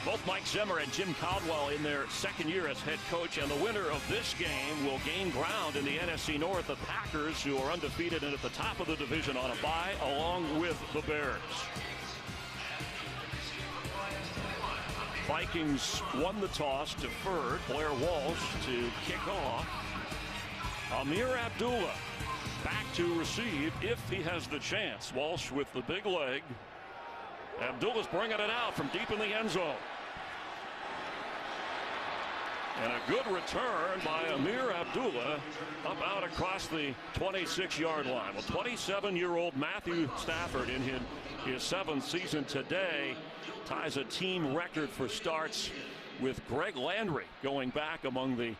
Both Mike Zimmer and Jim Caldwell in their second year as head coach, and the winner of this game will gain ground in the NFC North. The Packers, who are undefeated and at the top of the division on a bye, along with the Bears. Vikings won the toss, deferred. Blair Walsh to kick off. Amir Abdullah back to receive if he has the chance. Walsh with the big leg. Abdullah's bringing it out from deep in the end zone. And a good return by Amir Abdullah up out across the 26-yard line. Well, 27-year-old Matthew Stafford in his seventh season today ties a team record for starts with Greg Landry going back among the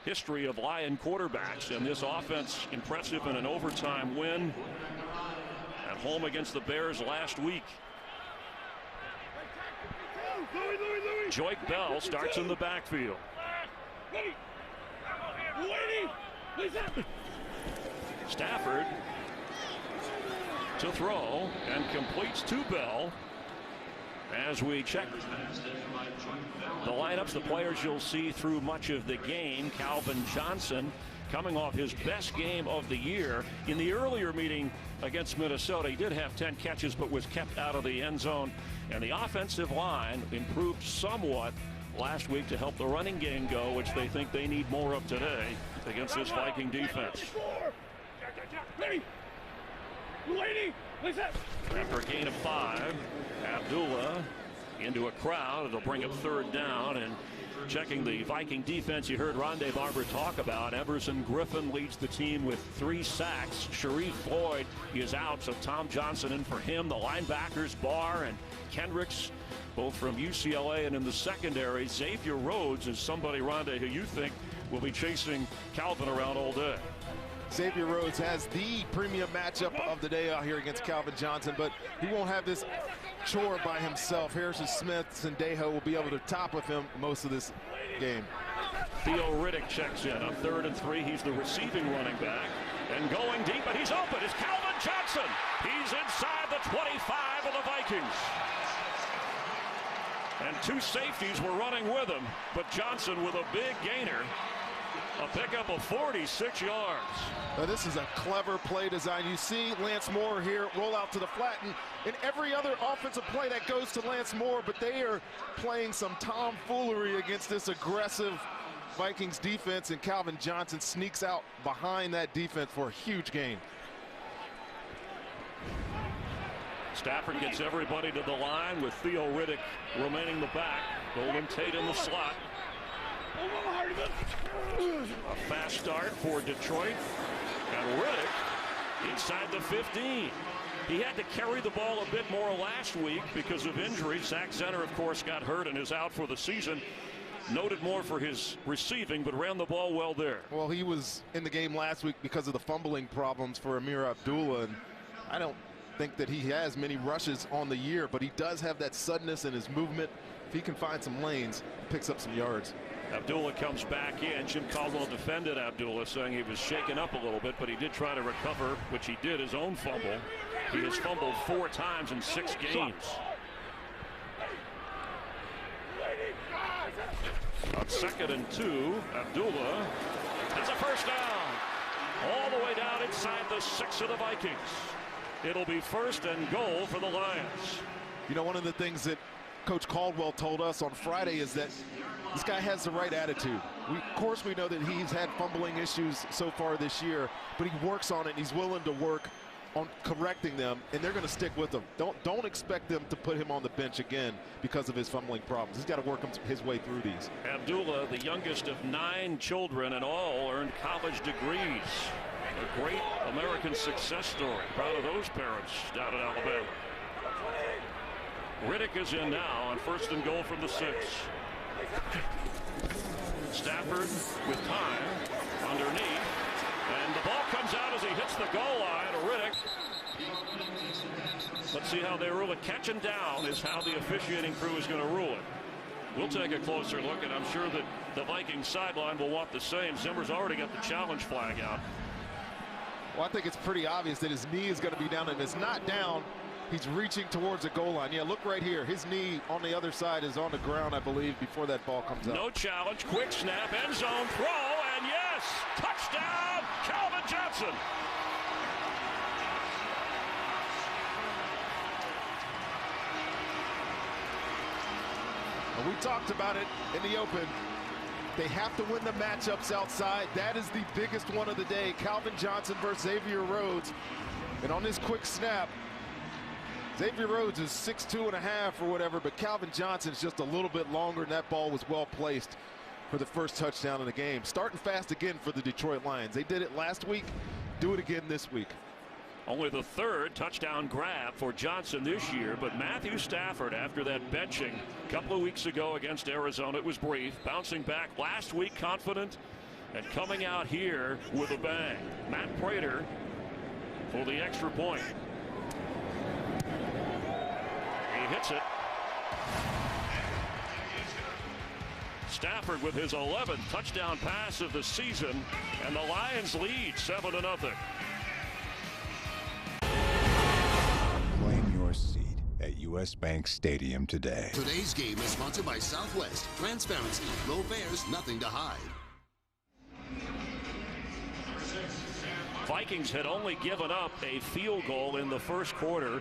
history of Lion quarterbacks. And this offense impressive in an overtime win at home against the Bears last week. Joyke Bell starts in the backfield. Stafford to throw and completes to Bell. As we check the lineups, the players you'll see through much of the game. Calvin Johnson coming off his best game of the year. In the earlier meeting against Minnesota, he did have 10 catches but was kept out of the end zone. And the offensive line improved somewhat last week to help the running game go, which they think they need more of today against this Viking defense. After a gain of 5, Abdullah into a crowd. It'll bring up third down. And checking the Viking defense, you heard Rondé Barber talk about. Everson Griffin leads the team with 3 sacks. Sharif Floyd is out, so Tom Johnson in for him. The linebackers, Barr and Kendricks, both from UCLA, and in the secondary, Xavier Rhodes is somebody, Rondé, who you think will be chasing Calvin around all day. Xavier Rhodes has the premium matchup of the day out here against Calvin Johnson, but he won't have this chore by himself. Harrison Smith and Deho will be able to top with him most of this game. Theo Riddick checks in on 3rd and 3. He's the receiving running back. And going deep, and he's open. It's Calvin Johnson. He's inside the 25 of the Vikings. And 2 safeties were running with him, but Johnson with a big gainer. A pickup of 46 yards. Now this is a clever play design. You see Lance Moore here roll out to the flat, and every other offensive play that goes to Lance Moore, but they are playing some tomfoolery against this aggressive Vikings defense, and Calvin Johnson sneaks out behind that defense for a huge gain. Stafford gets everybody to the line with Theo Riddick remaining the back. Golden Tate in the slot. A fast start for Detroit. And Riddick inside the 15. He had to carry the ball a bit more last week because of injury. Zach Zenner, of course, got hurt and is out for the season. Noted more for his receiving, but ran the ball well there. Well, he was in the game last week because of the fumbling problems for Amir Abdullah, and I don't think that he has many rushes on the year, but he does have that suddenness in his movement. If he can find some lanes, he picks up some yards. Abdullah comes back in. Jim Caldwell defended Abdullah, saying he was shaken up a little bit, but he did try to recover, which he did, his own fumble. He has fumbled 4 times in 6 games. On 2nd and 2, Abdullah has a first down. All the way down inside the 6 of the Vikings. It'll be 1st and goal for the Lions. You know, one of the things that Coach Caldwell told us on Friday is that this guy has the right attitude. Of course, we know that he's had fumbling issues so far this year, but he works on it, and he's willing to work on correcting them, and they're going to stick with him. Don't expect them to put him on the bench again because of his fumbling problems. He's got to work his way through these. Abdullah, the youngest of 9 children, and all earned college degrees. A great American success story. Proud of those parents down in Alabama. Riddick is in now on 1st and goal from the 6. Stafford with time underneath, and the ball comes out as he hits the goal line. Riddick. Let's see how they rule it. Catch and down is how the officiating crew is going to rule it. We'll take a closer look, and I'm sure that the Vikings sideline will want the same. Zimmer's already got the challenge flag out. Well, I think it's pretty obvious that his knee is going to be down, and it's not down He's reaching towards the goal line. Yeah, look right here. His knee on the other side is on the ground, I believe, before that ball comes out. No challenge. Quick snap. End zone throw. And yes, touchdown, Calvin Johnson. We talked about it in the open. They have to win the matchups outside. That is the biggest one of the day. Calvin Johnson versus Xavier Rhodes. And on this quick snap, Xavier Rhodes is 6'2.5" or whatever, but Calvin Johnson's just a little bit longer, and that ball was well placed for the first touchdown in the game. Starting fast again for the Detroit Lions. They did it last week. Do it again this week. Only the third touchdown grab for Johnson this year, but Matthew Stafford, after that benching a couple of weeks ago against Arizona, it was brief, bouncing back last week confident and coming out here with a bang. Matt Prater for the extra point. He hits it. Stafford with his 11th touchdown pass of the season, and the Lions lead 7-0. Claim your seat at US Bank Stadium today. Today's game is sponsored by Southwest. Transparency, low fares, nothing to hide. Vikings had only given up a field goal in the first quarter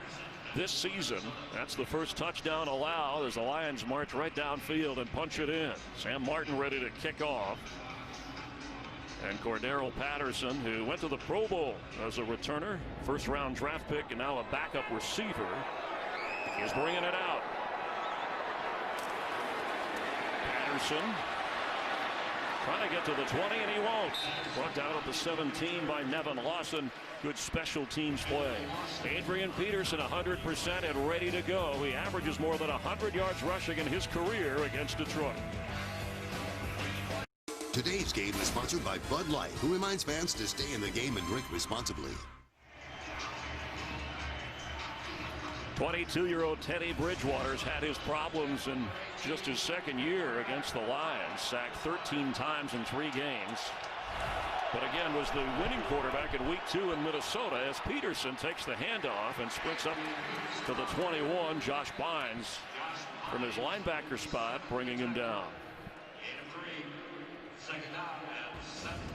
this season. That's the first touchdown allowed as the Lions march right downfield and punch it in. Sam Martin ready to kick off. And Cordero Patterson, who went to the Pro Bowl as a returner, first-round draft pick, and now a backup receiver, is bringing it out. Patterson trying to get to the 20, and he won't. Brought down at the 17 by Nevin Lawson. Good special teams play. Adrian Peterson 100% and ready to go. He averages more than 100 yards rushing in his career against Detroit. Today's game is sponsored by Bud Light, who reminds fans to stay in the game and drink responsibly. 22-year-old Teddy Bridgewater's had his problems in just his second year against the Lions. Sacked 13 times in 3 games. But again, was the winning quarterback in week 2 in Minnesota as Peterson takes the handoff and sprints up to the 21. Josh Bynes from his linebacker spot, bringing him down.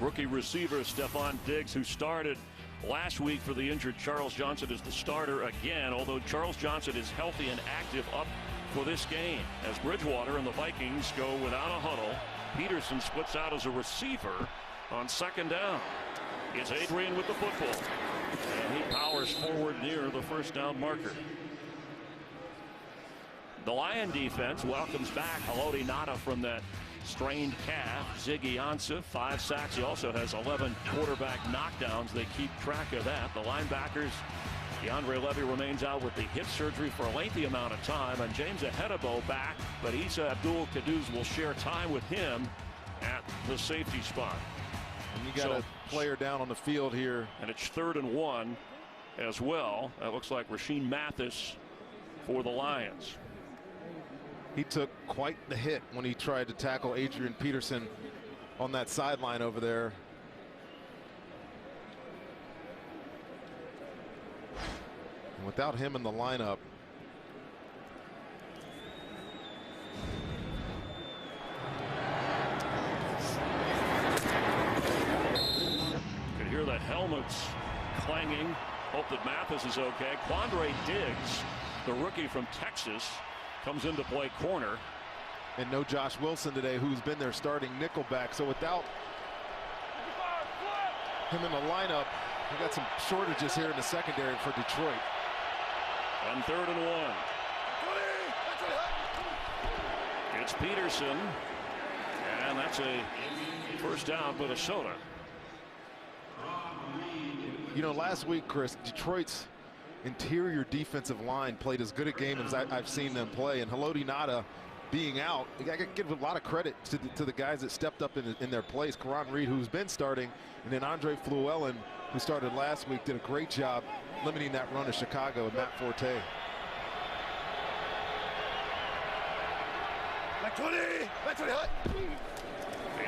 Rookie receiver Stephon Diggs, who started last week for the injured Charles Johnson, is the starter again, although Charles Johnson is healthy and active up for this game. As Bridgewater and the Vikings go without a huddle, Peterson splits out as a receiver on second down. It's Adrian with the football, and he powers forward near the first down marker. The Lion defense welcomes back Haloti Ngata from that strained calf. Ziggy Ansah, 5 sacks. He also has 11 quarterback knockdowns. They keep track of that. The linebackers, DeAndre Levy remains out with the hip surgery for a lengthy amount of time, and James Ahedebo back, but Isa Abdul-Kaduz will share time with him at the safety spot. And you got a player down on the field here. And it's 3rd and 1 as well. That looks like Rasheem Mathis for the Lions. He took quite the hit when he tried to tackle Adrian Peterson on that sideline over there. And without him in the lineup, could hear the helmets clanging. Hope that Mathis is okay. Quandre Diggs, the rookie from Texas, comes in to play corner. And no Josh Wilson today, who's been their starting nickelback. So without him in the lineup, we got some shortages here in the secondary for Detroit. On 3rd and 1. It's Peterson, and that's a first down, Minnesota. You know, last week, Chris, Detroit's interior defensive line played as good a game as I've seen them play, and Haloti Ngata being out, I got to give a lot of credit to the guys that stepped up in their place. Karan Reed, who's been starting, and then Andre Fluellen, who started last week, did a great job limiting that run to Chicago and Matt Forte.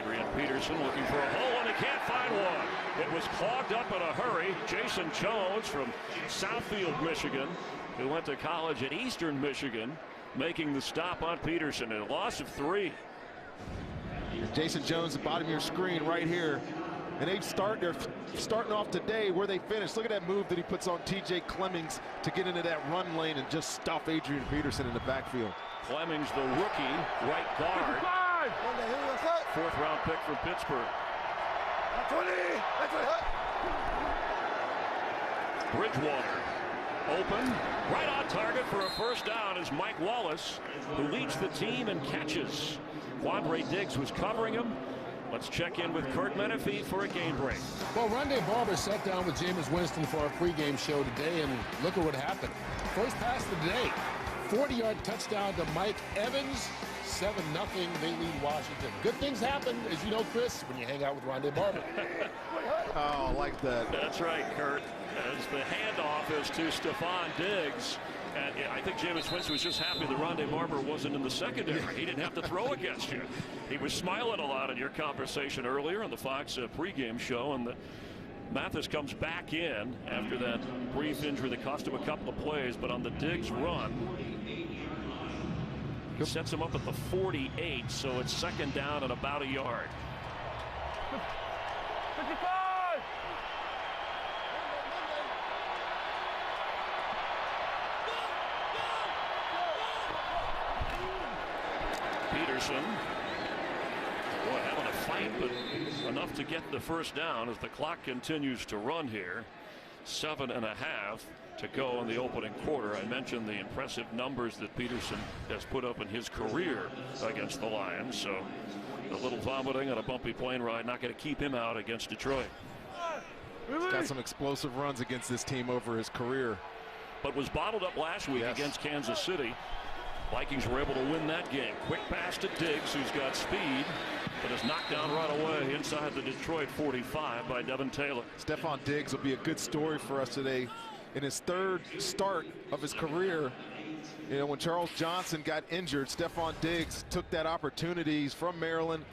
Adrian Peterson looking for a hole, and he can't find one. It was clogged up in a hurry. Jason Jones from Southfield, Michigan, who went to college at Eastern Michigan, making the stop on Peterson, and a loss of 3. Jason Jones, the bottom of your screen right here. And they're starting off today where they finished. Look at that move that he puts on T.J. Clemmings to get into that run lane and just stuff Adrian Peterson in the backfield. Clemmings, the rookie, right guard. 4th round pick from Pittsburgh. Bridgewater open, right on target for a first down is Mike Wallace, who leads the team in catches. Quandre Diggs was covering him. Let's check in with Kurt Menefee for a game break. Well, Rondé Barber sat down with Jameis Winston for our pregame show today, and look at what happened. First pass of the day, 40-yard touchdown to Mike Evans. 7-0, they lead Washington. Good things happen, as you know, Chris, when you hang out with Rondé Barber. Oh, I like that. That's right, Kurt. As the handoff is to Stephon Diggs. And I think Jameis Winston was just happy that Rondé Barber wasn't in the secondary. He didn't have to throw against you. He was smiling a lot in your conversation earlier on the Fox pregame show. And Mathis comes back in after that brief injury that cost him a couple of plays. But on the Diggs run, he sets him up at the 48. So it's 2nd down and about a yard. Peterson, boy, having a fight, but enough to get the first down as the clock continues to run here. 7.5 to go in the opening quarter. I mentioned the impressive numbers that Peterson has put up in his career against the Lions. So a little vomiting on a bumpy plane ride, not going to keep him out against Detroit. He's got some explosive runs against this team over his career. But was bottled up last week against Kansas City. Vikings were able to win that game. Quick pass to Diggs, who's got speed, but is knocked down right away inside the Detroit 45 by Devin Taylor. Stephon Diggs will be a good story for us today. In his 3rd start of his career, you know, when Charles Johnson got injured, Stephon Diggs took that opportunity. He's from Maryland.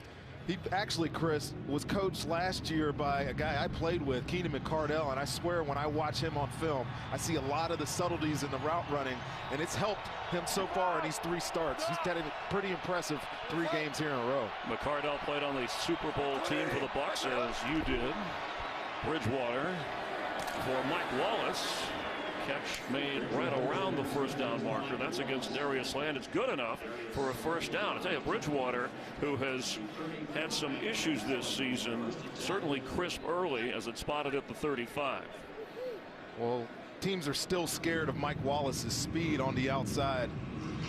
He actually, Chris, was coached last year by a guy I played with, Keenan McCardell, and I swear when I watch him on film, I see a lot of the subtleties in the route running, and it's helped him so far in these 3 starts. He's got a pretty impressive 3 games here in a row. McCardell played on the Super Bowl team for the Bucs, as you did. Bridgewater for Mike Wallace. Catch made right around the first down marker. That's against Darius Land. It's good enough for a first down. I tell you, Bridgewater, who has had some issues this season, certainly crisp early as it spotted at the 35. Well, teams are still scared of Mike Wallace's speed on the outside.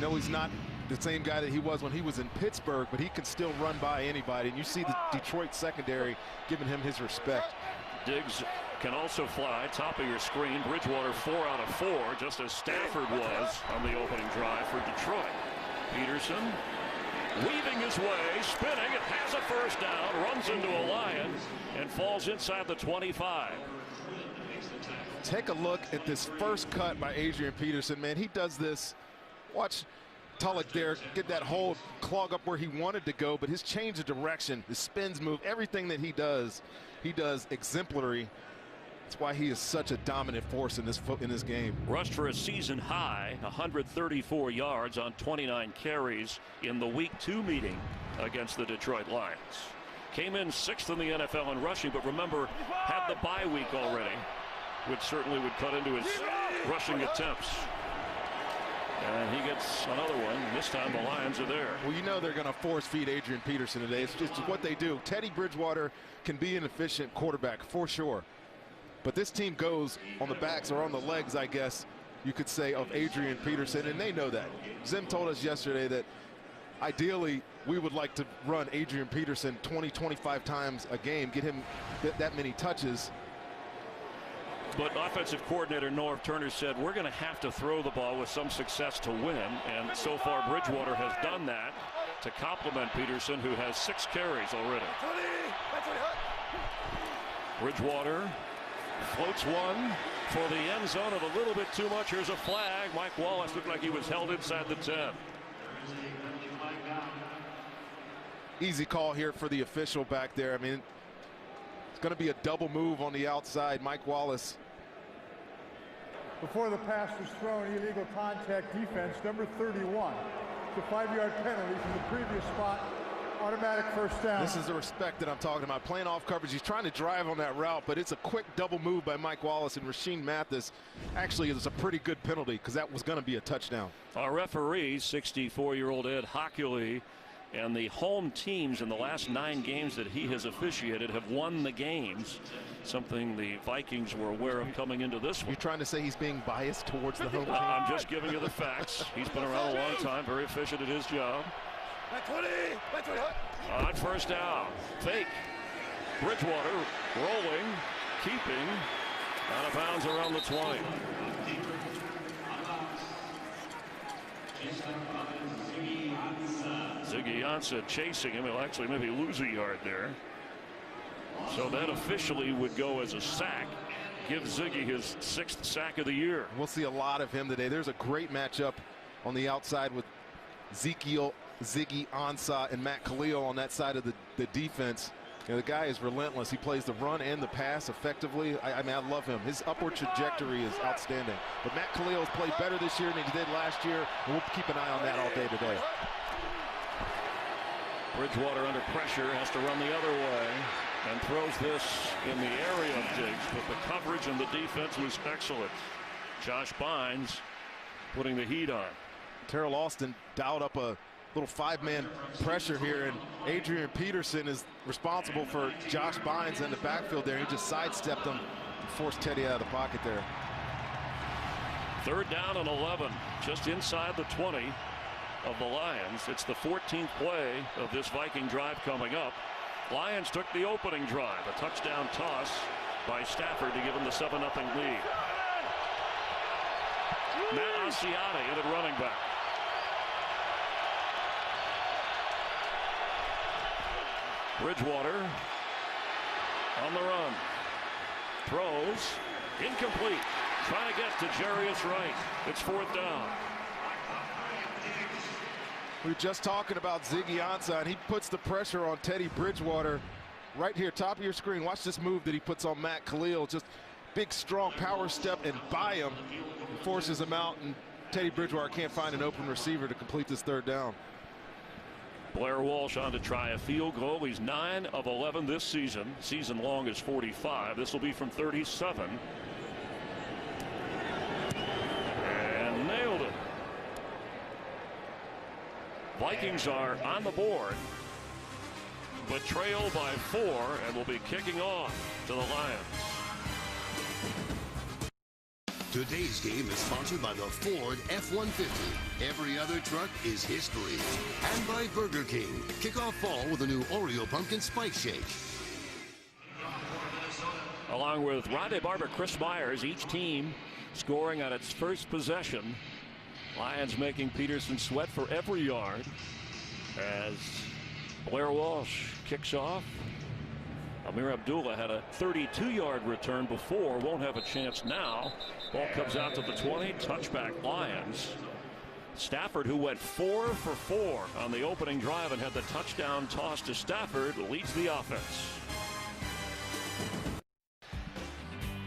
No, he's not the same guy that he was when he was in Pittsburgh, but he can still run by anybody. And you see the Detroit secondary giving him his respect. Diggs can also fly. Top of your screen. Bridgewater 4 out of 4, just as Stafford was on the opening drive for Detroit. Peterson weaving his way, spinning. It has a first down, runs into a Lion, and falls inside the 25. Take a look at this first cut by Adrian Peterson. Man, he does this. Watch Tulloch there get that hole, clog up where he wanted to go, but his change of direction, his spins move, everything that he does exemplary. That's why he is such a dominant force in this game. Rushed for a season high 134 yards on 29 carries in the Week 2 meeting against the Detroit Lions. Came in 6th in the NFL in rushing, but remember, had the bye week already, which certainly would cut into his rushing attempts. And he gets another one. This time the Lions are there. Well, you know they're going to force feed Adrian Peterson today. It's just what they do. Teddy Bridgewater can be an efficient quarterback for sure. But this team goes on the backs, or on the legs, I guess you could say, of Adrian Peterson, and they know that. Zim told us yesterday that ideally we would like to run Adrian Peterson 20-25 times a game, get him that many touches. But offensive coordinator Norv Turner said we're going to have to throw the ball with some success to win, and so far Bridgewater has done that to complement Peterson, who has 6 carries already. Bridgewater floats one for the end zone of a little bit too much. Here's a flag. Mike Wallace looked like he was held inside the 10. easy call here for the official back there. I mean, it's going to be a double move on the outside. Mike Wallace. Before the pass was thrown, illegal contact defense, number 31. It's a 5-yard penalty from the previous spot. Automatic first down. This is the respect that I'm talking about. Playing off coverage. He's trying to drive on that route, but it's a quick double move by Mike Wallace, and Rasheem Mathis actually is a pretty good penalty because that was going to be a touchdown. Our referee, 64-year-old Ed Hockley, and the home teams in the last 9 games that he has officiated have won the games, something the Vikings were aware of coming into this one. You're trying to say he's being biased towards the home team? I'm just giving you the facts. He's been around a long time, very efficient at his job. On first down, fake. Bridgewater rolling, keeping, out of bounds around the 20. Ziggy Ansah chasing him. He'll actually maybe lose a yard there. So that officially would go as a sack. Give Ziggy his 6th sack of the year. We'll see a lot of him today. There's a great matchup on the outside with Ziggy Ansah and Matt Khalil on that side of the defense. You know, the guy is relentless. He plays the run and the pass effectively. I mean, I love him. His upward trajectory is outstanding. But Matt Khalil has played better this year than he did last year, and we'll keep an eye on that all day today. Bridgewater under pressure, has to run the other way, and throws this in the area of Diggs, but the coverage and the defense was excellent. Josh Bynes putting the heat on. Terrell Austin dialed up a little 5-man pressure here, and Adrian Peterson is responsible for Josh Bynes in the backfield there. He just sidestepped him and forced Teddy out of the pocket there. 3rd down and 11, just inside the 20 of the Lions. It's the 14th play of this Viking drive coming up. Lions took the opening drive, a touchdown toss by Stafford to give him the 7-0 lead. Matt Asiata in at running back. Bridgewater on the run. Throws. Incomplete. Trying to get to Jarius Wright. It's 4th down. We were just talking about Ziggy Ansah, and he puts the pressure on Teddy Bridgewater right here, top of your screen. Watch this move that he puts on Matt Khalil. Just big, strong power step and by him. He forces him out, and Teddy Bridgewater can't find an open receiver to complete this 3rd down. Blair Walsh on to try a field goal. He's 9 of 11 this season. Season long is 45. This will be from 37. And nailed it. Vikings are on the board, but trail by 4 and will be kicking off to the Lions. Today's game is sponsored by the Ford F-150. Every other truck is history. And by Burger King. Kick off fall with a new Oreo Pumpkin Spice Shake. Along with Rondé Barber, Chris Myers, each team scoring on its first possession. Lions making Peterson sweat for every yard as Blair Walsh kicks off. Amir Abdullah had a 32-yard return before, won't have a chance now. Ball comes out to the 20, touchback Lions. Stafford, who went 4 for 4 on the opening drive and had the touchdown toss to Stafford, leads the offense.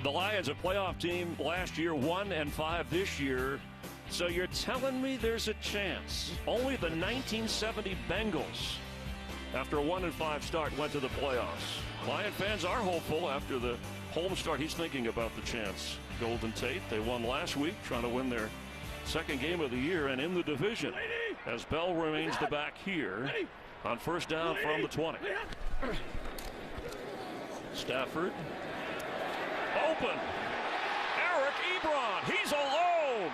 The Lions, a playoff team last year, 1-5 this year. So you're telling me there's a chance? Only the 1970 Bengals, after a 1-5 start, went to the playoffs. Lion fans are hopeful after the home start. He's thinking about the chance. Golden Tate, they won last week, trying to win their 2nd game of the year and in the division, as Bell remains the back here on first down from the 20. Stafford open. Eric Ebron, he's alone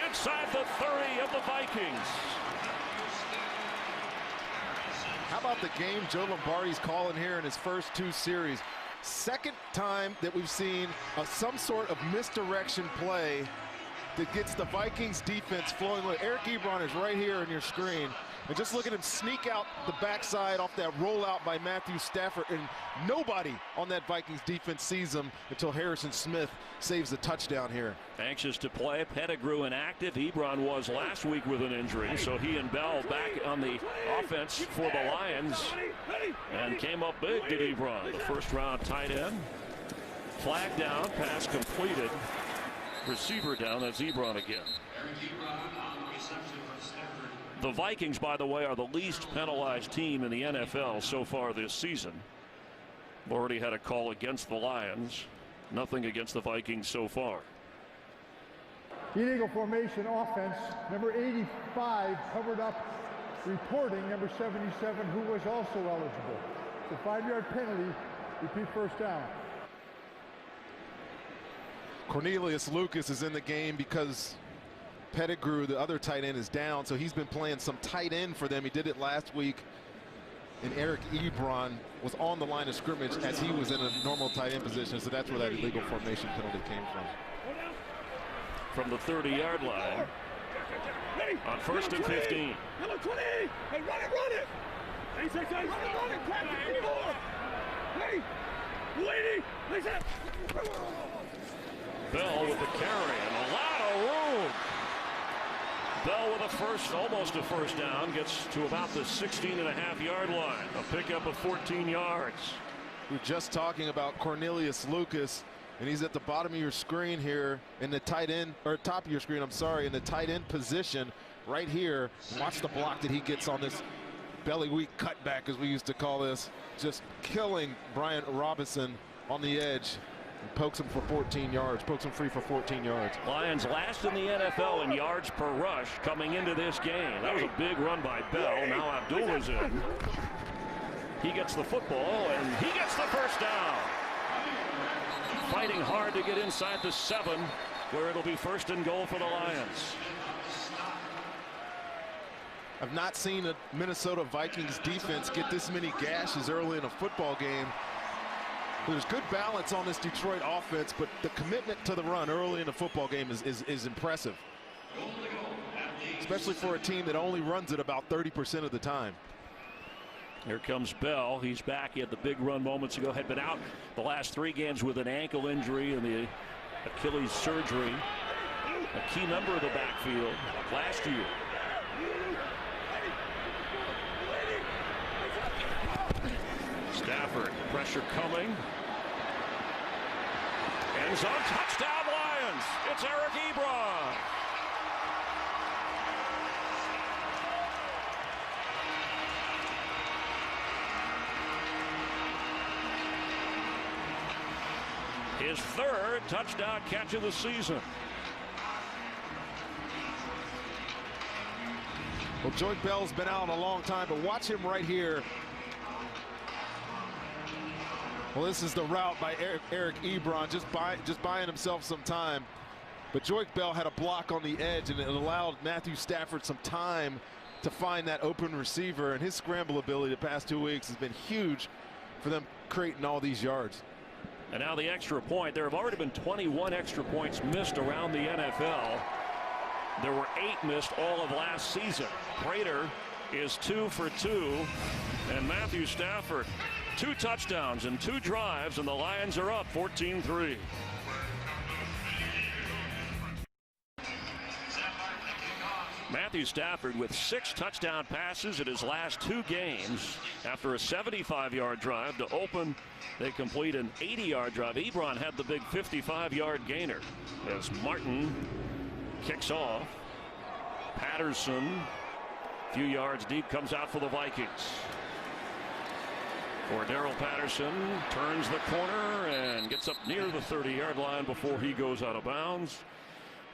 inside the 30 of the Vikings. How about the game Joe Lombardi's calling here in his first 2 series? 2nd time that we've seen some sort of misdirection play that gets the Vikings defense flowing. Eric Ebron is right here on your screen. And just look at him sneak out the backside off that rollout by Matthew Stafford. And nobody on that Vikings defense sees him until Harrison Smith saves the touchdown here. Anxious to play. Pettigrew inactive. Ebron was last week with an injury. So he and Bell back on the offense for the Lions. And came up big, did Ebron. The first round tight end. Flag down. Pass completed. Receiver down. That's Ebron again. The Vikings, by the way, are the least penalized team in the NFL so far this season. Already had a call against the Lions. Nothing against the Vikings so far. Illegal formation offense. Number 85 covered up, reporting number 77, who was also eligible. The 5-yard penalty. Repeat first down. Cornelius Lucas is in the game because Pettigrew, the other tight end, is down, so he's been playing some tight end for them. He did it last week, and Eric Ebron was on the line of scrimmage as he was in a normal tight end position, so that's where that illegal formation penalty came from the 30-yard line on 1st and 15. Number 20. Hey, run it. Hey, run it. Hey, lady. Lisa. Bell with the carry and a lot of room. Bell with a first, almost a first down, gets to about the 16.5-yard line. A pickup of 14 yards. We're just talking about Cornelius Lucas, and he's at the bottom of your screen here in the tight end, or top of your screen, I'm sorry, in the tight end position right here. Watch the block that he gets on this belly weak cutback, as we used to call this. Just killing Brian Robinson on the edge. And pokes him for 14 yards, pokes him free for 14 yards. Lions last in the NFL in yards per rush coming into this game. That was a big run by Bell. Now Abdullah's in. He gets the football, and he gets the first down. Fighting hard to get inside the 7, where it'll be 1st and goal for the Lions. I've not seen a Minnesota Vikings defense get this many gashes early in a football game. There's good balance on this Detroit offense, but the commitment to the run early in a football game is impressive, especially for a team that only runs it about 30% of the time. Here comes Bell. He's back. He had the big run moments ago. Had been out the last 3 games with an ankle injury and the Achilles surgery. A key member of the backfield last year. Stafford, pressure coming. End zone, touchdown Lions. It's Eric Ebron. His 3rd touchdown catch of the season. Well, Joyke Bell's been out a long time, but watch him right here. Well, this is the route by Eric Ebron, just buying himself some time. But Joyke Bell had a block on the edge, and it allowed Matthew Stafford some time to find that open receiver. And his scramble ability the past 2 weeks has been huge for them creating all these yards. And now the extra point. There have already been 21 extra points missed around the NFL. There were 8 missed all of last season. Prater is 2 for 2, and Matthew Stafford 2 touchdowns and 2 drives, and the Lions are up 14-3. Matthew Stafford with 6 touchdown passes in his last 2 games. After a 75-yard drive to open, they complete an 80-yard drive. Ebron had the big 55-yard gainer as Martin kicks off. Patterson, a few yards deep, comes out for the Vikings. Darrell Patterson turns the corner and gets up near the 30-yard line before he goes out of bounds.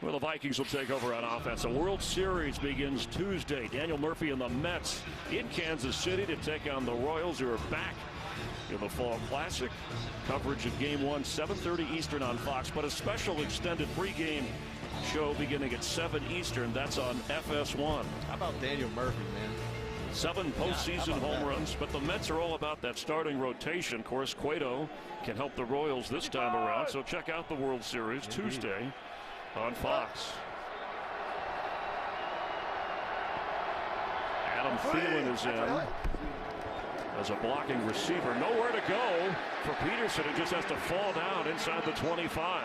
Well, the Vikings will take over on offense. The World Series begins Tuesday. Daniel Murphy and the Mets in Kansas City to take on the Royals, who are back in the Fall Classic. Coverage of Game 1, 7:30 Eastern on Fox, but a special extended pregame show beginning at 7 Eastern. That's on FS1. How about Daniel Murphy, man? 7 postseason home runs, but the Mets are all about that starting rotation. Of course, Cueto can help the Royals this time around, so check out the World Series Tuesday on Fox. Adam Thielen is in as a blocking receiver. Nowhere to go for Peterson, who just has to fall down inside the 25.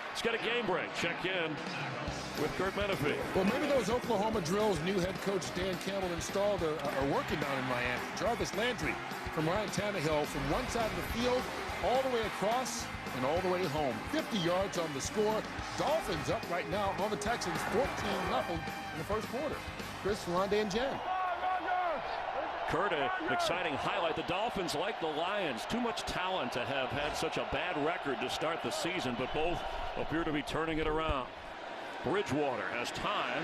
Let's get a game break. Check in with Kurt Menefee. Well, maybe those Oklahoma drills new head coach Dan Campbell installed are working down in Miami. Jarvis Landry from Ryan Tannehill from one side of the field all the way across and all the way home. 50 yards on the score. Dolphins up right now on the Texans, 14-0 in the first quarter. Chris, Rondé, and Jen. Kurt, an exciting highlight. The Dolphins, like the Lions, too much talent to have had such a bad record to start the season, but both appear to be turning it around. Bridgewater has time,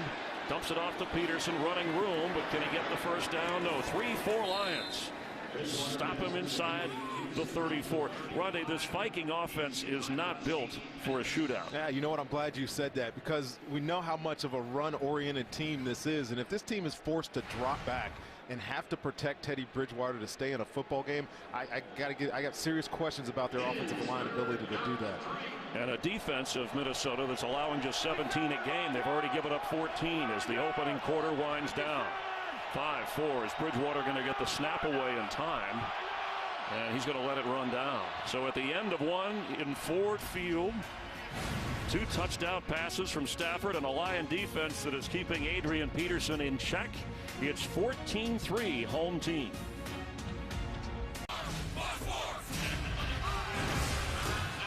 dumps it off to Peterson, running room, but can he get the first down? No. 3-4 Lions. Stop him inside the 34. Rondé, this Viking offense is not built for a shootout. Yeah, you know what? I'm glad you said that, because we know how much of a run-oriented team this is, and if this team is forced to drop back and have to protect Teddy Bridgewater to stay in a football game, I got serious questions about their offensive line ability to do that. And a defense of Minnesota that's allowing just 17 a game. They've already given up 14 as the opening quarter winds down. 5-4. Is Bridgewater going to get the snap away in time? And he's going to let it run down. So at the end of one in Ford Field, 2 touchdown passes from Stafford and a Lion defense that is keeping Adrian Peterson in check. It's 14-3 home team.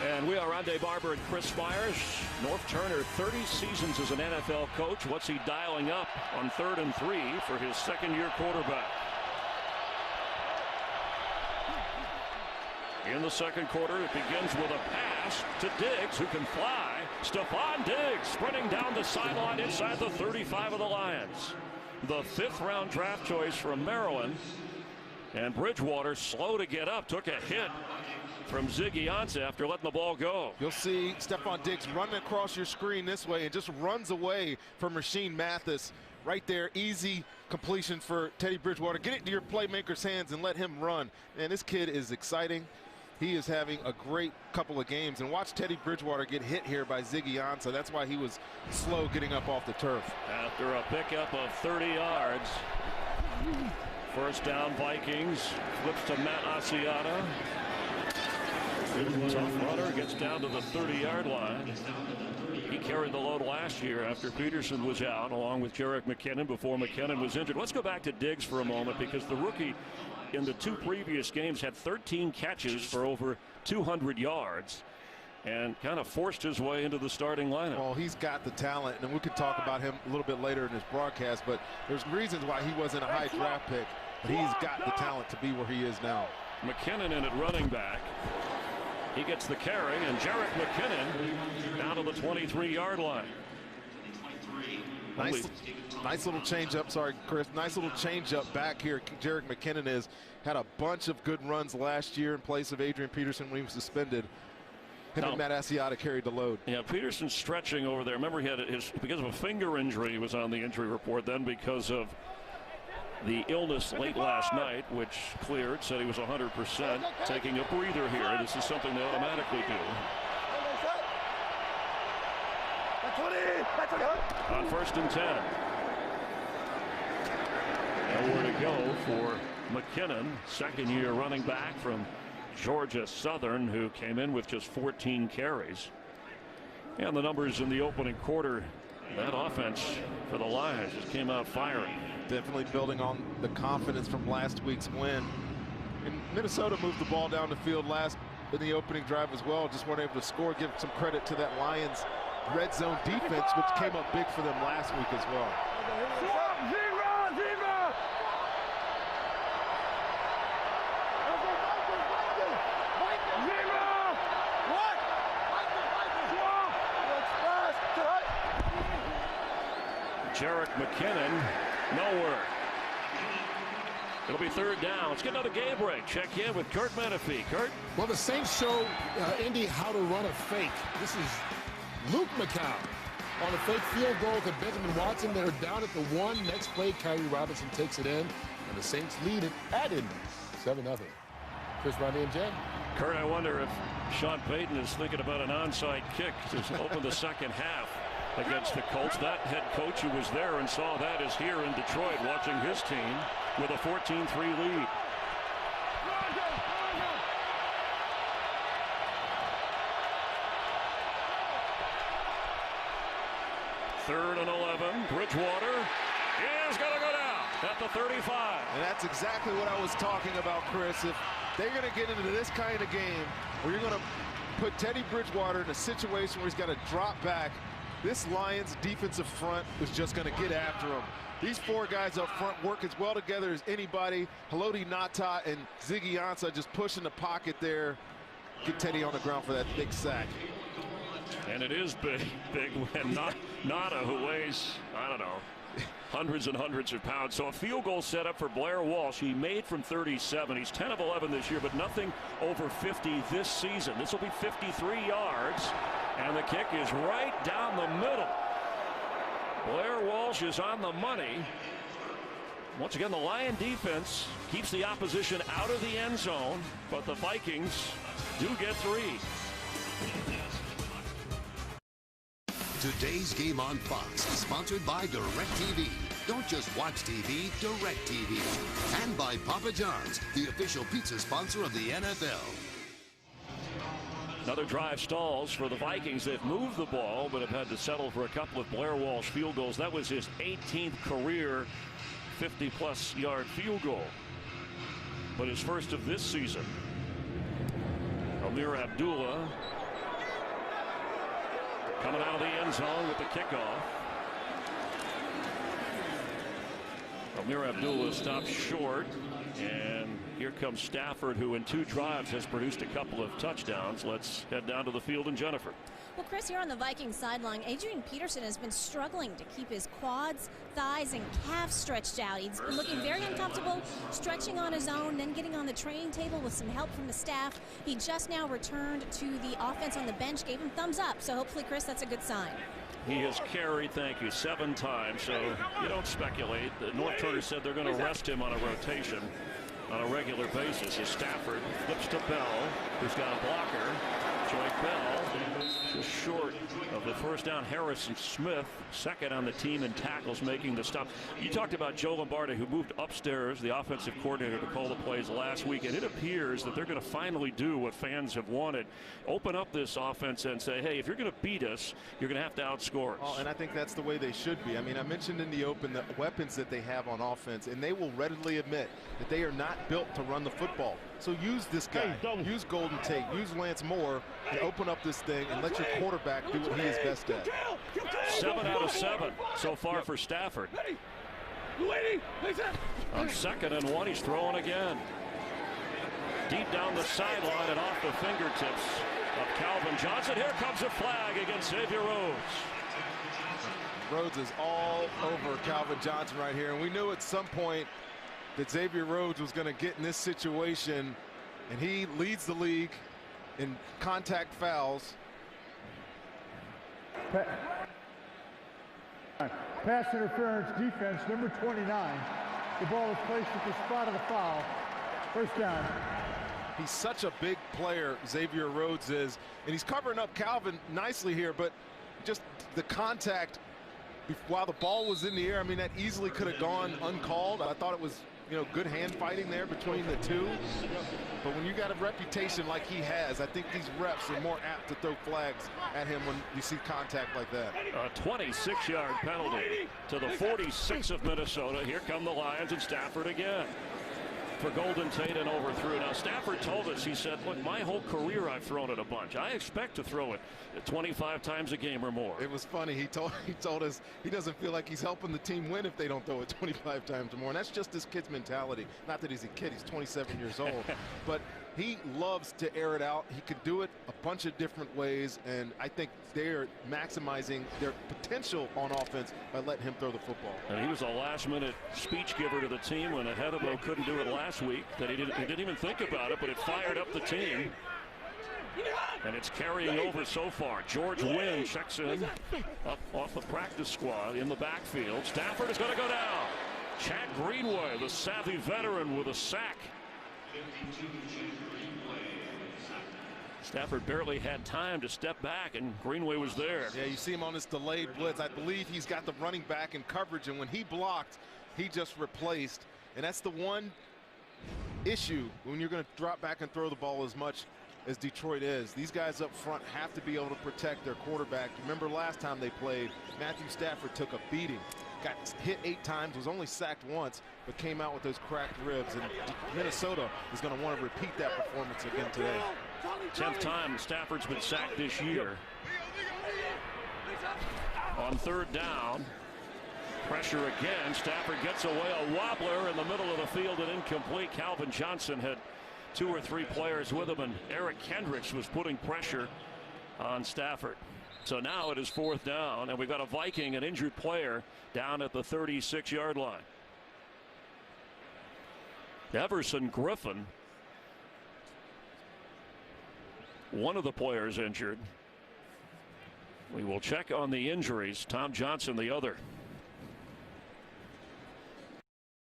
And we are Rondé Barber and Chris Myers. North Turner, 30 seasons as an NFL coach. What's he dialing up on 3rd and 3 for his second-year quarterback? In the second quarter, it begins with a pass to Diggs, who can fly. Stephon Diggs sprinting down the sideline inside the 35 of the Lions. The 5th-round draft choice from Maryland. And Bridgewater, slow to get up, took a hit from Ziggy Ansah after letting the ball go. You'll see Stephon Diggs running across your screen this way and just runs away from Rashean Mathis. Right there, easy completion for Teddy Bridgewater. Get it into your playmaker's hands and let him run. And this kid is exciting. He is having a great couple of games. And watch Teddy Bridgewater get hit here by Ziggy Ansah. That's why he was slow getting up off the turf. After a pickup of 30 yards. First down Vikings. Flips to Matt Asiata. Tough runner, gets down to the 30-yard line. He carried the load last year after Peterson was out, along with Jerick McKinnon before McKinnon was injured. Let's go back to Diggs for a moment, because the rookie in the 2 previous games had 13 catches for over 200 yards and kind of forced his way into the starting lineup. Well, he's got the talent, and we could talk about him a little bit later in this broadcast, but there's reasons why he wasn't a high draft pick, but he's got the talent to be where he is now. McKinnon in at running back. He gets the carry, and Jerick McKinnon down to the 23-yard line. Nice little change up. Sorry, Chris. Nice little change up back here. Jerick McKinnon has had a bunch of good runs last year in place of Adrian Peterson when he was suspended. Him and Matt Asiata carried the load. Yeah, Peterson's stretching over there. Remember, he had because of a finger injury, he was on the injury report. Then because of the illness late last night, which cleared, said he was 100%, taking a breather here. This is something they automatically do. On 1st and 10. Nowhere to go for McKinnon, second-year running back from Georgia Southern, who came in with just 14 carries. And the numbers in the opening quarter, that offense for the Lions just came out firing. Definitely building on the confidence from last week's win. And Minnesota moved the ball down the field in the opening drive as well. Just weren't able to score. Give some credit to that Lions red zone defense, which came up big for them last week as well. Jerick McKinnon, nowhere. It'll be 3rd down. Let's get another game break. Check in with Kurt Menefee. Kurt? Well, the Saints show Indy how to run a fake. This is Luke McCown on a fake field goal to Benjamin Watson. They're down at the 1. Next play, Kyrie Robinson takes it in, and the Saints lead it at Indy 7-0. Chris, Rondé, and Jen. Kurt, I wonder if Sean Payton is thinking about an onside kick to open the second half. against the Colts. That head coach who was there and saw that is here in Detroit watching his team with a 14-3 lead. Third and 11. Bridgewater is going to go down at the 35. And that's exactly what I was talking about, Chris. If they're going to get into this kind of game where you're going to put Teddy Bridgewater in a situation where he's got to drop back, this Lions defensive front is just going to get after him. These four guys up front work as well together as anybody. Haloti Ngata and Ziggy Ansah just pushing the pocket there. Get Teddy on the ground for that big sack. And it is big, and Nada, who weighs, I don't know, hundreds and hundreds of pounds. So a field goal set up for Blair Walsh. He made from 37. He's 10 of 11 this year, but nothing over 50 this season. This will be 53 yards, and the kick is right down the middle. Blair Walsh is on the money. Once again, the Lion defense keeps the opposition out of the end zone, but the Vikings do get 3. Today's Game on Fox, sponsored by DirecTV. Don't just watch TV, DirecTV. And by Papa John's, the official pizza sponsor of the NFL. Another drive stalls for the Vikings. They've moved the ball, but have had to settle for a couple of Blair Walsh field goals. That was his 18th career 50-plus yard field goal, but his first of this season. Amir Abdullah coming out of the end zone with the kickoff. Amir Abdullah stopped short, and here comes Stafford, who in 2 drives has produced a couple of touchdowns. Let's head down to the field and Jennifer. Well, Chris, here on the Vikings sideline, Adrian Peterson has been struggling to keep his quads, thighs, and calves stretched out. He's been looking very uncomfortable, stretching on his own, then getting on the training table with some help from the staff. He just now returned to the offense on the bench, gave him thumbs up. So hopefully, Chris, that's a good sign. He has carried, thank you, 7 times, so you don't speculate. North Turner said they're going to rest him on a rotation on a regular basis. As Stafford flips to Bell, who's got a blocker. Joy Bell just short of the first down. Harrison Smith, second on the team in tackles, making the stop. You talked about Joe Lombardi, who moved upstairs, the offensive coordinator, to call the plays last week, and it appears that they're going to finally do what fans have wanted. Open up this offense and say, hey, if you're going to beat us, you're going to have to outscore us. Oh, and I think that's the way they should be. I mean, I mentioned in the open the weapons that they have on offense, and they will readily admit that they are not built to run the football. So use this guy, use Golden Tate, use Lance Moore, and open up this thing and let your quarterback do what he is best at. 7 out of 7 so far for Stafford. On 2nd and 1, he's throwing again. Deep down the sideline and off the fingertips of Calvin Johnson. Here comes a flag against Xavier Rhodes. Rhodes is all over Calvin Johnson right here, and we knew at some point that Xavier Rhodes was going to get in this situation, and he leads the league in contact fouls. Pass interference defense, number 29. The ball is placed at the spot of the foul. First down. He's such a big player, Xavier Rhodes is, and he's covering up Calvin nicely here, but just the contact while the ball was in the air, I mean, that easily could have gone uncalled. I thought it was, you know, good hand fighting there between the two. But when you got a reputation like he has, I think these refs are more apt to throw flags at him when you see contact like that. A 26-yard penalty to the 46 of Minnesota. Here come the Lions and Stafford again for Golden Tate and overthrew. Now Stafford told us, he said, look, my whole career I've thrown it a bunch. I expect to throw it 25 times a game or more. It was funny. He told us he doesn't feel like he's helping the team win if they don't throw it 25 times or more. And that's just this kid's mentality. Not that he's a kid, he's 27 years old. But he loves to air it out. He could do it a bunch of different ways, and I think they're maximizing their potential on offense by letting him throw the football. And he was a last-minute speech giver to the team when Hedebo couldn't do it last week. That he didn't even think about it, but it fired up the team. And it's carrying over so far. George Wynn checks in up off the practice squad in the backfield. Stafford is going to go down. Chad Greenway, the savvy veteran, with a sack. Stafford barely had time to step back, and Greenway was there. Yeah, you see him on this delayed blitz. I believe he's got the running back in coverage, and when he blocked, he just replaced. And that's the one issue when you're going to drop back and throw the ball as much as Detroit is. These guys up front have to be able to protect their quarterback. Remember last time they played, Matthew Stafford took a beating. Got hit 8 times, was only sacked once, but came out with those cracked ribs. And Minnesota is going to want to repeat that performance again today. 10th time Stafford's been sacked this year. On 3rd down, pressure again. Stafford gets away, a wobbler in the middle of the field and incomplete. Calvin Johnson had 2 or 3 players with him, and Eric Kendricks was putting pressure on Stafford. So now it is 4th down, and we've got a Viking, an injured player, down at the 36-yard line. Everson Griffin, one of the players injured. We will check on the injuries. Tom Johnson, the other.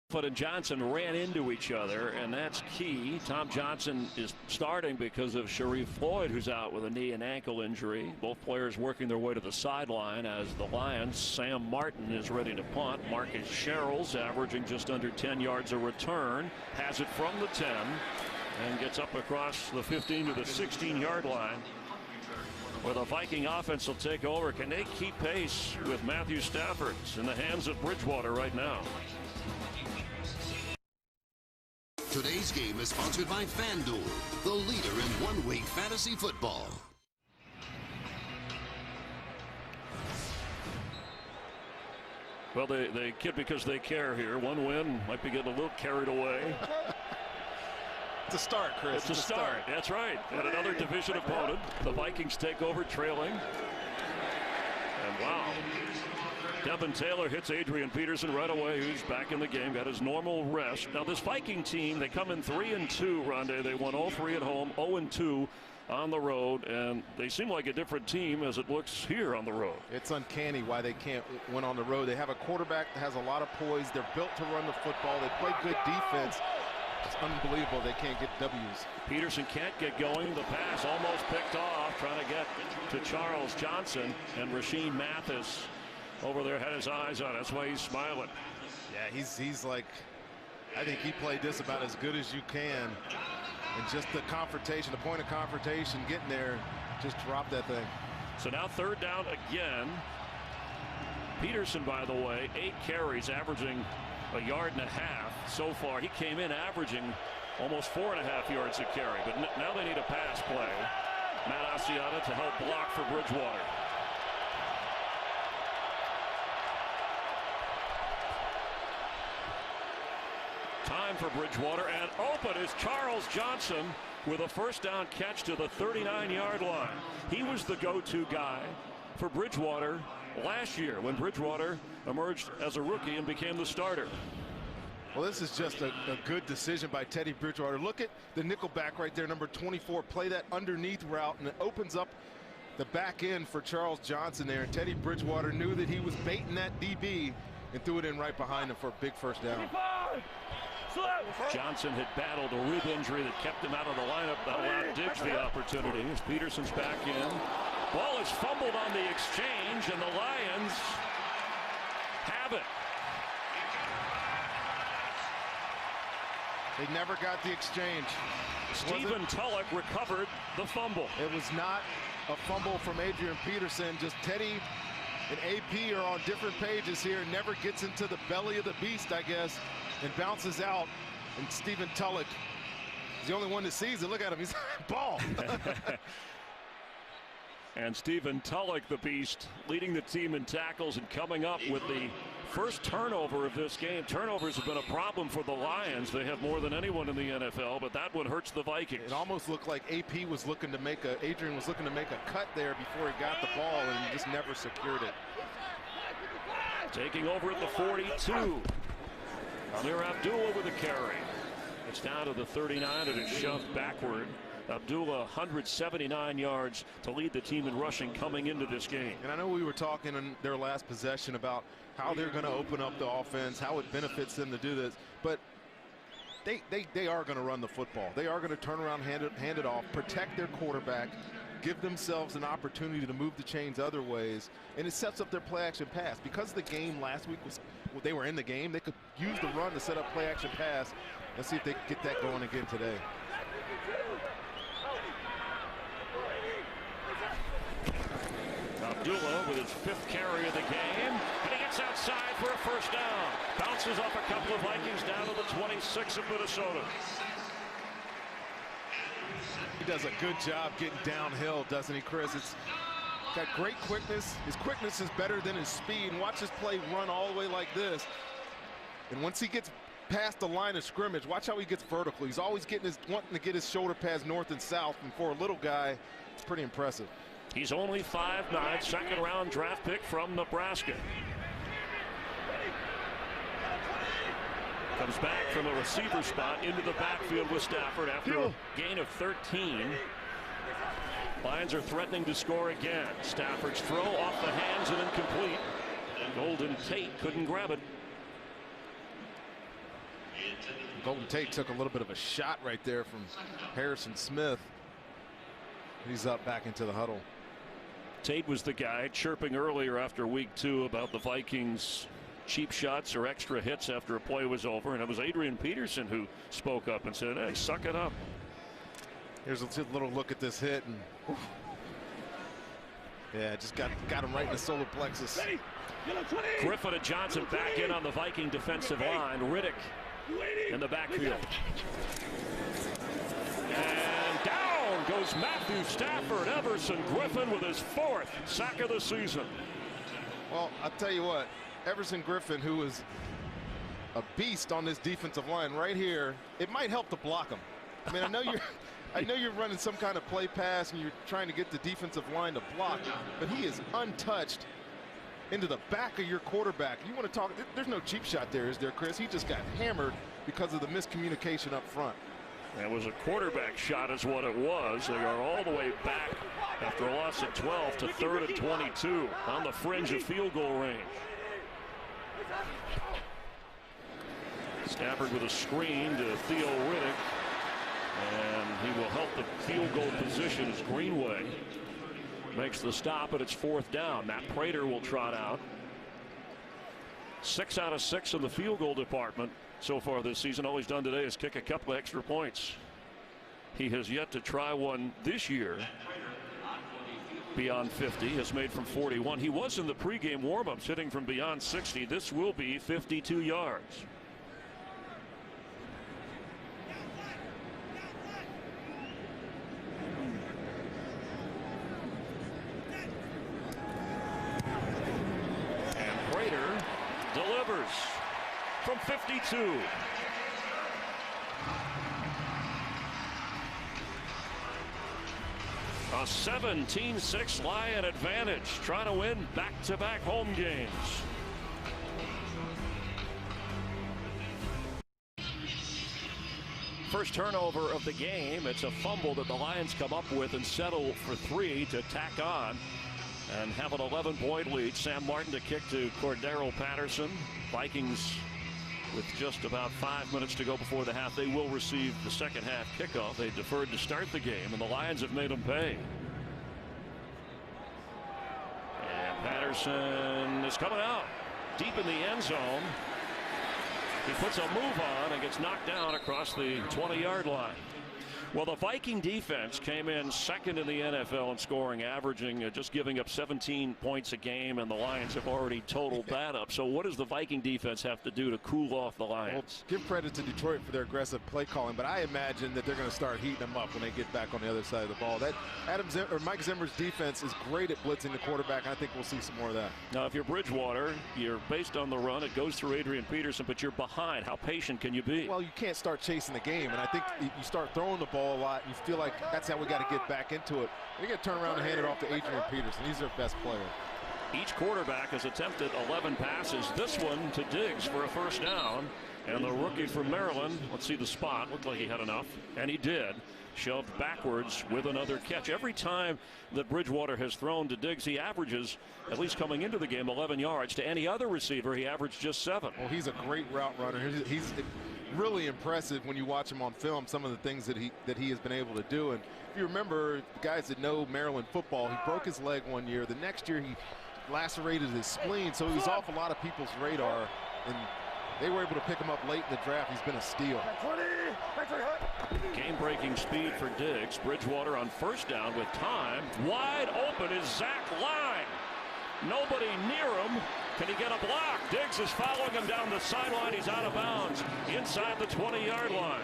Foot and Johnson ran into each other, and that's key. Tom Johnson is starting because of Sharif Floyd, who's out with a knee and ankle injury. Both players working their way to the sideline as the Lions. Sam Martin is ready to punt. Marcus Sherrills averaging just under 10 yards a return. Has it from the 10 and gets up across the 15 to the 16-yard line, where the Viking offense will take over. Can they keep pace with Matthew Stafford? It's in the hands of Bridgewater right now. Today's game is sponsored by FanDuel, the leader in one-week fantasy football. Well, they kid because they care here. One win, might be getting a little carried away. It's a start, Chris. It's a start. That's right. And another division opponent. The Vikings take over trailing. And wow. Devin Taylor hits Adrian Peterson right away, who's back in the game, got his normal rest. Now this Viking team, they come in 3-2, Rondé. They won all 3 at home, 0-2 on the road, and they seem like a different team as it looks here on the road. It's uncanny why they can't win on the road. They have a quarterback that has a lot of poise. They're built to run the football. They play good defense. It's unbelievable they can't get W's. Peterson can't get going. The pass almost picked off, trying to get to Charles Johnson, and Rasheed Mathis over there had his eyes on it. That's why he's smiling. Yeah, he's like, I think he played this about as good as you can. And just the confrontation, the point of confrontation, getting there, just drop that thing. So now 3rd down again. Peterson, by the way, 8 carries, averaging 1.5 yards so far. He came in averaging almost 4.5 yards a carry. But now they need a pass play. Matt Asiata to help block for Bridgewater. Time for Bridgewater, and open is Charles Johnson with a 1st down catch to the 39-yard line. He was the go-to guy for Bridgewater last year when Bridgewater emerged as a rookie and became the starter. Well, this is just a good decision by Teddy Bridgewater. Look at the nickel back right there, number 24. Play that underneath route, and it opens up the back end for Charles Johnson there. And Teddy Bridgewater knew that he was baiting that DB and threw it in right behind him for a big 1st down. Johnson had battled a rib injury that kept him out of the lineup. That allowed Diggs the opportunity as Peterson's back in. Ball is fumbled on the exchange, and the Lions have it. They never got the exchange. Stephen Tulloch recovered the fumble. It was not a fumble from Adrian Peterson. Just Teddy and AP are on different pages here. Never gets into the belly of the beast, I guess, and bounces out. And Stephen Tulloch is the only one that sees it. Look at him. He's ball. And Stephen Tulloch, the beast, leading the team in tackles and coming up with the first turnover of this game. Turnovers have been a problem for the Lions. They have more than anyone in the NFL, but that one hurts the Vikings. It almost looked like AP was looking to make Adrian was looking to make a cut there before he got the ball, and he just never secured it. Taking over at the 42. Amir Abdullah with a carry. It's down to the 39 and it's shoved backward. Abdullah 179 yards to lead the team in rushing coming into this game. And I know we were talking in their last possession about how they're going to open up the offense, how it benefits them to do this. But they are going to run the football. They are going to turn around, hand it off, protect their quarterback, give themselves an opportunity to move the chains other ways, and it sets up their play action pass. Because the game last week was, well, they were in the game, they could use the run to set up play action pass. Let's see if they can get that going again today. Abdullah with his 5th carry of the game, and he gets outside for a first down. Bounces off a couple of Vikings down to the 26 of Minnesota. He does a good job getting downhill, doesn't he, Chris? It's got great quickness. His quickness is better than his speed. And watch his play run all the way like this. And once he gets past the line of scrimmage, watch how he gets vertical. He's always wanting to get his shoulder pads north and south. And for a little guy, it's pretty impressive. He's only 5'9", 2nd-round draft pick from Nebraska. Comes back from a receiver spot into the backfield with Stafford after a gain of 13. Lions are threatening to score again. Stafford's throw off the hands and incomplete. Golden Tate couldn't grab it. Golden Tate took a little bit of a shot right there from Harrison Smith. He's up back into the huddle. Tate was the guy chirping earlier after week 2 about the Vikings cheap shots or extra hits after a play was over, and it was Adrian Peterson who spoke up and said, hey, suck it up. Here's a little look at this hit, and yeah, just got him right in the solar plexus. Griffin and Johnson back in on the Viking defensive line. Riddick in the backfield. And down goes Matthew Stafford. Everson Griffin with his 4th sack of the season. Well, I'll tell you what, Everson Griffin, who is a beast on this defensive line right here, it might help to block him. I mean, I know you're running some kind of play pass and you're trying to get the defensive line to block, but he is untouched into the back of your quarterback. You want to talk, there's no cheap shot there, is there, Chris? He just got hammered because of the miscommunication up front. That was a quarterback shot is what it was. They are all the way back after a loss of 12 to 3rd and 22 on the fringe of field goal range. Stafford with a screen to Theo Riddick, and he will help the field goal position as Greenway makes the stop, and it's 4th down. Matt Prater will trot out. 6 out of 6 in the field goal department so far this season. All he's done today is kick a couple of extra points. He has yet to try one this year beyond 50. Has made from 41. He was in the pregame warm-ups hitting from beyond 60. This will be 52 yards. And Prater delivers from 52. A 17-6 Lion advantage, trying to win back-to-back home games. First turnover of the game. It's a fumble that the Lions come up with and settle for 3 to tack on and have an 11-point lead. Sam Martin to kick to Cordero Patterson. Vikings with just about 5 minutes to go before the half. They will receive the second half kickoff. They deferred to start the game, and the Lions have made them pay. And Patterson is coming out deep in the end zone. He puts a move on and gets knocked down across the 20-yard line. Well, the Viking defense came in 2nd in the NFL in scoring, averaging just giving up 17 points a game, and the Lions have already totaled that up. So what does the Viking defense have to do to cool off the Lions? Well, give credit to Detroit for their aggressive play calling, but I imagine that they're going to start heating them up when they get back on the other side of the ball. That Mike Zimmer's defense is great at blitzing the quarterback, and I think we'll see some more of that. Now, if you're Bridgewater, you're based on the run. It goes through Adrian Peterson, but you're behind. How patient can you be? Well, you can't start chasing the game, and I think you start throwing the ball a lot, you feel like that's how we got to get back into it. We got to turn around and hand it off to Adrian Peterson. He's their best player. Each quarterback has attempted 11 passes. This one to Diggs for a first down. And the rookie from Maryland, let's see the spot. Looked like he had enough, and he did. Shoved backwards with another catch. Every time that Bridgewater has thrown to Diggs, he averages, at least coming into the game, 11 yards. To any other receiver, he averaged just 7. Well, he's a great route runner. really impressive when you watch him on film, some of the things that he has been able to do. And if you remember, guys that know Maryland football, he broke his leg one year. The next year he lacerated his spleen, so he's off a lot of people's radar, and they were able to pick him up late in the draft. He's been a steal. Game-breaking speed for Diggs. Bridgewater on first down with time. Wide open is Zach Line. Nobody near him. Can he get a block? Diggs is following him down the sideline. He's out of bounds inside the 20-yard line.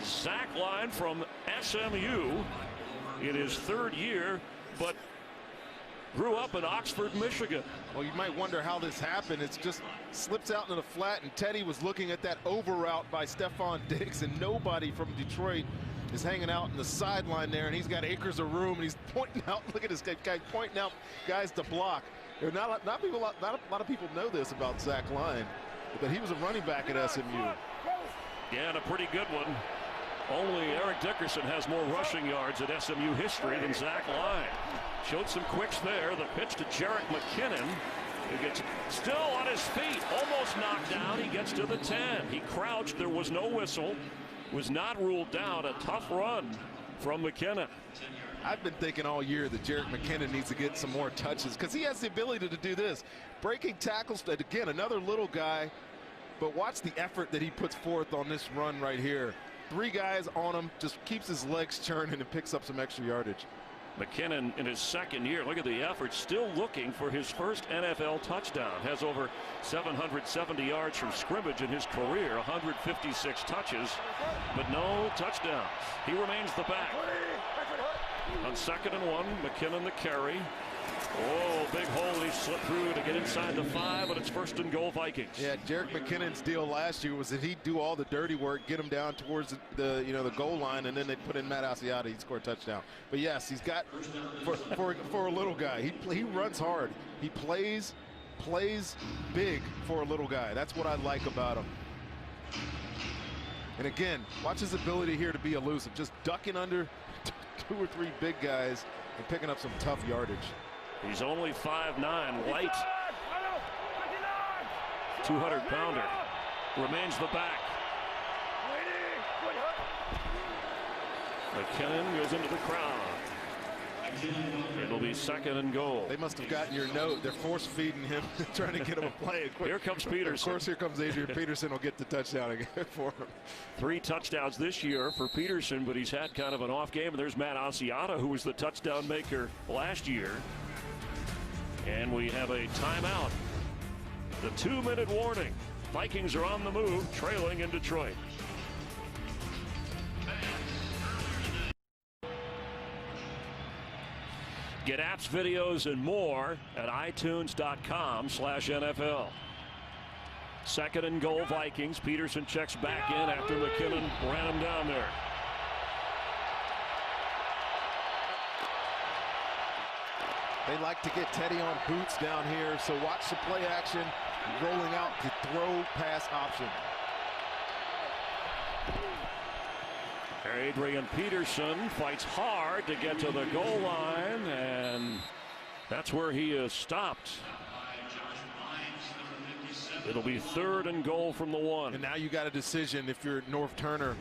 Zach Line from SMU in his third year, but grew up in Oxford, Michigan. Well, you might wonder how this happened. It's just slips out into the flat, and Teddy was looking at that over route by Stephon Diggs, and nobody from Detroit is hanging out in the sideline there, and he's got acres of room, and he's pointing out. Look at this guy pointing out guys to block. Not a lot of people know this about Zach Line, but he was a running back at SMU. Yeah, and a pretty good one. Only Eric Dickerson has more rushing yards at SMU history than Zach Line. Showed some quicks there. The pitch to Jerick McKinnon, who gets still on his feet, almost knocked down. He gets to the 10. He crouched. There was no whistle. Was not ruled down. A tough run from McKinnon. I've been thinking all year that Jerick McKinnon needs to get some more touches because he has the ability to do this. Breaking tackles, again, another little guy, but watch the effort that he puts forth on this run right here. 3 guys on him, just keeps his legs churning and picks up some extra yardage. McKinnon in his second year, look at the effort, still looking for his first NFL touchdown. Has over 770 yards from scrimmage in his career, 156 touches, but no touchdowns. He remains the back. On 2nd and 1, McKinnon the carry. Oh, big hole. He slipped through to get inside the 5, but it's 1st and goal Vikings. Yeah, Jerick McKinnon's deal last year was that he'd do all the dirty work, get him down towards the goal line, and then they'd put in Matt Asiata. He'd score a touchdown. But yes, he's got for a little guy. He runs hard. He plays big for a little guy. That's what I like about him. And again, watch his ability here to be elusive, just ducking under 2 or 3 big guys and picking up some tough yardage. He's only 5'9", light, 200-pounder. Remains the back. McKinnon goes into the crowd. It'll be 2nd and goal. They must have gotten your note. They're force feeding him, trying to get him a play. Here comes Peterson. Of course, here comes Adrian Peterson. Will get the touchdown again for him. 3 touchdowns this year for Peterson, but he's had kind of an off game. And there's Matt Asiata, who was the touchdown maker last year. And we have a timeout. The 2-minute warning. Vikings are on the move, trailing in Detroit. Get apps, videos, and more at itunes.com/NFL. 2nd and goal Vikings. Peterson checks back in after McKinnon ran him down there. They like to get Teddy on boots down here, so watch the play action, rolling out the throw pass option. Adrian Peterson fights hard to get to the goal line, and that's where he is stopped. It'll be 3rd and goal from the 1. And now you got a decision if you're Norv Turner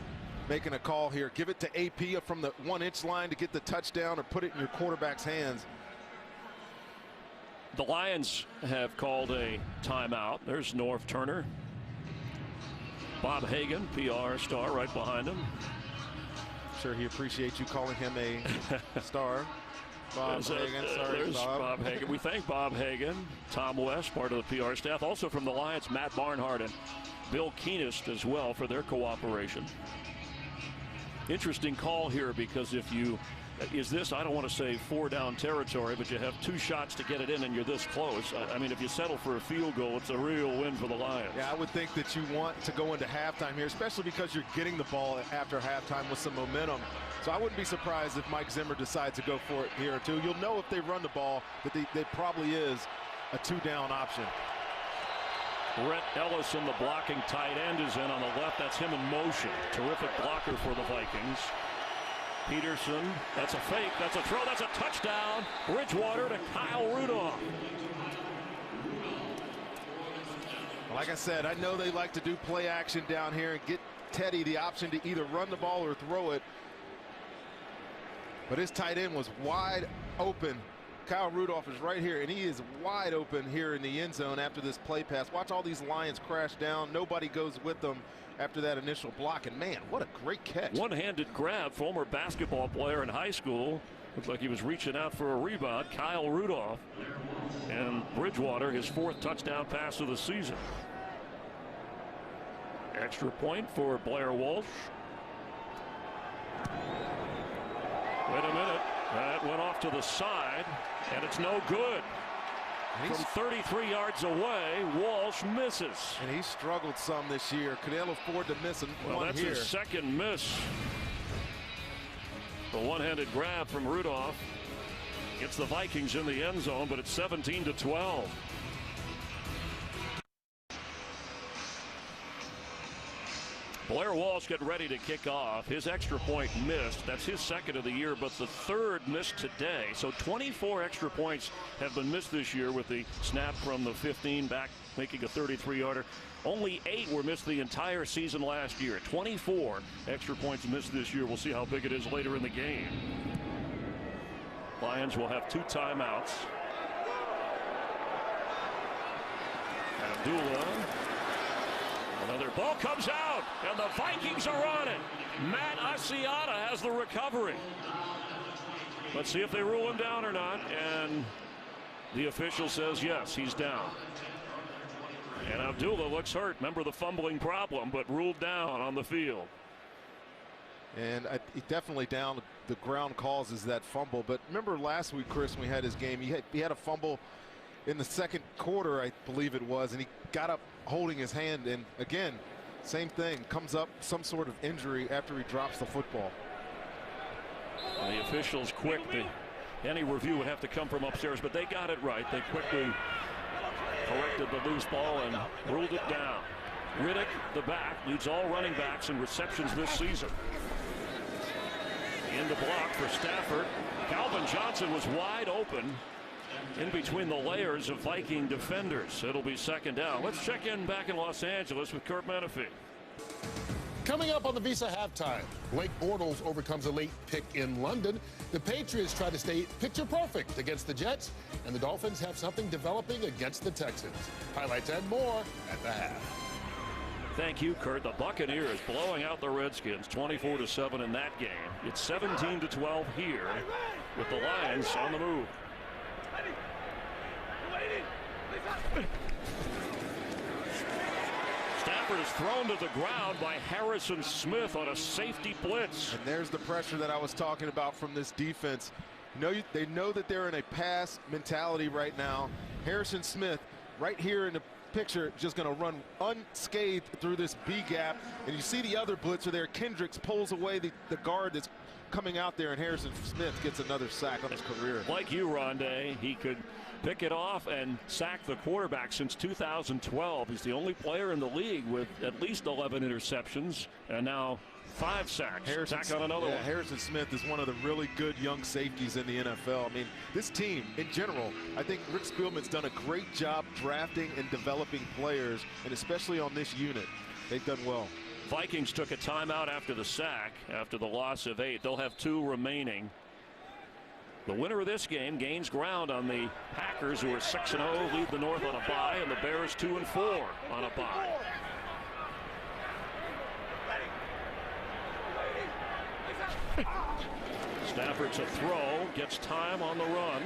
making a call here. Give it to AP from the 1-inch line to get the touchdown, or put it in your quarterback's hands. The Lions have called a timeout. There's Norv Turner. Bob Hagan, PR star, right behind him. Sure, he appreciates you calling him a star. Bob Hagan, sorry, there's Bob Hagan. We thank Bob Hagan, Tom West, part of the PR staff. Also from the Lions, Matt Barnhart and Bill Keenest as well for their cooperation. Interesting call here, because if you I don't want to say 4-down territory, but you have 2 shots to get it in and you're this close. I mean, if you settle for a field goal, it's a real win for the Lions. Yeah, I would think that you want to go into halftime here, especially because you're getting the ball after halftime with some momentum. So I wouldn't be surprised if Mike Zimmer decides to go for it here too. You'll know if they run the ball that they probably is a 2-down option. Rhett Ellison, the blocking tight end, is in on the left. That's him in motion. Terrific blocker for the Vikings. Peterson, that's a fake, that's a throw, that's a touchdown. Bridgewater to Kyle Rudolph. Like I said, I know they like to do play action down here and get Teddy the option to either run the ball or throw it. But his tight end was wide open. Kyle Rudolph is right here, and he is wide open here in the end zone after this play pass. Watch all these Lions crash down. Nobody goes with them after that initial block. And, man, what a great catch. One-handed grab, former basketball player in high school. Looked like he was reaching out for a rebound. Kyle Rudolph. And Bridgewater, his 4th touchdown pass of the season. Extra point for Blair Walsh. Wait a minute. That went off to the side, and it's no good. From 33 yards away, Walsh misses. And he struggled some this year. Could they afford to miss him? Well, that's his second miss. The one-handed grab from Rudolph gets the Vikings in the end zone, but it's 17-12. Blair Walsh getting ready to kick off. His extra point missed. That's his 2nd of the year, but the 3rd missed today. So 24 extra points have been missed this year with the snap from the 15 back, making a 33-yarder. Only 8 were missed the entire season last year. 24 extra points missed this year. We'll see how big it is later in the game. Lions will have 2 timeouts. Abdullah. Another ball comes out, and the Vikings are on it. Matt Asiata has the recovery. Let's see if they rule him down or not. And the official says yes, he's down. And Abdullah looks hurt. Remember the fumbling problem, but ruled down on the field. And he definitely down. The ground causes that fumble. But remember last week, Chris, when we had his game, he had a fumble in the 2nd quarter, I believe it was, and he got up holding his hand, and again, same thing, comes up some sort of injury after he drops the football. And the officials quick. Any review would have to come from upstairs, but they got it right. They quickly corrected the loose ball and ruled it down. Riddick, the back, leads all running backs in receptions this season. In the block for Stafford. Calvin Johnson was wide open in between the layers of Viking defenders. It'll be 2nd down. Let's check in back in Los Angeles with Kurt Menefee. Coming up on the Visa halftime, Blake Bortles overcomes a late pick in London. The Patriots try to stay picture perfect against the Jets, and the Dolphins have something developing against the Texans. Highlights and more at the half. Thank you, Kurt. The Buccaneers blowing out the Redskins 24-7 in that game. It's 17-12 here with the Lions on the move. Stafford is thrown to the ground by Harrison Smith on a safety blitz. And there's the pressure that I was talking about from this defense. They know that they're in a pass mentality right now. Harrison Smith right here in the picture just going to run unscathed through this B gap. And you see the other blitzer there. Kendricks pulls away the guard that's coming out there, and Harrison Smith gets another sack on his career. Like you, Rondé, he could pick it off and sack the quarterback since 2012. He's the only player in the league with at least 11 interceptions and now 5 sacks. Sack on another one. Harrison Smith is one of the really good young safeties in the NFL. I mean, this team in general, I think Rick Spielman's done a great job drafting and developing players, and especially on this unit, they've done well. Vikings took a timeout after the sack, after the loss of 8. They'll have 2 remaining. The winner of this game gains ground on the Packers, who are 6-0, lead the North on a bye, and the Bears 2-4 on a bye. Stafford's a throw, gets time on the run,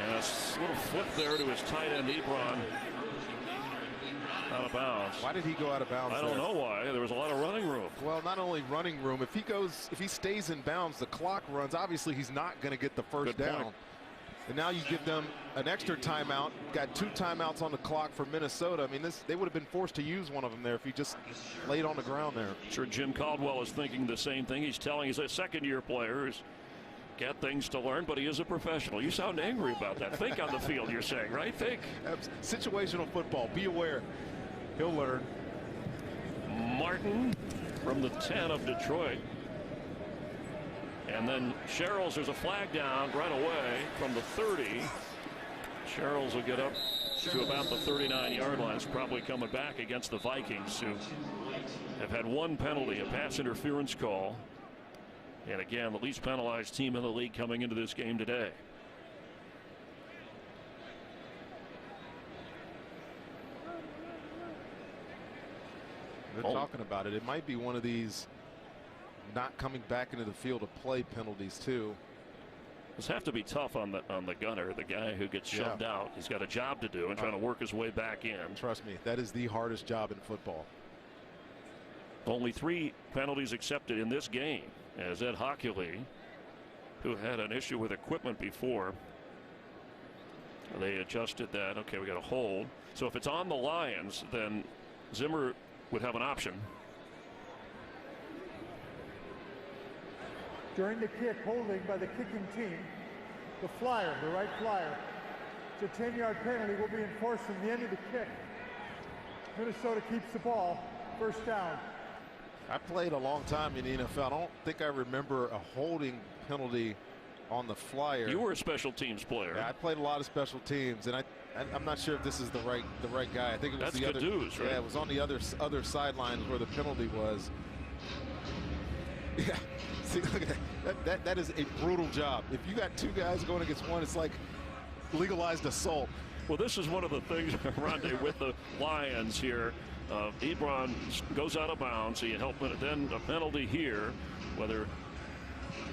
and a little flip there to his tight end Ebron. Out of bounds. Why did he go out of bounds? I don't know why. There was a lot of running room. Well, not only running room. If he stays in bounds, the clock runs. Obviously, he's not going to get the first down. And now you give them an extra timeout. Got 2 timeouts on the clock for Minnesota. I mean, they would have been forced to use one of them there if he just laid on the ground there. I'm sure Jim Caldwell is thinking the same thing. He's a 2nd-year player who's got things to learn, but he is a professional. You sound angry about that. Think on the field, you're saying, right? Think. Situational football. Be aware. He'll learn. Martin from the 10 of Detroit. And then Sherrills, there's a flag down right away from the 30. Sherrills will get up to about the 39-yard line. It's probably coming back against the Vikings, who have had one penalty, a pass interference call. And again, the least penalized team in the league coming into this game today. They're talking about it. It might be one of these not coming back into the field of play penalties too. This have to be tough on the gunner, the guy who gets shoved out. He's got a job to do and trying to work his way back in. Trust me, that is the hardest job in football. Only 3 penalties accepted in this game, as Ed Hockley, who had an issue with equipment before, they adjusted that. Okay, we got a hold. So if it's on the Lions, then Zimmer would have an option. During the kick, holding by the kicking team, the flyer, the right flyer. It's a 10-yard penalty will be enforced from the end of the kick. Minnesota keeps the ball, first down. I played a long time in the NFL. I don't think I remember a holding penalty on the flyer. You were a special teams player. Yeah, I played a lot of special teams, and I'm not sure if this is the right guy. I think it was That's the other. Caduce, right? Yeah, it was on the other sidelines where the penalty was. Yeah. See, look at that. That is a brutal job. If you got 2 guys going against one, it's like legalized assault. Well, this is one of the things, Rondé, with the Lions here. Ebron goes out of bounds. So you help it. Then a penalty here, whether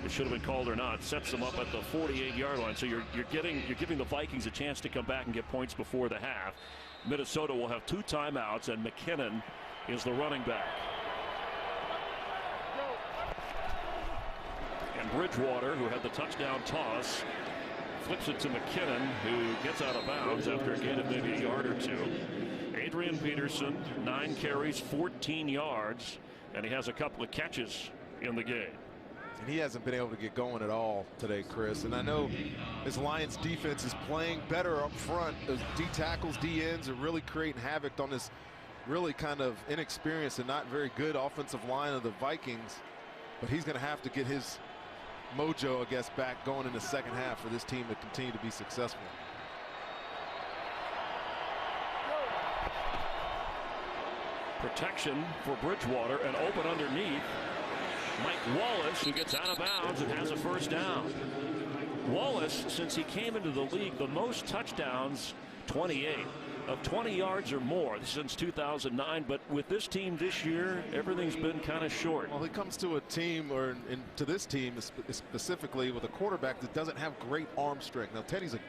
it should have been called or not, sets them up at the 48-yard line. So you're giving the Vikings a chance to come back and get points before the half. Minnesota will have 2 timeouts, and McKinnon is the running back. And Bridgewater, who had the touchdown toss, flips it to McKinnon, who gets out of bounds after a gain of maybe a yard or 2. Adrian Peterson, 9 carries, 14 yards, and he has a couple of catches in the game. And he hasn't been able to get going at all today, Chris. And I know this Lions defense is playing better up front. Those D tackles, D ends are really creating havoc on this really kind of inexperienced and not very good offensive line of the Vikings. But he's going to have to get his mojo, I guess, back going in the second half for this team to continue to be successful. Protection for Bridgewater and open underneath. Mike Wallace, who gets out of bounds and has a first down. Wallace, since he came into the league, the most touchdowns, 28, of 20 yards or more since 2009. But with this team this year, everything's been kind of short. Well, he comes to a team, or to this team specifically, with a quarterback that doesn't have great arm strength. Now, Teddy's a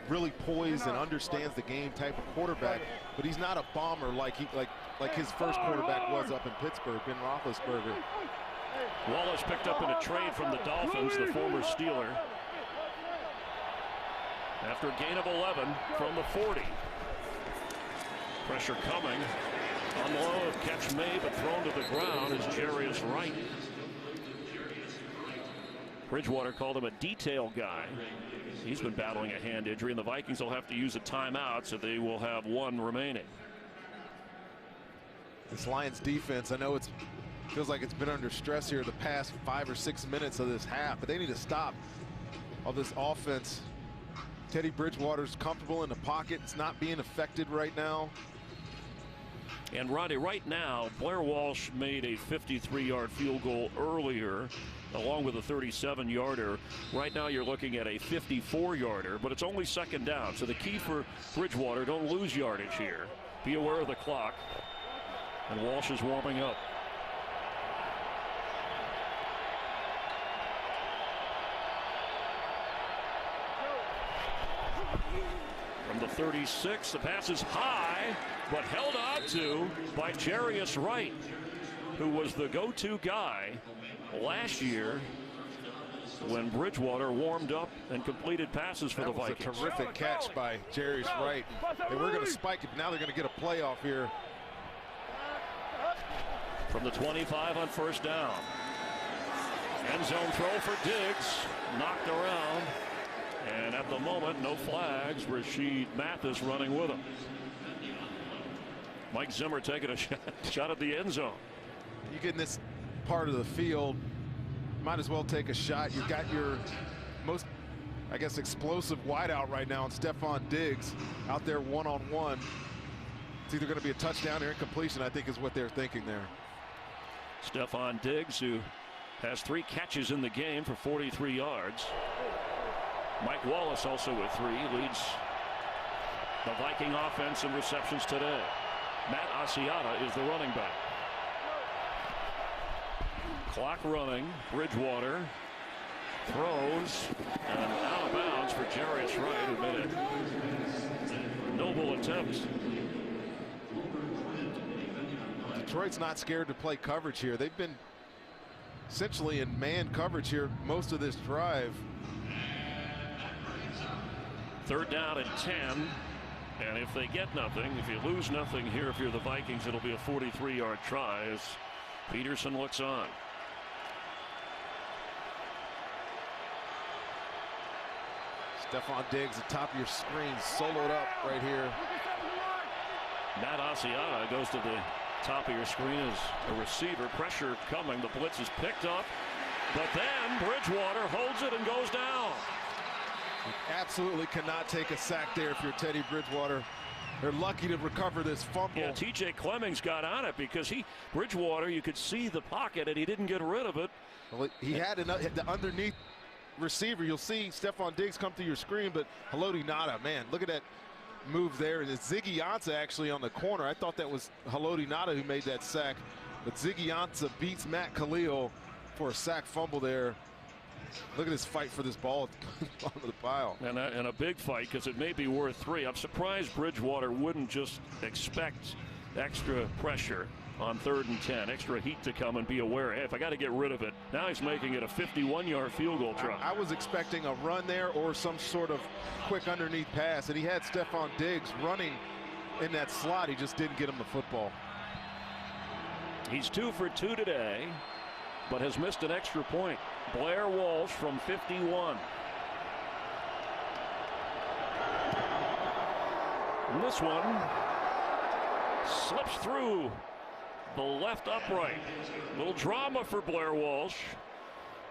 really poised and understands the game type of quarterback, but he's not a bomber like his first quarterback was up in Pittsburgh, Ben Roethlisberger. Wallace picked up in a trade from the Dolphins, the former Steeler, after a gain of 11 from the 40. Pressure coming. Unload, catch made, but thrown to the ground is Jarius Wright. Bridgewater called him a detail guy. He's been battling a hand injury, and the Vikings will have to use a timeout, so they will have 1 remaining. This Lions defense, I know it feels like it's been under stress here the past 5 or 6 minutes of this half, but they need to stop all this offense. Teddy Bridgewater's comfortable in the pocket. It's not being affected right now. And Roddy, right now, Blair Walsh made a 53-yard field goal earlier, along with a 37-yarder. Right now you're looking at a 54-yarder, but it's only second down. So the key for Bridgewater, don't lose yardage here. Be aware of the clock. And Walsh is warming up. From the 36, the pass is high, but held on to by Jarius Wright, who was the go-to guy last year when Bridgewater warmed up and completed passes for the Vikings. That was a terrific catch by Jarius Wright. They were going to spike it, but now they're going to get a playoff here. From the 25 on first down. End zone throw for Diggs, knocked around. And at the moment, no flags. Rasheed Mathis running with him. Mike Zimmer taking a shot at the end zone. You get in this part of the field, might as well take a shot. You've got your most I guess, explosive wideout right now, and Stephon Diggs out there one-on-one. It's either going to be a touchdown or incompletion, I think is what they're thinking there. Stephon Diggs, who has 3 catches in the game for 43 yards. Mike Wallace also with 3, leads the Viking offense in receptions today. Matt Asiata is the running back. Clock running. Bridgewater throws and out of bounds for Jarius Wright, who made a noble attempt. Detroit's not scared to play coverage here. They've been essentially in man coverage here most of this drive. 3rd down and 10. And if they get nothing, if you lose nothing here, if you're the Vikings, it'll be a 43-yard try as Peterson looks on. Stephon Diggs, the top of your screen, soloed up right here. Matt Asiata goes to the top of your screen as a receiver. Pressure coming. The blitz is picked up. But then Bridgewater holds it and goes down. You absolutely cannot take a sack there if you're Teddy Bridgewater. They're lucky to recover this fumble. Yeah, T.J. Clemmings got on it because Bridgewater, you could see the pocket and he didn't get rid of it. Well, he had the underneath receiver. You'll see Stephon Diggs come through your screen, but Haloti Ngata, man, look at that move there. And it's Ziggy Ansah actually on the corner. I thought that was Haloti Ngata who made that sack, but Ziggy Ansah beats Matt Khalil for a sack fumble there. Look at this fight for this ball onto the pile. And a big fight because it may be worth 3. I'm surprised Bridgewater wouldn't just expect extra pressure on 3rd and 10, extra heat to come and be aware, hey, if I got to get rid of it. Now he's making it a 51-yard field goal try. I was expecting a run there or some sort of quick underneath pass, and he had Stephon Diggs running in that slot. He just didn't get him the football. He's 2 for 2 today, but has missed an extra point. Blair Walsh from 51. And this one slips through the left upright. Little drama for Blair Walsh,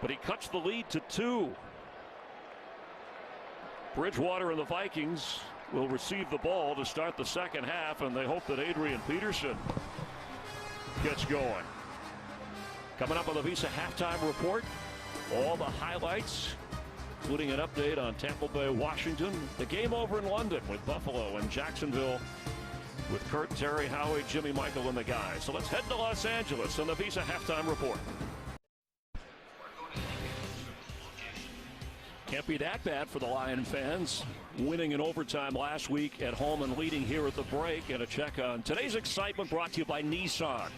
but he cuts the lead to 2. Bridgewater and the Vikings will receive the ball to start the second half, and they hope that Adrian Peterson gets going. Coming up on the Visa halftime report, all the highlights, including an update on Tampa Bay, Washington, the game over in London with Buffalo and Jacksonville, with Kurt, Terry, Howie, Jimmy, Michael, and the guys. So let's head to Los Angeles on the Visa halftime report. Can't be that bad for the Lion fans. Winning in overtime last week at home and leading here at the break. And a check on today's excitement brought to you by Nissan.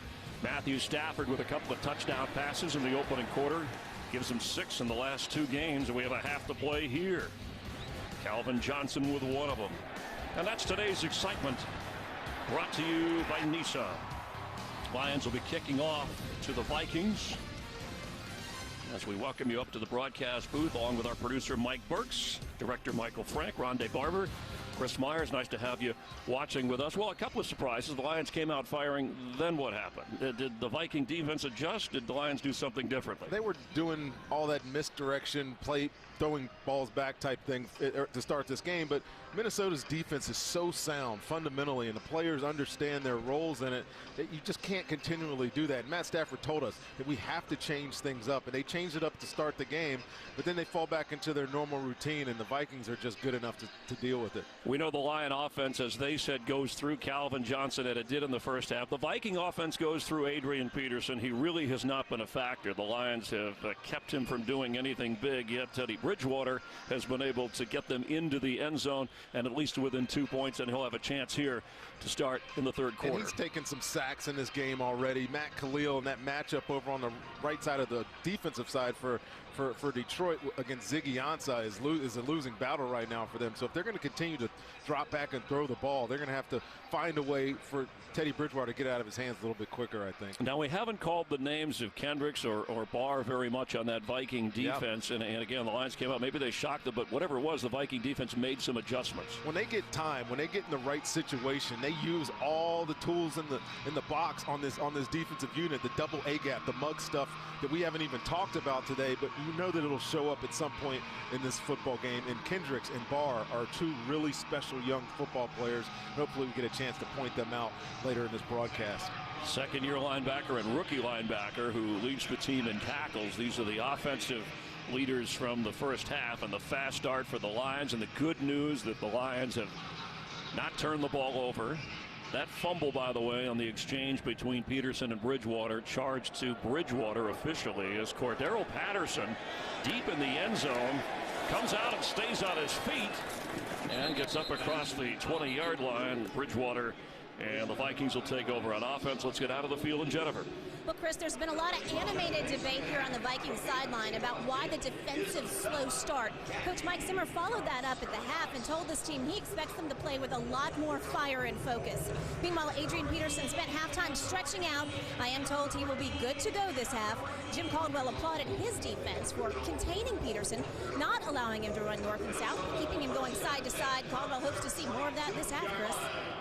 Matthew Stafford with a couple of touchdown passes in the opening quarter. Gives him 6 in the last 2 games, and we have a half to play here. Calvin Johnson with one of them. And that's today's excitement brought to you by Nissan. Lions will be kicking off to the Vikings as we welcome you up to the broadcast booth along with our producer Mike Burks, director Michael Frank, Rondé Barber, Chris Myers. Nice to have you watching with us. Well, a couple of surprises. The Lions came out firing. Then what happened? Did the Viking defense adjust? Did the Lions do something differently? They were doing all that misdirection, throwing balls back type thing to start this game, but Minnesota's defense is so sound fundamentally, and the players understand their roles in it, that you just can't continually do that. And Matt Stafford told us that we have to change things up, and they changed it up to start the game, but then they fall back into their normal routine, and the Vikings are just good enough to deal with it. We know the Lion offense, as they said, goes through Calvin Johnson, and it did in the first half. The Viking offense goes through Adrian Peterson. He really has not been a factor. The Lions have kept him from doing anything big, yet Teddy Bridgewater has been able to get them into the end zone and at least within 2 points, and he'll have a chance here to start in the third quarter. And he's taken some sacks in this game already. Matt Khalil in that matchup over on the right side of the defensive side for Detroit against Ziggy Ansah is a losing battle right now for them. So if they're going to continue to drop back and throw the ball. They're going to have to find a way for Teddy Bridgewater to get out of his hands a little bit quicker, I think. Now, we haven't called the names of Kendricks or Barr very much on that Viking defense. Yep. And again, the Lions came out. Maybe they shocked them, but whatever it was, the Viking defense made some adjustments. When they get time, when they get in the right situation, they use all the tools in the box on this defensive unit, the double A gap, the mug stuff that we haven't even talked about today, but you know that it'll show up at some point in this football game. And Kendricks and Barr are two really special young football players. Hopefully we get a chance to point them out later in this broadcast. Second-year linebacker and rookie linebacker who leads the team in tackles. These are the offensive leaders from the first half, and the fast start for the Lions. And the good news that the Lions have not turned the ball over. That fumble, by the way, on the exchange between Peterson and Bridgewater, charged to Bridgewater officially as Cordero Patterson, deep in the end zone, comes out and stays on his feet and gets up across the 20-yard line. Bridgewater and the Vikings will take over on offense. Let's get out of the field and Jennifer. Well, Chris, there's been a lot of animated debate here on the Vikings sideline about why the defensive slow start. Coach Mike Zimmer followed that up at the half and told this team he expects them to play with a lot more fire and focus. Meanwhile, Adrian Peterson spent halftime stretching out. I am told he will be good to go this half. Jim Caldwell applauded his defense for containing Peterson, not allowing him to run north and south, keeping him going side to side. Caldwell hopes to see more of that this half, Chris.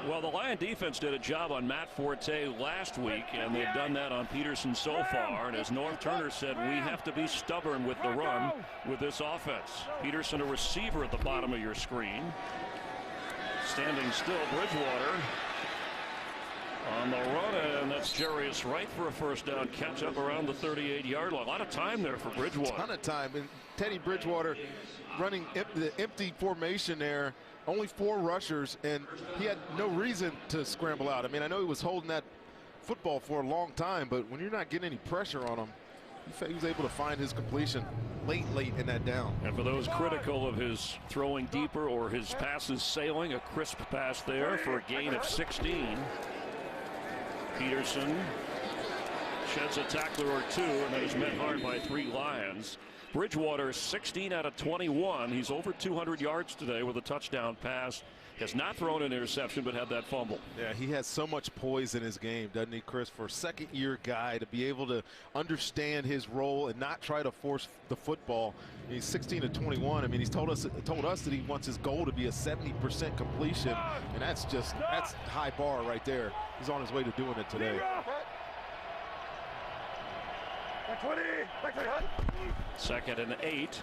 Well, the Lion defense did a job on Matt Forte last week, and they've done that on Peterson so far. And as North Turner said, we have to be stubborn with the run with this offense. Peterson, a receiver at the bottom of your screen. Standing still, Bridgewater on the run, and that's Jarius Wright for a first down catch up around the 38-yard line. A lot of time there for Bridgewater. A ton of time. And Teddy Bridgewater running the empty formation there. Only 4 rushers, and he had no reason to scramble out. I mean, I know he was holding that football for a long time, but when you're not getting any pressure on him, he was able to find his completion late in that down. And for those critical of his throwing deeper or his passes sailing, a crisp pass there for a gain of 16. Peterson sheds a tackler or two, and then is met hard by 3 Lions. Bridgewater 16 out of 21. He's over 200 yards today with a touchdown pass. Has not thrown an interception, but had that fumble. Yeah, he has so much poise in his game, doesn't he, Chris? For a second-year guy to be able to understand his role and not try to force the football. He's 16 to 21. I mean, he's told us that he wants his goal to be a 70% completion, and that's high bar right there. He's on his way to doing it today. Second and 8.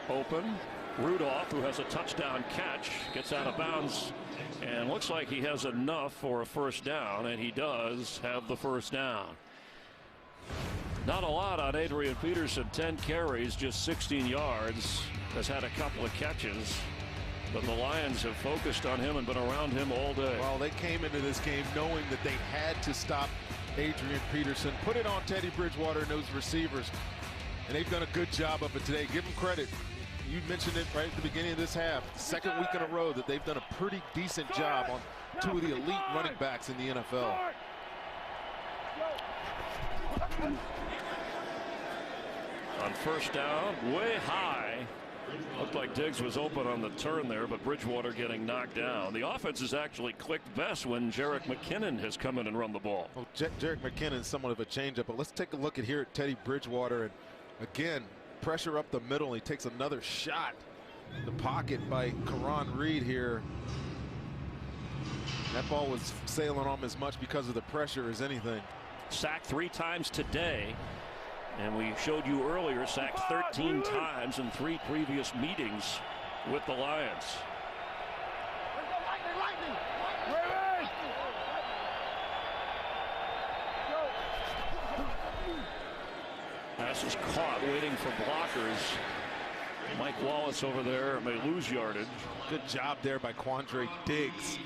Open. Rudolph, who has a touchdown catch, gets out of bounds and looks like he has enough for a first down, and he does have the first down. Not a lot on Adrian Peterson. 10 carries, just 16 yards. Has had a couple of catches, but the Lions have focused on him and been around him all day. Well, they came into this game knowing that they had to stop Adrian Peterson, put it on Teddy Bridgewater and those receivers, and they've done a good job of it today. Give them credit. You mentioned it right at the beginning of this half. Second week in a row that they've done a pretty decent job on 2 of the elite running backs in the NFL. On first down, way high. Looked like Diggs was open on the turn there, but Bridgewater getting knocked down. The offense has actually clicked best when Jerick McKinnon has come in and run the ball. Well, Jerick McKinnon is somewhat of a changeup, but let's take a look at here at Teddy Bridgewater. And again, pressure up the middle. He takes another shot in the pocket by Karan Reed here. That ball was sailing on as much because of the pressure as anything. Sacked 3 times today. And we showed you earlier, sacked 13 times in 3 previous meetings with the Lions. Pass is caught, waiting for blockers. Mike Wallace over there may lose yardage. Good job there by Quandre Diggs.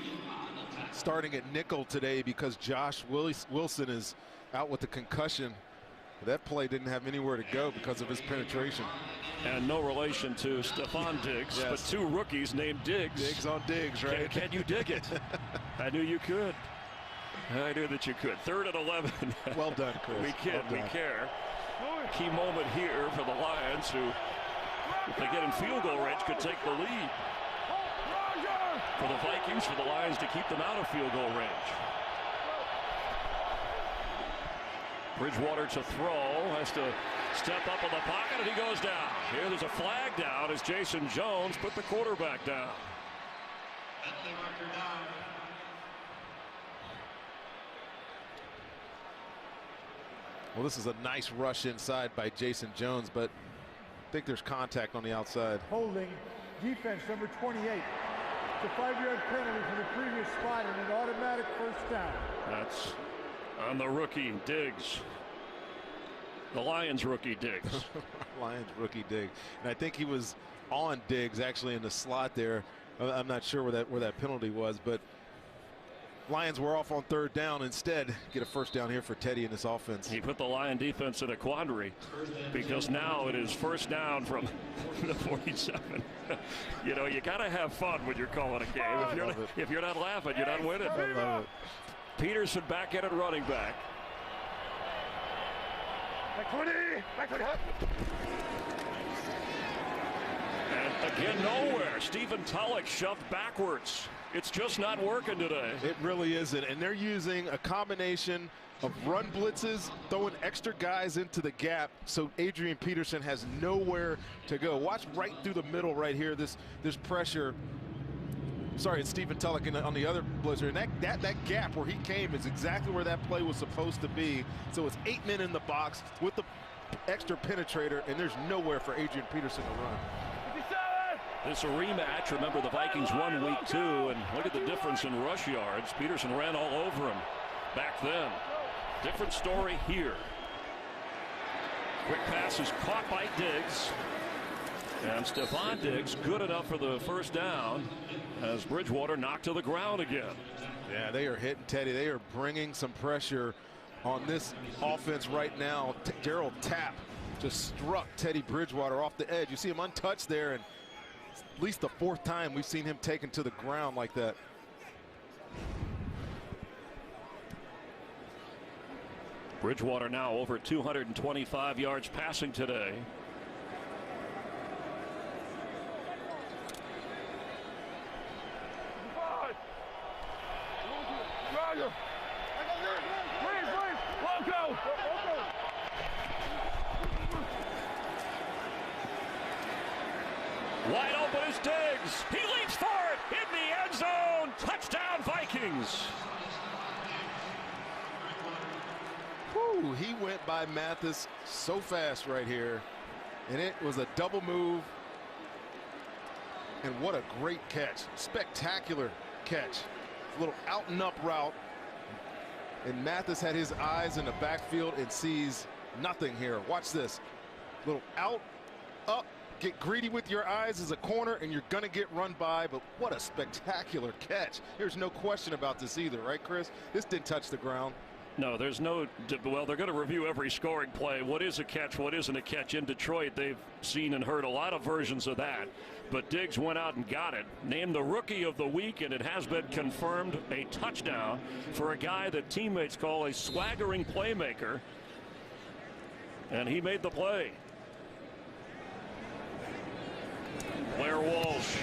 Starting at nickel today because Josh Wilson is out with the concussion. That play didn't have anywhere to go because of his penetration. And no relation to Stephon Diggs, yes, but 2 rookies named Diggs. Diggs on Diggs, right? Can you dig it? I knew you could. I knew that you could. 3rd and 11. Well done, Chris. We kid, we care. Key moment here for the Lions, who, if they get in field goal range, could take the lead. for the Vikings, for the Lions to keep them out of field goal range. Bridgewater to throw, has to step up in the pocket, and he goes down. Here there's a flag down as Jason Jones put the quarterback down. Well, this is a nice rush inside by Jason Jones, but I think there's contact on the outside. Holding defense number 28. It's a 5-yard penalty for the previous spot and an automatic first down. That's on the rookie Diggs. The Lions rookie Diggs. Lions rookie Diggs. And I think he was on Diggs actually in the slot there. I'm not sure where that penalty was, but Lions were off on third down. Instead, get a first down here for Teddy in this offense. He put the Lion defense in a quandary because now it is first down from the 47. You know, you got to have fun when you're calling a game. If you're not laughing, you're not winning. I love it. Peterson back in at running back. And again, nowhere. Stephen Tulloch shoved backwards. It's just not working today. It really isn't. And they're using a combination of run blitzes, throwing extra guys into the gap, so Adrian Peterson has nowhere to go. Watch right through the middle right here. This pressure. Sorry, it's Stephen Tulloch on the other blitzer. And that gap where he came is exactly where that play was supposed to be. So it's 8 men in the box with the extra penetrator, and there's nowhere for Adrian Peterson to run. This a rematch. Remember, the Vikings won week 2, and look at the difference in rush yards. Peterson ran all over him back then. Different story here. Quick pass is caught by Diggs. And Stephon Diggs good enough for the first down as Bridgewater knocked to the ground again. Yeah, they are hitting Teddy. They are bringing some pressure on this offense right now. Darryl Tapp just struck Teddy Bridgewater off the edge. You see him untouched there, and at least the 4th time we've seen him taken to the ground like that. Bridgewater now over 225 yards passing today. Wide open is Diggs. He leaps for it in the end zone. Touchdown, Vikings. Whew, he went by Mathis so fast right here, and it was a double move. And what a great catch. Spectacular catch. A little out and up route. And Mathis had his eyes in the backfield and sees nothing here. Watch this. Little out, up. Get greedy with your eyes as a corner, and you're going to get run by. But what a spectacular catch. There's no question about this either, right, Chris? This didn't touch the ground. No, there's no, well, they're going to review every scoring play. What is a catch? What isn't a catch? In Detroit, they've seen and heard a lot of versions of that. But Diggs went out and got it. Named the rookie of the week, and it has been confirmed a touchdown for a guy that teammates call a swaggering playmaker. And he made the play. Blair Walsh,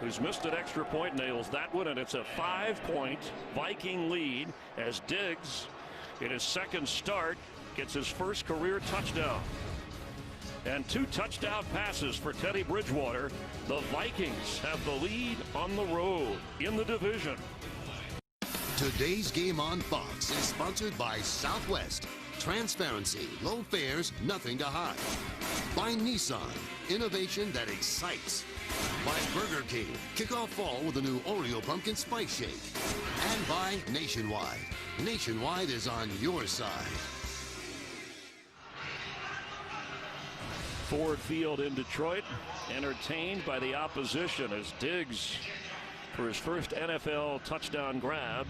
who's missed an extra point, nails that one, and it's a 5-point Viking lead as Diggs, in his second start, gets his first career touchdown. And 2 touchdown passes for Teddy Bridgewater. The Vikings have the lead on the road in the division. Today's game on Fox is sponsored by Southwest. Transparency, low fares, nothing to hide. By Nissan, innovation that excites. By Burger King, kick off fall with a new Oreo Pumpkin Spice Shake. And by Nationwide. Nationwide is on your side. Ford Field in Detroit, entertained by the opposition as Diggs, for his first NFL touchdown grab.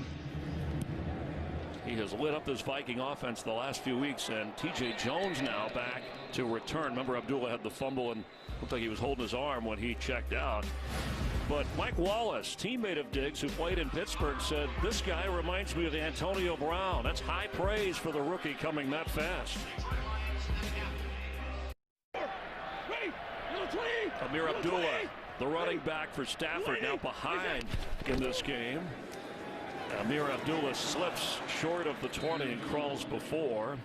He has lit up this Viking offense the last few weeks, and T.J. Jones now back to return. Remember, Abdullah had the fumble and looked like he was holding his arm when he checked out. But Mike Wallace, teammate of Diggs, who played in Pittsburgh, said, "This guy reminds me of Antonio Brown." That's high praise for the rookie coming that fast. Amir Abdullah The running back for Stafford now behind in this game. Amir Abdullah slips short of the 20 and crawls before.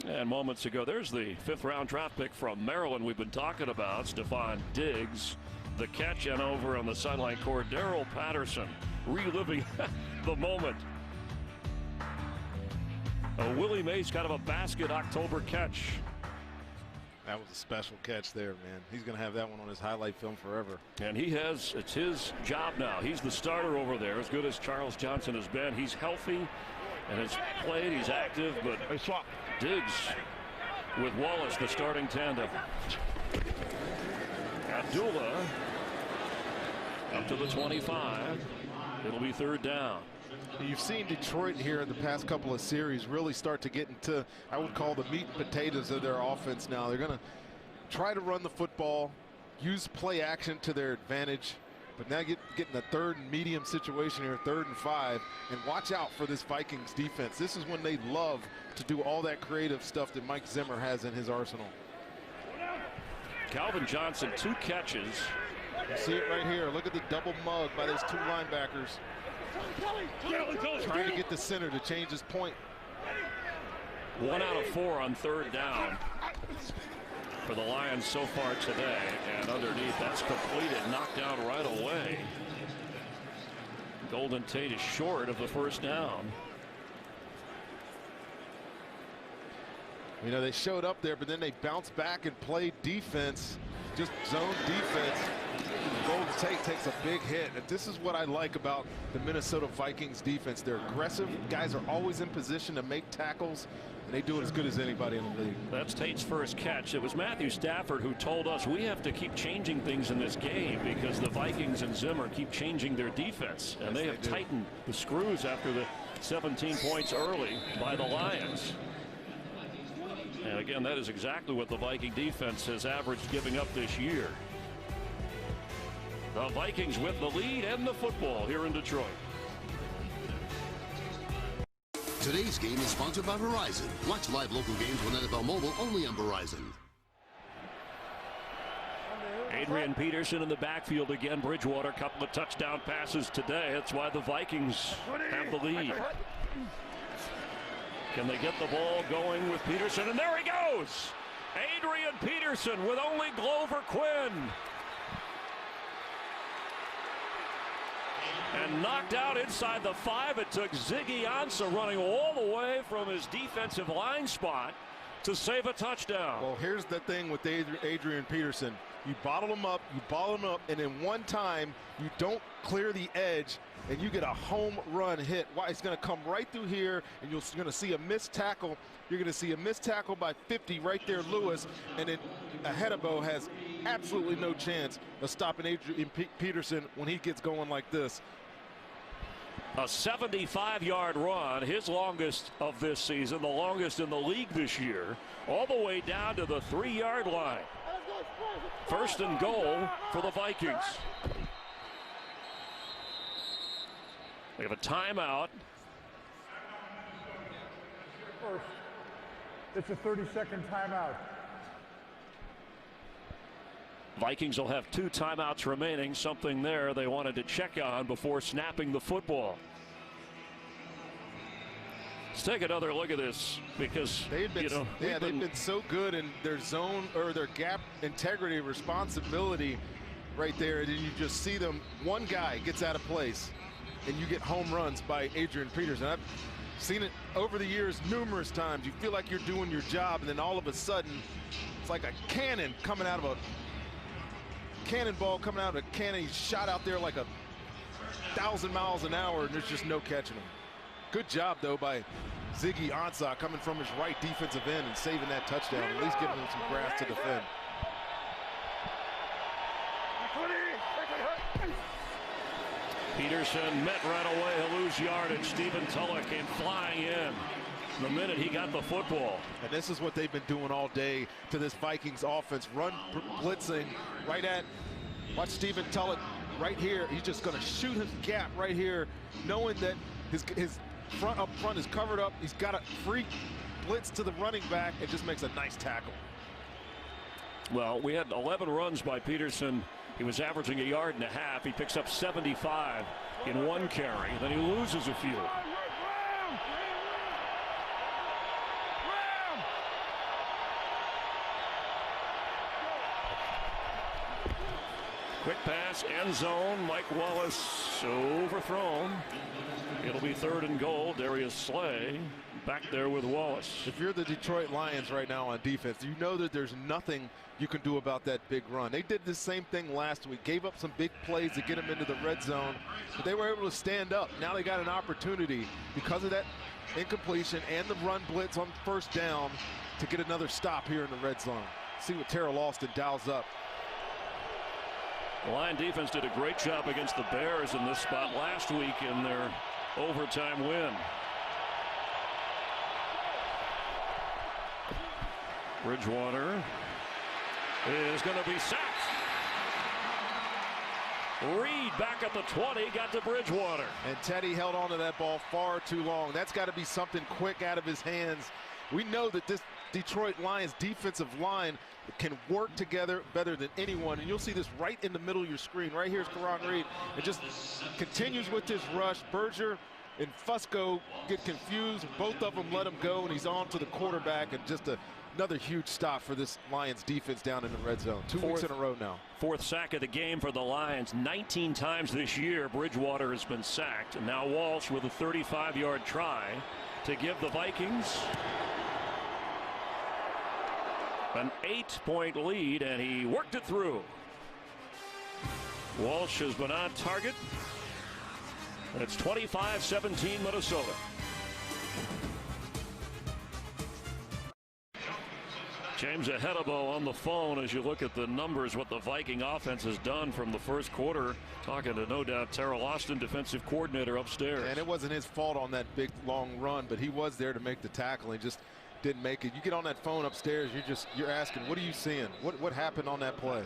And moments ago, there's the 5th-round draft pick from Maryland we've been talking about, Stephon Diggs. The catch, and over on the sideline, Cordero Patterson reliving the moment. Willie Mays kind of a basket October catch. That was a special catch there, man. He's going to have that one on his highlight film forever. And it's his job now. He's the starter over there, as good as Charles Johnson has been. He's healthy and has played. He's active, but Diggs with Wallace, the starting tandem. Abdullah up to the 25. It'll be 3rd down. You've seen Detroit here in the past couple of series really start to get into, I would call, the meat and potatoes of their offense now. They're going to try to run the football, use play action to their advantage, but now getting a 3rd and medium situation here, 3rd and 5, and watch out for this Vikings defense. This is when they love to do all that creative stuff that Mike Zimmer has in his arsenal. Calvin Johnson, 2 catches. You see it right here. Look at the double mug by those 2 linebackers. Trying to get the center to change his point. 1 out of 4 on 3rd down for the Lions so far today. And underneath, that's completed, knocked down right away. Golden Tate is short of the 1st down. You know, they showed up there, but then they bounced back and played defense, just zone defense. Golden Tate takes a big hit, and this is what I like about the Minnesota Vikings defense. They're aggressive. Guys are always in position to make tackles, and they do it as good as anybody in the league. That's Tate's first catch. It was Matthew Stafford who told us we have to keep changing things in this game because the Vikings and Zimmer keep changing their defense, and they have tightened the screws after the 17 points early by the Lions. And again, that is exactly what the Viking defense has averaged giving up this year. The Vikings with the lead and the football here in Detroit. Today's game is sponsored by Verizon. Watch live local games on NFL Mobile only on Verizon. Adrian Peterson in the backfield again. Bridgewater, couple of touchdown passes today. That's why the Vikings have the lead. Can they get the ball going with Peterson? And there he goes! Adrian Peterson with only Glover Quinn. And knocked out inside the 5. It took Ziggy Ansah running all the way from his defensive line spot to save a touchdown. Well, here's the thing with Adrian Peterson. You bottle him up, and in one time, you don't clear the edge, and you get a home run hit. Why? It's going to come right through here, and you're going to see a missed tackle. You're going to see a missed tackle by 50 right there, Lewis, and then Ahedebo has absolutely no chance of stopping Adrian Peterson when he gets going like this. A 75-yard run, his longest of this season, the longest in the league this year, all the way down to the 3-yard line. 1st and goal for the Vikings. They have a timeout. First, it's a 30-second timeout. Vikings will have 2 timeouts remaining, something there they wanted to check on before snapping the football. Let's take another look at this because they've been so good in their zone or their gap integrity responsibility right there, and then you just see them, one guy gets out of place and you get home runs by Adrian Peterson. I've seen it over the years numerous times. You feel like you're doing your job, and then all of a sudden it's like a cannon coming out of a cannonball coming out of a cannon. He's shot out there like 1,000 miles an hour, and there's just no catching him. Good job, though, by Ziggy Ansah coming from his right defensive end and saving that touchdown, at least giving him some grass to defend. Peterson met right away. He'll lose yardage. Stephen Tulloch came flying in the minute he got the football. And this is what they've been doing all day to this Vikings offense. Run blitzing right at, watch Stephen Tulloch right here. He's just going to shoot his gap right here, knowing that his front up front is covered up. He's got a free blitz to the running back and just makes a nice tackle. Well, we had 11 runs by Peterson He was averaging 1.5 yards. He picks up 75 in one carry. Then he loses a few. Quick pass, end zone. Mike Wallace overthrown. It'll be 3rd and goal. Darius Slay back there with Wallace. If you're the Detroit Lions right now on defense, you know that there's nothing you can do about that big run. They did the same thing last week, gave up some big plays to get them into the red zone, but they were able to stand up. Now they got an opportunity because of that incompletion and the run blitz on 1st down to get another stop here in the red zone. See what Terrell Austin dials up. The Lion defense did a great job against the Bears in this spot last week in their overtime win. Bridgewater is going to be sacked. Reed back at the 20, got to Bridgewater. And Teddy held on to that ball far too long. That's got to be something quick out of his hands. We know that this Detroit Lions defensive line can work together better than anyone, and you'll see this right in the middle of your screen. Right here's Karan Reed. It just continues with this rush. Berger and Fusco get confused. Both of them let him go, and he's on to the quarterback, and just another huge stop for this Lions defense down in the red zone. 2 weeks in a row now. 4th sack of the game for the Lions. 19 times this year Bridgewater has been sacked, and now Walsh with a 35-yard try to give the Vikings an 8-point lead, and he worked it through. Walsh has been on target. And it's 25-17 Minnesota. James Ahedebo on the phone as you look at the numbers, what the Viking offense has done from the first quarter. Talking to, no doubt, Terrell Austin, defensive coordinator upstairs. And it wasn't his fault on that big long run, but he was there to make the tackle. He just didn't make it. You get on that phone upstairs, you're asking, what are you seeing? What happened on that play?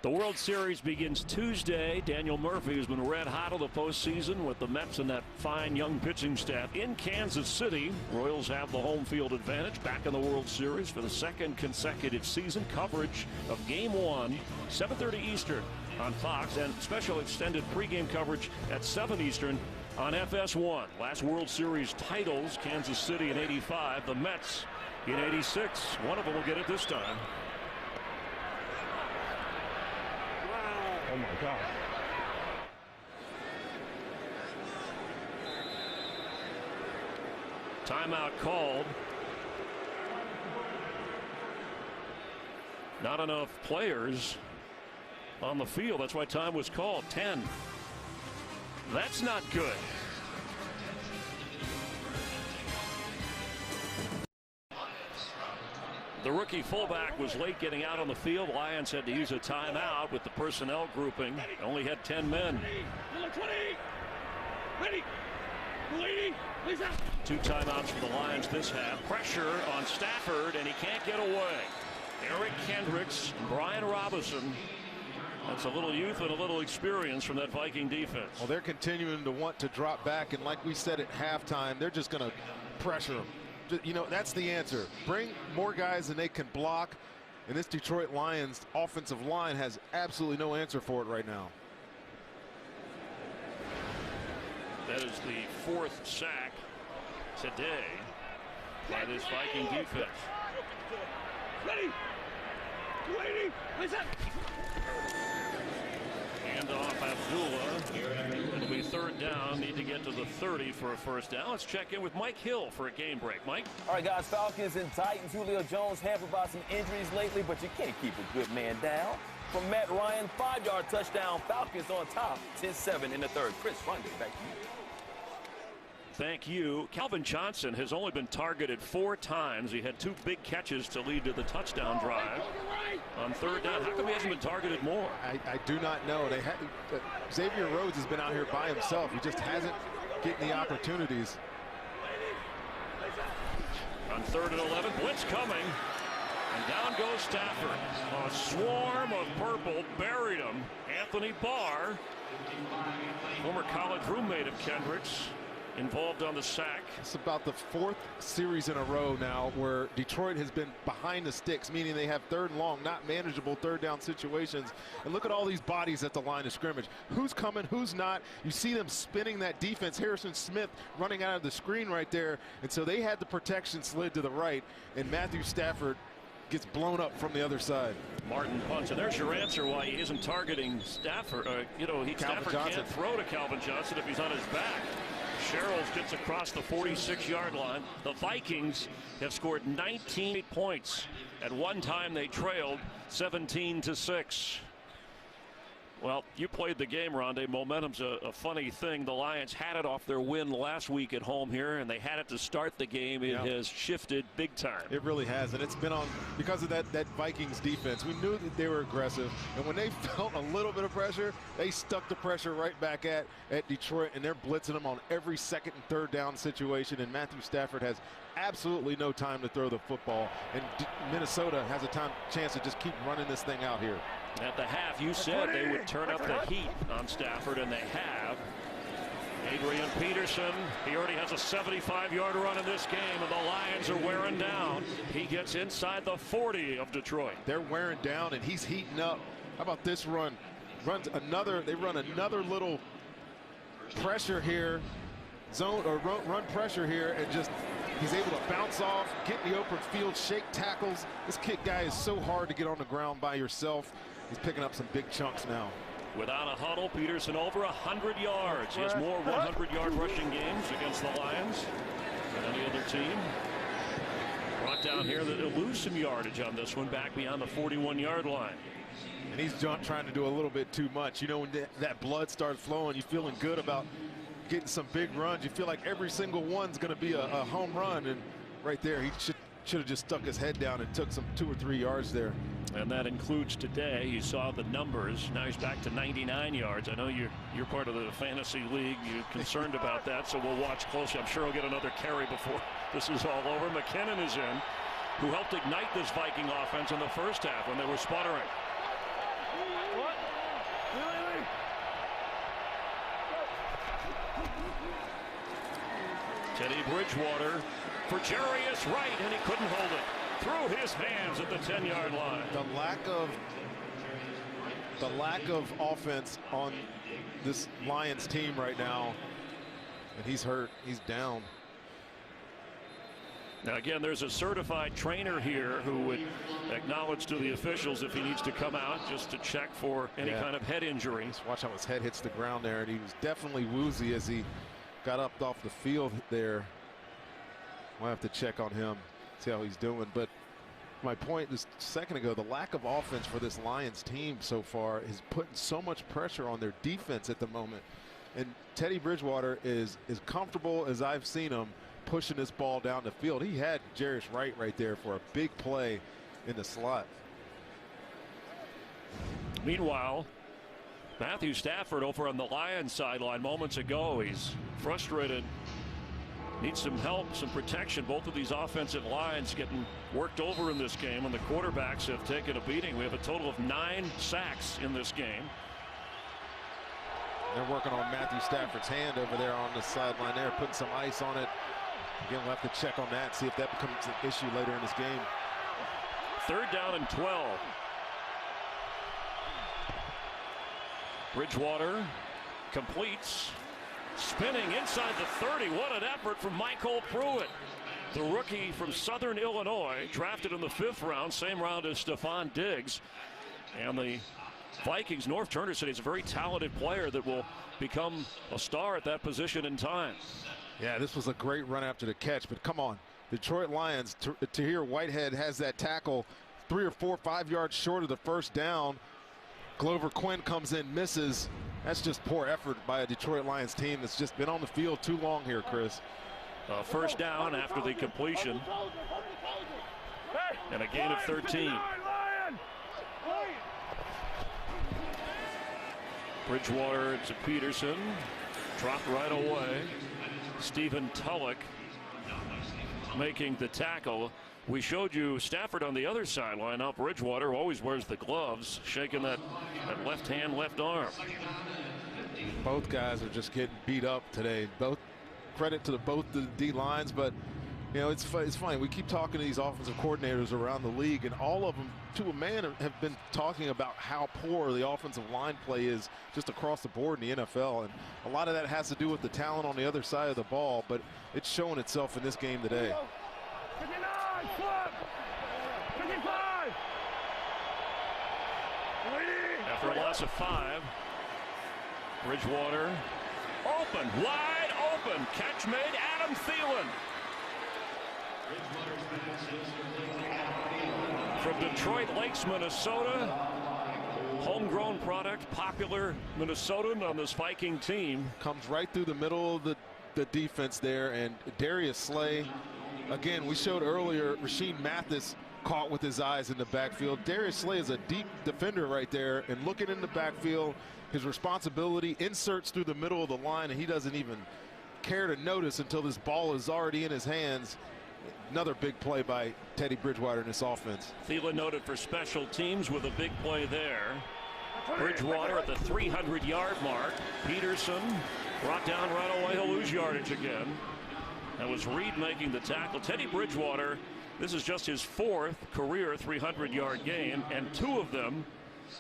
The World Series begins Tuesday. Daniel Murphy has been red hot of the postseason with the Mets and that fine young pitching staff in Kansas City. Royals have the home field advantage back in the World Series for the 2nd consecutive season. Coverage of Game 1, 7:30 Eastern on Fox, and special extended pregame coverage at 7 Eastern on FS1. Last World Series titles, Kansas City in '85, the Mets in '86. One of them will get it this time. Oh my God. Timeout called. Not enough players on the field. That's why time was called. 10. That's not good. The rookie fullback was late getting out on the field. Lions had to use a timeout with the personnel grouping. Only had 10 men. 2 timeouts for the Lions this half. Pressure on Stafford, and he can't get away. Eric Kendricks, Brian Robinson. That's a little youth and a little experience from that Viking defense. Well, they're continuing to want to drop back, and like we said at halftime, they're just going to pressure them. You know, that's the answer. Bring more guys than they can block, and this Detroit Lions offensive line has absolutely no answer for it right now. That is the 4th sack today by this Viking defense. Ready. Hand off Abdullah. It'll be 3rd down. Need to get to the 30 for a 1st down. Let's check in with Mike Hill for a game break. Mike? All right, guys, Falcons and Titans. Julio Jones hampered by some injuries lately, but you can't keep a good man down. From Matt Ryan, 5-yard touchdown. Falcons on top, 10-7 in the 3rd. Chris Runday, back to you. Thank you. Calvin Johnson has only been targeted 4 times. He had 2 big catches to lead to the touchdown drive on 3rd down. How come he hasn't been targeted more? I do not know. Xavier Rhodes has been out here by himself. He just hasn't getting the opportunities. On 3rd and 11, blitz coming. And down goes Stafford. A swarm of purple buried him. Anthony Barr, former college roommate of Kendricks, involved on the sack. It's about the 4th series in a row now where Detroit has been behind the sticks, meaning they have 3rd and long, not manageable 3rd down situations. And look at all these bodies at the line of scrimmage. Who's coming, who's not? You see them spinning that defense. Harrison Smith running out of the screen right there. And so they had the protection slid to the right, and Matthew Stafford gets blown up from the other side. Martin punts, and there's your answer why he isn't targeting Stafford. Stafford can't throw to Calvin Johnson if he's on his back. Sherrills gets across the 46-yard line. The Vikings have scored 19 points. At one time they trailed 17-6. Well, you played the game, Rondé. Momentum's a funny thing. The Lions had it off their win last week at home here, and they had it to start the game. It has shifted big time. It really has, and it's been on because of that Vikings defense. We knew that they were aggressive, and when they felt a little bit of pressure, they stuck the pressure right back at Detroit, and they're blitzing them on every 2nd and 3rd down situation, and Matthew Stafford has absolutely no time to throw the football, and Minnesota has a chance to just keep running this thing out here. At the half, you said they would turn up the heat on Stafford, and they have. Adrian Peterson, he already has a 75-yard run in this game, and the Lions are wearing down. He gets inside the 40 of Detroit. They're wearing down, and he's heating up. How about this run? They run another little pressure here, zone or run pressure here, and just he's able to bounce off, get in the open field, shake tackles. This guy is so hard to get on the ground by yourself. He's picking up some big chunks now. Without a huddle, Peterson over 100 yards. He has more 100-yard rushing games against the Lions than any other team. Brought down here to lose some yardage on this one, back beyond the 41-yard line. And he's trying to do a little bit too much. You know, when that blood starts flowing, you're feeling good about getting some big runs. You feel like every single one's going to be a home run. And right there, he should have just stuck his head down and took some 2 or 3 yards there. And that includes today. You saw the numbers. Now he's back to 99 yards. I know you're part of the fantasy league. You're concerned about that, so we'll watch closely. I'm sure he'll get another carry before this is all over. McKinnon is in, who helped ignite this Viking offense in the first half when they were sputtering. Teddy Bridgewater for Jarius Wright, and he couldn't hold it. Through his hands at the 10-yard line. The lack of offense on this Lions team right now, and he's hurt. He's down. Now again, there's a certified trainer here who would acknowledge to the officials if he needs to come out just to check for any kind of head injury. Just watch how his head hits the ground there, and he was definitely woozy as he got up off the field there. We'll have to check on him, see how he's doing. But my point this second ago, the lack of offense for this Lions team so far is putting so much pressure on their defense at the moment. And Teddy Bridgewater is as comfortable as I've seen him pushing this ball down the field. He had Jarius Wright right there for a big play in the slot. Meanwhile, Matthew Stafford over on the Lions sideline moments ago. He's frustrated. Needs some help, some protection. Both of these offensive lines getting worked over in this game, and the quarterbacks have taken a beating. We have a total of 9 sacks in this game. They're working on Matthew Stafford's hand over there on the sideline there, putting some ice on it. Again, we'll have to check on that, see if that becomes an issue later in this game. 3rd down and 12. Bridgewater completes. Spinning inside the 30. What an effort from Michael Pruitt. The rookie from Southern Illinois, drafted in the 5th round, same round as Stephon Diggs. And the Vikings, North Turner said he's a very talented player that will become a star at that position in time. Yeah, this was a great run after the catch, but come on. Detroit Lions, Tahir Whitehead has that tackle 3 or 4, 5 yards short of the first down. Glover Quinn comes in, misses. That's just poor effort by a Detroit Lions team that's just been on the field too long here, Chris. First down after the completion. And a gain of 13. Bridgewater to Peterson. Dropped right away. Stephen Tulloch making the tackle. We showed you Stafford on the other sideline. Now Bridgewater always wears the gloves, shaking that left hand, left arm. Both guys are just getting beat up today. Both credit to both the D lines, but you know, it's funny. We keep talking to these offensive coordinators around the league, and all of them, to a man, have been talking about how poor the offensive line play is just across the board in the NFL. And a lot of that has to do with the talent on the other side of the ball, but it's showing itself in this game today. 59, flip! 55! After a loss of 5, Bridgewater open, wide open. Catch made, Adam Thielen. From Detroit Lakes, Minnesota, homegrown product, popular Minnesotan on this Viking team. Comes right through the middle of the defense there, and Darius Slay, again, we showed earlier, Rasheed Mathis caught with his eyes in the backfield. Darius Slay is a deep defender right there, and looking in the backfield, his responsibility inserts through the middle of the line, and he doesn't even care to notice until this ball is already in his hands. Another big play by Teddy Bridgewater in this offense. Thielen noted for special teams with a big play there. Bridgewater at the 300-yard mark. Peterson brought down right away. He'll lose yardage again. That was Reed making the tackle. Teddy Bridgewater, this is just his 4th career 300-yard game, and 2 of them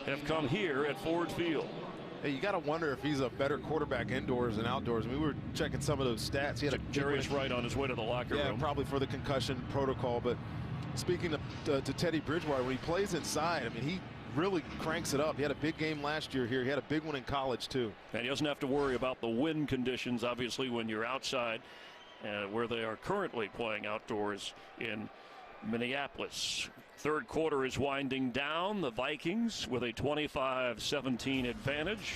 have come here at Ford Field. Hey, you got to wonder if he's a better quarterback indoors than outdoors. I mean, we were checking some of those stats. He had Jarius Wright on his way to the locker room. Yeah, probably for the concussion protocol. But speaking to Teddy Bridgewater, when he plays inside, I mean, he really cranks it up. He had a big game last year here. He had a big one in college, too. And he doesn't have to worry about the wind conditions, obviously, when you're outside, where they are currently playing outdoors in Minneapolis. Third quarter is winding down. The Vikings with a 25-17 advantage.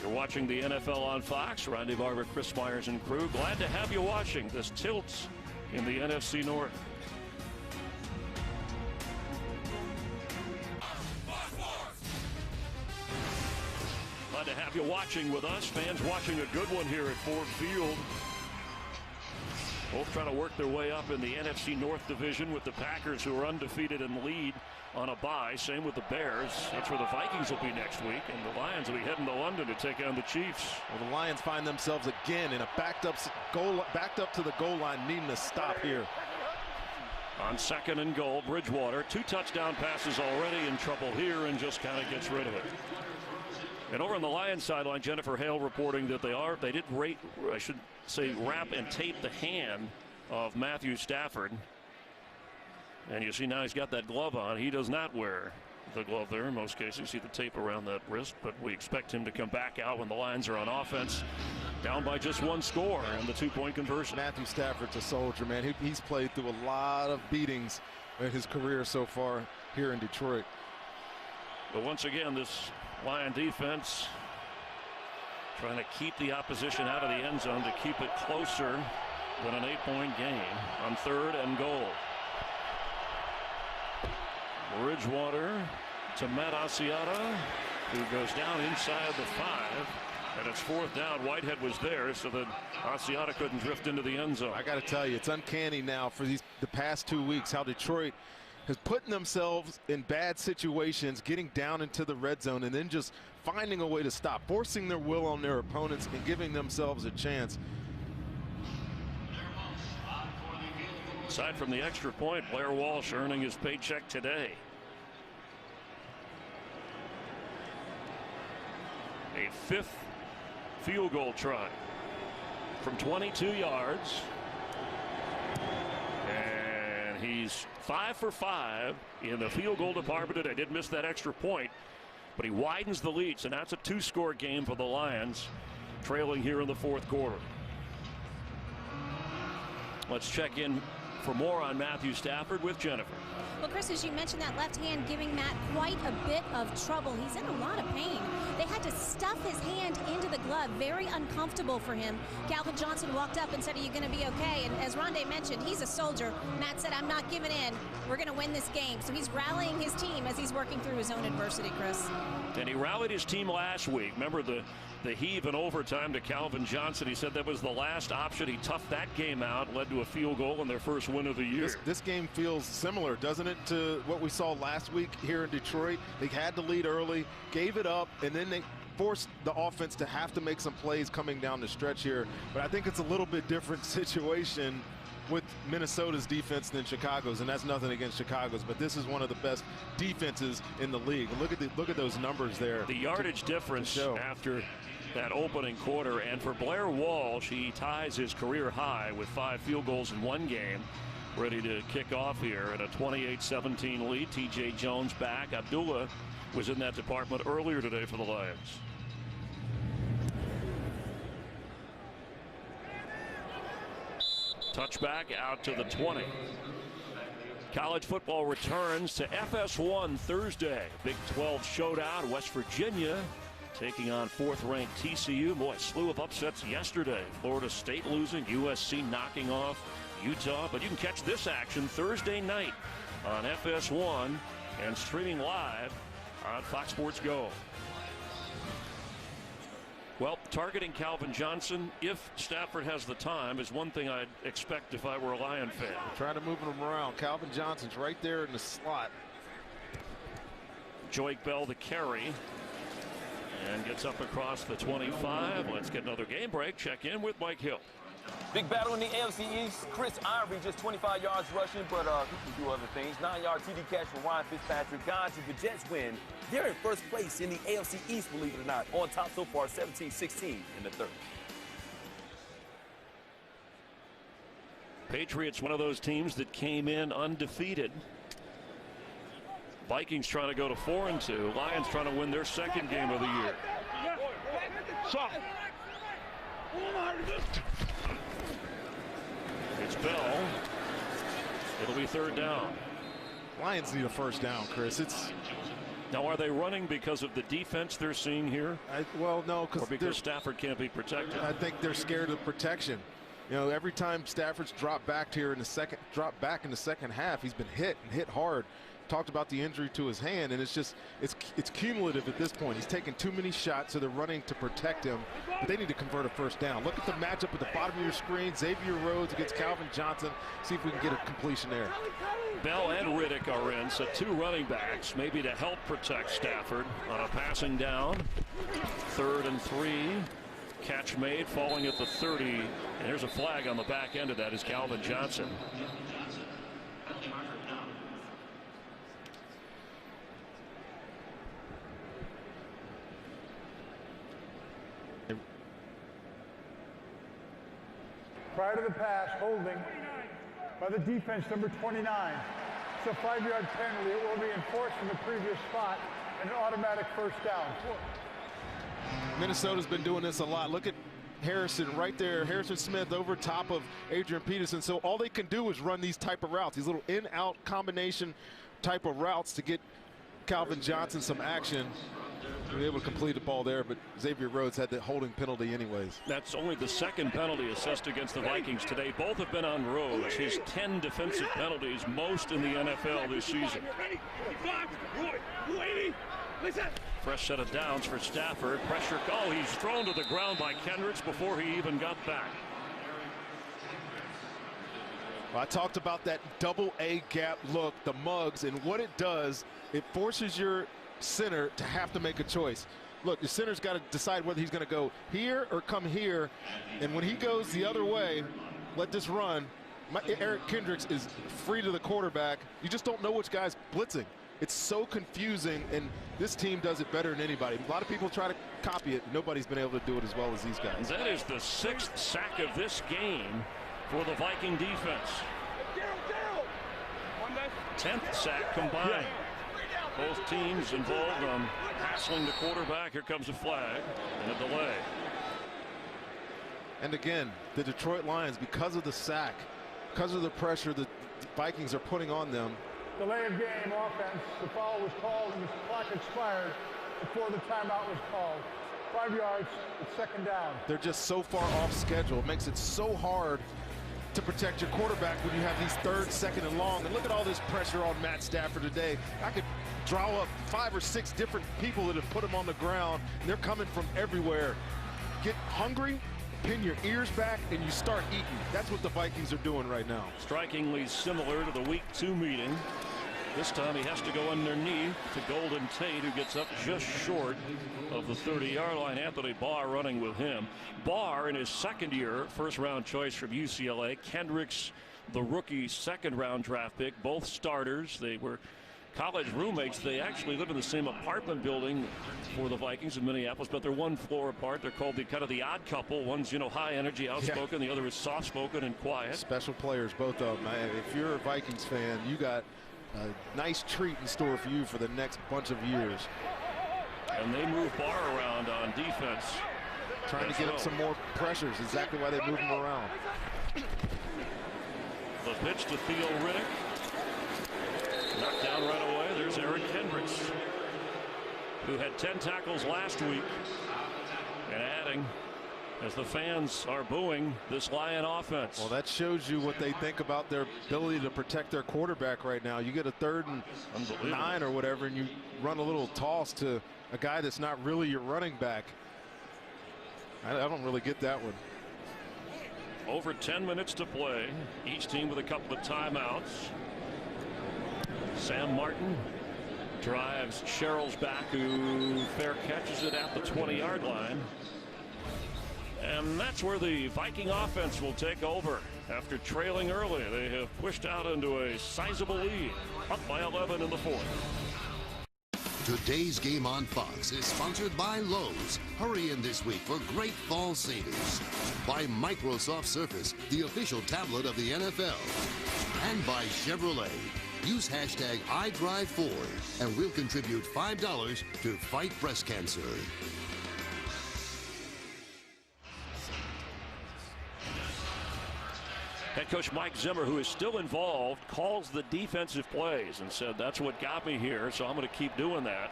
You're watching the NFL on Fox. Randy Barber, Chris Myers, and crew. Glad to have you watching this tilt in the NFC North. Glad to have you watching with us. Fans watching a good one here at Ford Field. Both trying to work their way up in the NFC North division with the Packers, who are undefeated and lead on a bye. Same with the Bears. That's where the Vikings will be next week, and the Lions will be heading to London to take on the Chiefs. Well, the Lions find themselves again in a backed up to the goal line, needing to stop here. On 2nd and goal, Bridgewater, 2 touchdown passes already, in trouble here, and just kind of gets rid of it. And over on the Lions sideline, Jennifer Hale reporting that they did wrap and tape the hand of Matthew Stafford. And you see now he's got that glove on. He does not wear the glove there in most cases. You see the tape around that wrist, but we expect him to come back out when the Lions are on offense, down by just 1 score on the 2-point conversion. Matthew Stafford's a soldier, man. He's played through a lot of beatings in his career so far here in Detroit. But once again, this Lion defense trying to keep the opposition out of the end zone to keep it closer than an 8-point game on 3rd and goal. Bridgewater to Matt Asiata, who goes down inside the 5, and it's 4th down. Whitehead was there so that Asiata couldn't drift into the end zone. I got to tell you, it's uncanny now for the past 2 weeks how Detroit has put themselves in bad situations, getting down into the red zone, and then just finding a way to stop, forcing their will on their opponents and giving themselves a chance. Aside from the extra point, Blair Walsh earning his paycheck today. A 5th field goal try from 22 yards. And he's 5 for 5 in the field goal department today. Did miss that extra point, but he widens the lead, so now it's a 2-score game for the Lions, trailing here in the 4th quarter. Let's check in for more on Matthew Stafford with Jennifer. Well, Chris, as you mentioned, that left hand giving Matt quite a bit of trouble. He's in a lot of pain. They had to stuff his hand into the glove. Very uncomfortable for him. Calvin Johnson walked up and said, "Are you going to be okay?" And as Rondé mentioned, he's a soldier. Matt said, "I'm not giving in. We're going to win this game." So he's rallying his team as he's working through his own adversity, Chris. And he rallied his team last week. Remember the heave in overtime to Calvin Johnson. He said that was the last option. He toughed that game out, led to a field goal and their first win of the year. This game feels similar, doesn't it, to what we saw last week here in Detroit? They had the lead early, gave it up, and then force the offense to have to make some plays coming down the stretch here. But I think it's a little bit different situation with Minnesota's defense than Chicago's, and that's nothing against Chicago's, but this is one of the best defenses in the league. Look at those numbers there. The yardage difference after that opening quarter, and for Blair Walsh, he ties his career high with 5 field goals in one game. Ready to kick off here at a 28-17 lead. T.J. Jones back. Abdullah was in that department earlier today for the Lions. Touchback out to the 20. College football returns to FS1 Thursday. Big 12 showdown. West Virginia taking on 4th-ranked TCU. Boy, slew of upsets yesterday. Florida State losing, USC knocking off Utah. But you can catch this action Thursday night on FS1 and streaming live on Fox Sports Go. Well, targeting Calvin Johnson, if Stafford has the time, is one thing I'd expect if I were a Lion fan. Trying to move him around. Calvin Johnson's right there in the slot. Joique Bell the carry. And gets up across the 25. Let's get another game break. Check in with Mike Hill. Big battle in the AFC East. Chris Ivory just 25 yards rushing, but he can do other things. 9-yard TD catch from Ryan Fitzpatrick. Guys, if the Jets win, they're in first place in the AFC East, believe it or not. On top so far, 17-16 in the third. Patriots, one of those teams that came in undefeated. Vikings trying to go to 4-2. Lions trying to win their second game of the year. It's Bell. It'll be 3rd down. Lions need a first down, Chris. Now, are they running because of the defense they're seeing here? Well, no, because Stafford can't be protected. I think they're scared of protection. You know, every time Stafford's dropped back here in the second half, he's been hit and hit hard. Talked about the injury to his hand, and it's cumulative at this point. He's taking too many shots, so they're running to protect him, but they need to convert a first down. Look at the matchup at the bottom of your screen. Xavier Rhodes against Calvin Johnson. See if we can get a completion there. Bell and Riddick are in, so 2 running backs maybe to help protect Stafford on a passing down. 3rd and 3. Catch made, falling at the 30, and there's a flag on the back end of that is Calvin Johnson. Prior to the pass, holding by the defense, number 29. It's a 5-yard penalty. It will be enforced from the previous spot and an automatic first down. Minnesota's been doing this a lot. Look at Harrison right there. Harrison Smith over top of Adrian Peterson. So all they can do is run these type of routes, these little in-out combination type of routes to get Calvin Johnson some action. To be able to complete the ball there, but Xavier Rhodes had the holding penalty anyways. That's only the 2nd penalty assessed against the Vikings today. Both have been on Rhodes. His 10 defensive penalties, most in the NFL this season. Fresh set of downs for Stafford. Pressure call. He's thrown to the ground by Kendricks before he even got back. Well, I talked about that double A gap look, the mugs, and what it does, it forces your center to have to make a choice. Look, the center's got to decide whether he's going to go here or come here, and when he goes the other way, let this run. Eric Kendricks is free to the quarterback. You just don't know which guy's blitzing. It's so confusing, and this team does it better than anybody. A lot of people try to copy it. Nobody's been able to do it as well as these guys. That is the 6th sack of this game for the Viking defense. 10th sack combined. Both teams involved on hassling the quarterback. Here comes a flag and a delay. And again, the Detroit Lions, because of the sack, because of the pressure the Vikings are putting on them. Delay of game offense. The foul was called and the clock expired before the timeout was called. 5 yards, it's 2nd down. They're just so far off schedule. It makes it so hard to protect your quarterback when you have these 3rd, 2nd, and long. And look at all this pressure on Matt Stafford today. I could draw up 5 or 6 different people that have put him on the ground, and they're coming from everywhere. Get hungry, pin your ears back, and you start eating. That's what the Vikings are doing right now. Strikingly similar to the Week 2 meeting This time he has to go underneath to Golden Tate, who gets up just short of the 30-yard line. Anthony Barr running with him. Barr in his second year, first-round choice from UCLA. Kendricks, the rookie second-round draft pick. Both starters. They were college roommates. They actually live in the same apartment building for the Vikings in Minneapolis, but they're one floor apart. They're called the kind of the odd couple. One's, you know, high energy, outspoken. The other is soft spoken and quiet. Special players, both of them. If you're a Vikings fan, you got a nice treat in store for you for the next bunch of years. And they move Barr around on defense. Trying to get him some more pressures. Exactly why they move him around. The pitch to Theo Riddick. Knocked down right away. There's Eric Kendricks, who had 10 tackles last week. And adding as the fans are booing this Lion offense. Well, that shows you what they think about their ability to protect their quarterback right now. You get a 3rd and 9 or whatever, and you run a little toss to a guy that's not really your running back. I don't really get that one. Over 10 minutes to play. Each team with a couple of timeouts. Sam Martin drives Sherrill's back, who fair catches it at the 20-yard line. And that's where the Viking offense will take over. After trailing early, they have pushed out into a sizable lead, up by 11 in the 4th. Today's game on Fox is sponsored by Lowe's. Hurry in this week for great fall savings. By Microsoft Surface, the official tablet of the NFL. And by Chevrolet. Use hashtag #IDriveFord and we'll contribute $5 to fight breast cancer. Head coach Mike Zimmer, who is still involved, calls the defensive plays and said, that's what got me here, so I'm going to keep doing that.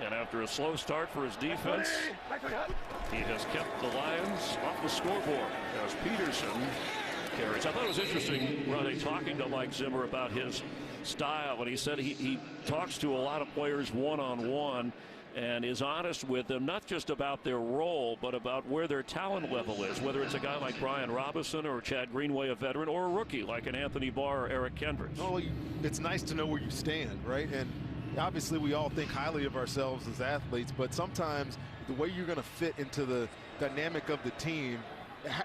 And after a slow start for his defense, he has kept the Lions off the scoreboard as Peterson carries. I thought it was interesting, Ronnie, talking to Mike Zimmer about his style, and he said he talks to a lot of players one-on-one and is honest with them, not just about their role, but about where their talent level is, whether it's a guy like Brian Robinson or Chad Greenway, a veteran, or a rookie like an Anthony Barr or Eric Kendricks. Well, it's nice to know where you stand, right? And obviously we all think highly of ourselves as athletes, but sometimes the way you're going to fit into the dynamic of the team,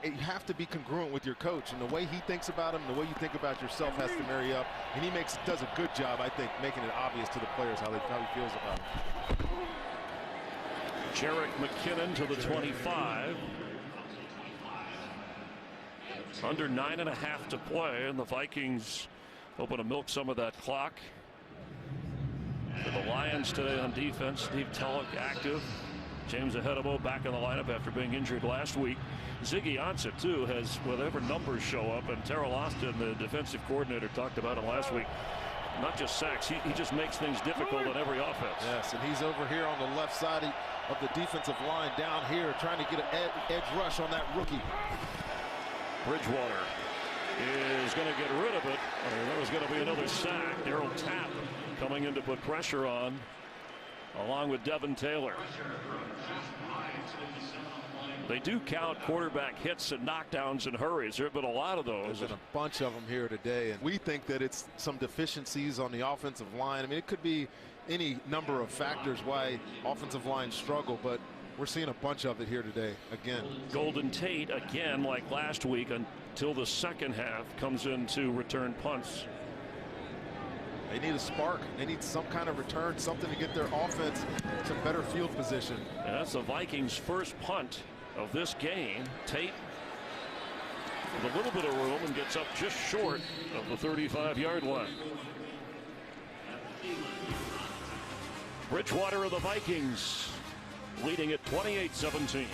you have to be congruent with your coach, and the way he thinks about him, the way you think about yourself has to marry up. And he does a good job, I think, making it obvious to the players how he feels about him. Jerick McKinnon to the 25. Under 9.5 to play, and the Vikings hoping to milk some of that clock. For the Lions today on defense, Steve Tulloch active. James Ahedebo back in the lineup after being injured last week. Ziggy Ansah, too, has whatever numbers show up, and Terrell Austin, the defensive coordinator, talked about him last week. Not just sacks, he just makes things difficult on every offense. Yes, and he's over here on the left side of the defensive line down here trying to get an edge rush on that rookie. Bridgewater is going to get rid of it. There was going to be another sack. Darryl Tapp coming in to put pressure on, along with Devin Taylor. They do count quarterback hits and knockdowns and hurries. There have been a lot of those. There's been a bunch of them here today, and we think that it's some deficiencies on the offensive line. I mean, it could be any number of factors why offensive lines struggle, but we're seeing a bunch of it here today again. Golden Tate, again, like last week, until the second half, comes in to return punts. They need a spark. They need some kind of return, something to get their offense to better field position. And that's the Vikings' first punt of this game. Tate with a little bit of room and gets up just short of the 35-yard line. Bridgewater of the Vikings leading at 28-17.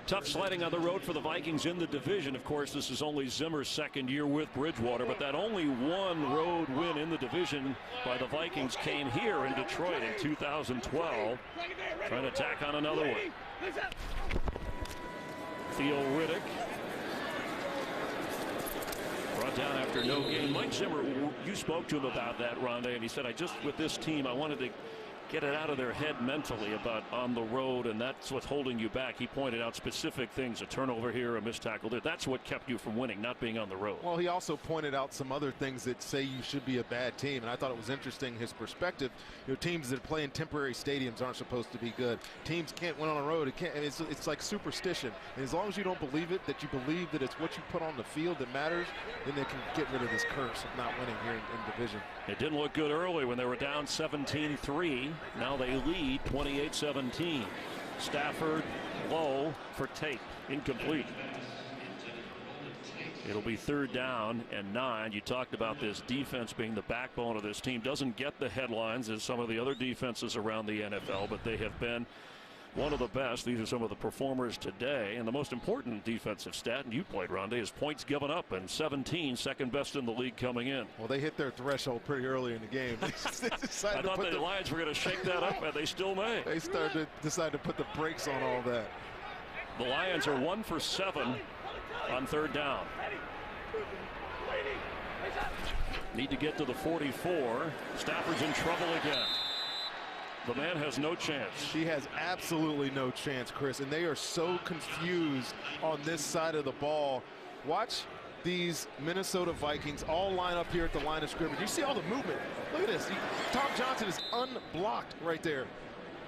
Tough sledding on the road for the Vikings in the division. Of course, this is only Zimmer's second year with Bridgewater, but that only one road win in the division by the Vikings came here in Detroit in 2012. Trying to tack on another one. Theo Riddick brought down after no gain. Mike Zimmer, you spoke to him about that, Rondé, and he said, with this team, I wanted to get it out of their head mentally about on the road, and that's what's holding you back. He pointed out specific things, a turnover here, a missed tackle there. That's what kept you from winning, not being on the road. Well, he also pointed out some other things that say you should be a bad team, and I thought it was interesting, his perspective. You know, teams that play in temporary stadiums aren't supposed to be good. Teams can't win on the road. It's like superstition. And as long as you don't believe it, that you believe that it's what you put on the field that matters, then they can get rid of this curse of not winning here in division. It didn't look good early when they were down 17-3. Now they lead 28-17. Stafford low for Tate, incomplete. It'll be 3rd down and 9. You talked about this defense being the backbone of this team. Doesn't get the headlines as some of the other defenses around the NFL, but they have been one of the best. These are some of the performers today. And the most important defensive stat, and you played, Rondé, is points given up, and 17, second best in the league coming in. Well, they hit their threshold pretty early in the game. I thought the Lions were going to shake that up, and they still may. They decided to put the brakes on all that. The Lions are 1 for 7 on 3rd down. Need to get to the 44. Stafford's in trouble again. The man has no chance. He has absolutely no chance, Chris, and they are so confused on this side of the ball. Watch these Minnesota Vikings all line up here at the line of scrimmage. You see all the movement. Look at this. Tom Johnson is unblocked right there.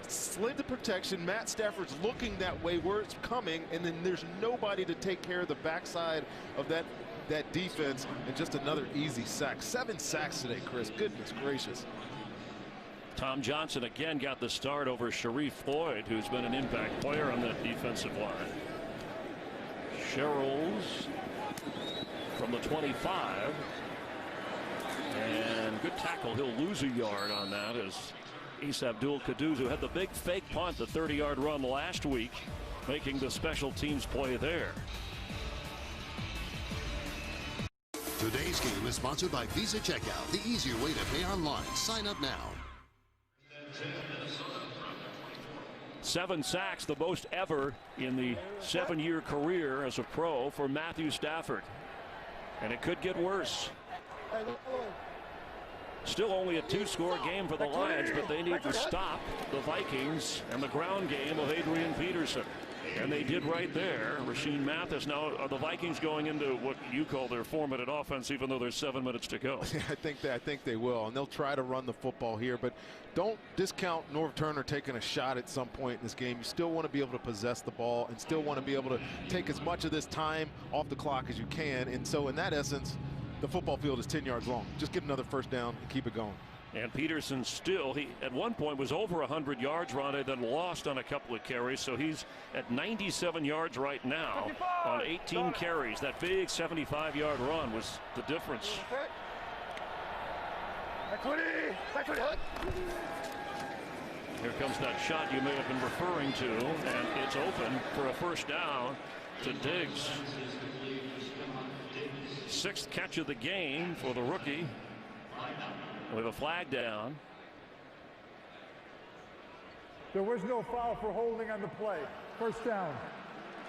Slid the protection. Matt Stafford's looking that way where it's coming, and then there's nobody to take care of the backside of that defense, and just another easy sack. 7 sacks today, Chris. Goodness gracious. Tom Johnson again got the start over Sharif Floyd, who's been an impact player on that defensive line. Sherrills from the 25. And good tackle. He'll lose a yard on that as Issa Abdul Qadduz, who had the big fake punt, the 30-yard run last week, making the special teams play there. Today's game is sponsored by Visa Checkout, the easier way to pay online. Sign up now. 7 sacks, the most ever in the 7-year career as a pro for Matthew Stafford. And it could get worse. Still only a 2-score game for the Lions, but they need to stop the Vikings and the ground game of Adrian Peterson. And they did right there. Rasheed Mathis. Now, are the Vikings going into what you call their 4-minute offense, even though there's 7 minutes to go? I think they will, and they'll try to run the football here. But don't discount Norv Turner taking a shot at some point in this game. You still want to be able to possess the ball and still want to be able to take as much of this time off the clock as you can. And so, in that essence, the football field is 10 yards long. Just get another first down and keep it going. And Peterson still, he at one point was over 100 yards, Ronnie, then lost on a couple of carries. So he's at 97 yards right now on 18 carries. That big 75-yard run was the difference. Here comes that shot you may have been referring to, and it's open for a first down to Diggs. 6th catch of the game for the rookie. We have a flag down. There was no foul for holding on the play. First down.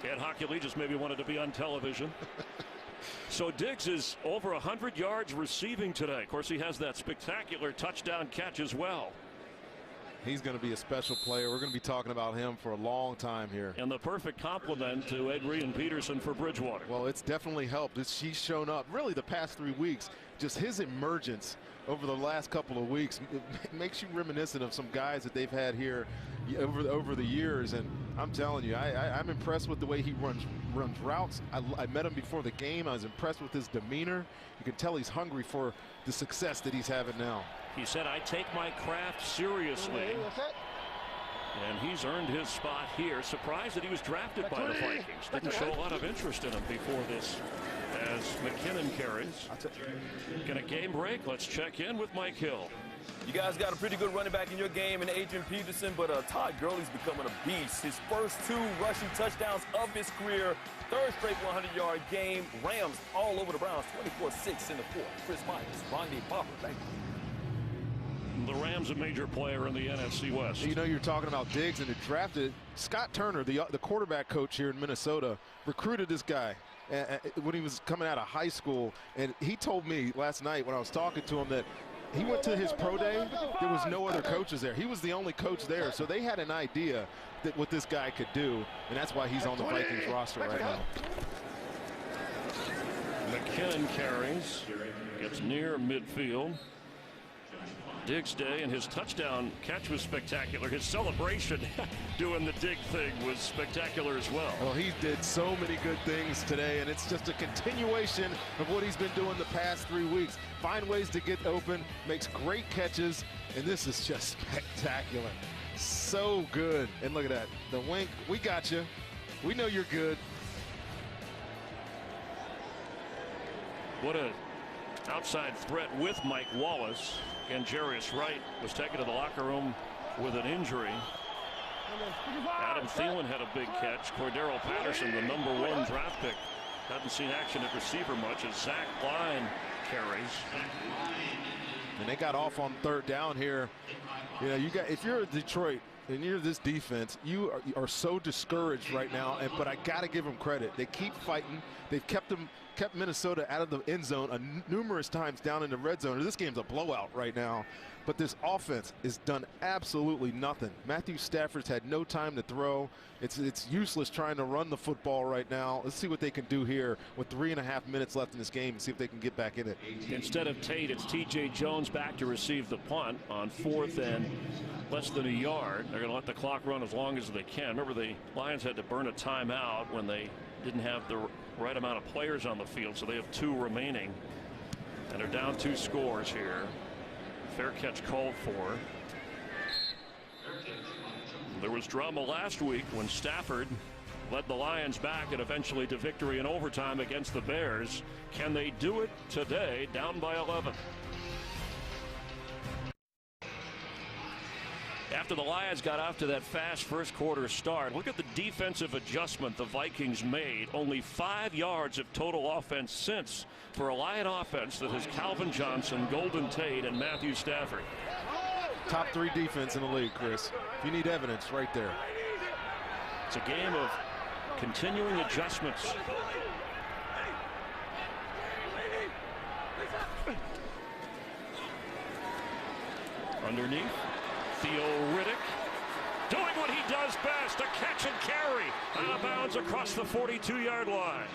Ed Hochuli just maybe wanted to be on television. So Diggs is over 100 yards receiving today. Of course, he has that spectacular touchdown catch as well. He's going to be a special player. We're going to be talking about him for a long time here. And the perfect complement to Adrian Peterson for Bridgewater. Well, it's definitely helped. He's shown up really the past 3 weeks. Just his emergence over the last couple of weeks, it makes you reminiscent of some guys that they've had here over the years. And I'm telling you, I'm impressed with the way he runs routes. I met him before the game. I was impressed with his demeanor. You can tell he's hungry for the success that he's having now. He said, I take my craft seriously. And he's earned his spot here. Surprised that he was drafted by the Vikings. Didn't show a lot of interest in him before this as McKinnon carries. Get a game break. Let's check in with Mike Hill. You guys got a pretty good running back in your game in Adrian Peterson, but Todd Gurley's becoming a beast. His first 2 rushing touchdowns of his career. 3rd straight 100-yard game. Rams all over the Browns, 24-6 in the 4th. Chris Myers, Rondé Barber, thank you. The Rams a major player in the NFC West. You know, you're talking about Diggs, and it drafted Scott Turner, the quarterback coach here in Minnesota, recruited this guy when he was coming out of high school. And he told me last night when I was talking to him that he went to his pro day. There was no other coaches there. He was the only coach there, so they had an idea that what this guy could do, and that's why he's on the Vikings roster right now. McKinnon carries, gets near midfield. Diggs day, and his touchdown catch was spectacular. His celebration doing the dig thing was spectacular as well. Well, he did so many good things today, and it's just a continuation of what he's been doing the past 3 weeks. Find ways to get open, makes great catches, and this is just spectacular. So good. And look at that, the wink. We got you. We know you're good. What a outside threat with Mike Wallace. And Jarius Wright was taken to the locker room with an injury. Adam Thielen had a big catch. Cordero Patterson, the #1 draft pick, hadn't seen action at receiver much as Zach Line carries. And they got off on 3rd down here. You know, if you're Detroit and you're this defense, you are so discouraged right now. But I got to give them credit. They keep fighting. They've kept Minnesota out of the end zone numerous times down in the red zone. This game's a blowout right now. But this offense has done absolutely nothing. Matthew Stafford's had no time to throw. It's useless trying to run the football right now. Let's see what they can do here with 3.5 minutes left in this game and see if they can get back in it. Instead of Tate, it's T.J. Jones back to receive the punt on 4th and less than a yard. They're going to let the clock run as long as they can. Remember, the Lions had to burn a timeout when they didn't have the right amount of players on the field, so they have 2 remaining. And they're down 2 scores here. Fair catch called for. There was drama last week when Stafford led the Lions back and eventually to victory in overtime against the Bears. Can they do it today, down by 11? After the Lions got off to that fast first quarter start, look at the defensive adjustment the Vikings made. Only 5 yards of total offense since for a Lion offense that has Calvin Johnson, Golden Tate, and Matthew Stafford. Top 3 defense in the league, Chris. If you need evidence, right there. It's a game of continuing adjustments. Underneath. Theo Riddick doing what he does best, a catch and carry out of bounds across the 42-yard line.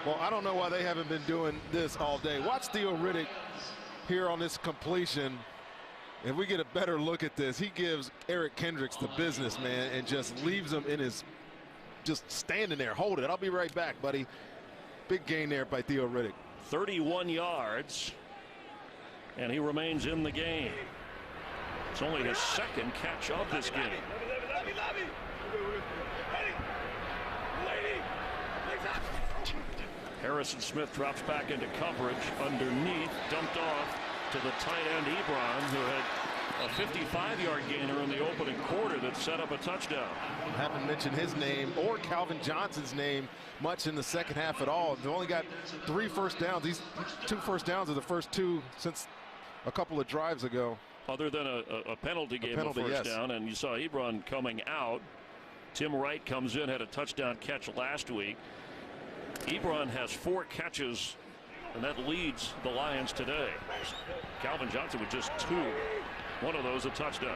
Well, I don't know why they haven't been doing this all day. Watch Theo Riddick here on this completion. If we get a better look at this, he gives Eric Kendricks the business, man, and just leaves him in his, just standing there. Hold it. I'll be right back, buddy. Big gain there by Theo Riddick. 31 yards. And he remains in the game. It's only his 2nd catch of this game. Harrison Smith drops back into coverage underneath, dumped off to the tight end Ebron, who had a 55-yard gainer in the opening quarter that set up a touchdown. I haven't mentioned his name or Calvin Johnson's name much in the second half at all. They've only got 3 first downs. These 2 first downs are the first 2 since a couple of drives ago. Other than a penalty game of first down, and you saw Ebron coming out. Tim Wright comes in, had a touchdown catch last week. Ebron has 4 catches, and that leads the Lions today. Calvin Johnson with just 2. One of those a touchdown.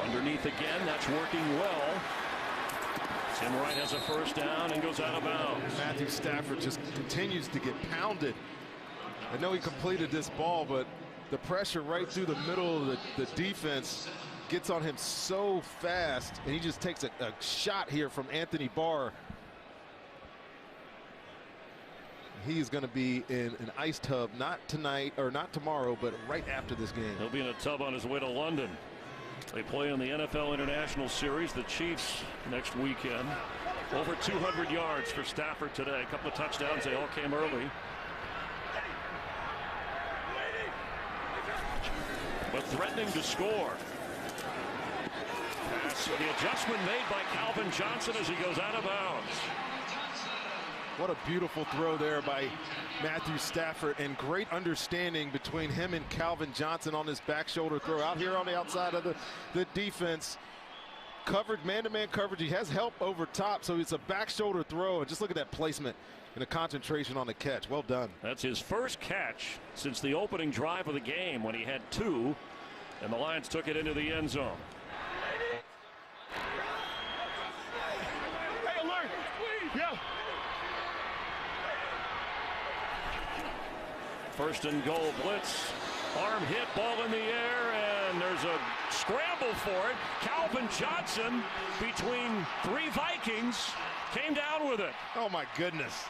Underneath again, that's working well. Tim Wright has a first down and goes out of bounds. Matthew Stafford just continues to get pounded. I know he completed this ball, but the pressure right through the middle of the defense gets on him so fast, and he just takes a shot here from Anthony Barr. He's going to be in an ice tub, not tonight or not tomorrow, but right after this game. He'll be in a tub on his way to London. They play in the NFL International Series, the Chiefs, next weekend. Over 200 yards for Stafford today. A couple of touchdowns. They all came early. But threatening to score. Pass, the adjustment made by Calvin Johnson as he goes out of bounds. What a beautiful throw there by Matthew Stafford, and great understanding between him and Calvin Johnson on this back shoulder throw out here on the outside of the defense. coverage, man-to-man coverage. He has help over top, so it's a back shoulder throw. And just look at that placement and the concentration on the catch. Well done. That's his first catch since the opening drive of the game when he had 2, and the Lions took it into the end zone. Hey, alert! Yeah. First and goal blitz. Arm hit, ball in the air, and there's a scramble for it. Calvin Johnson, between 3 Vikings, came down with it. Oh, my goodness.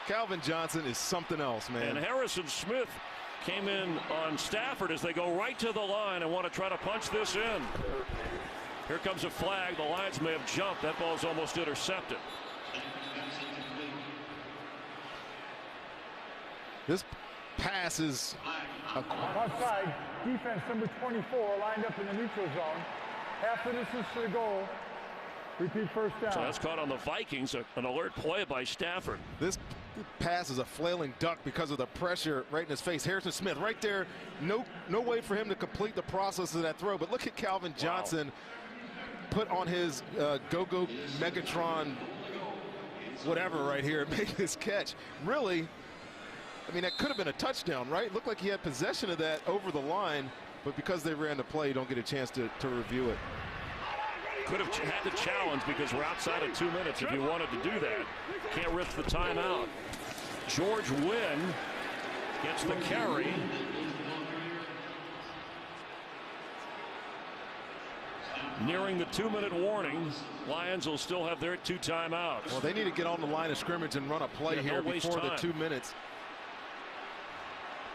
Calvin Johnson is something else, man. And Harrison Smith came in on Stafford as they go right to the line and want to try to punch this in. Here comes a flag. The Lions may have jumped. That ball's almost intercepted. This pass is Outside, defense number 24 lined up in the neutral zone. Half the distance to the goal. Repeat first down. So that's caught on the Vikings. An alert play by Stafford. This pass is a flailing duck because of the pressure right in his face. Harrison Smith right there. No way for him to complete the process of that throw. But look at Calvin Johnson put on his go-go Megatron whatever right here and make this catch. Really, I mean, that could have been a touchdown, right? Looked like he had possession of that over the line, but because they ran the play, you don't get a chance to review it. Could have had the challenge because we're outside of 2 minutes if you wanted to do that. Can't risk the timeout. George Wynn gets the carry. Nearing the 2-minute warning, Lions will still have their 2 timeouts. Well, they need to get on the line of scrimmage and run a play here before the 2 minutes.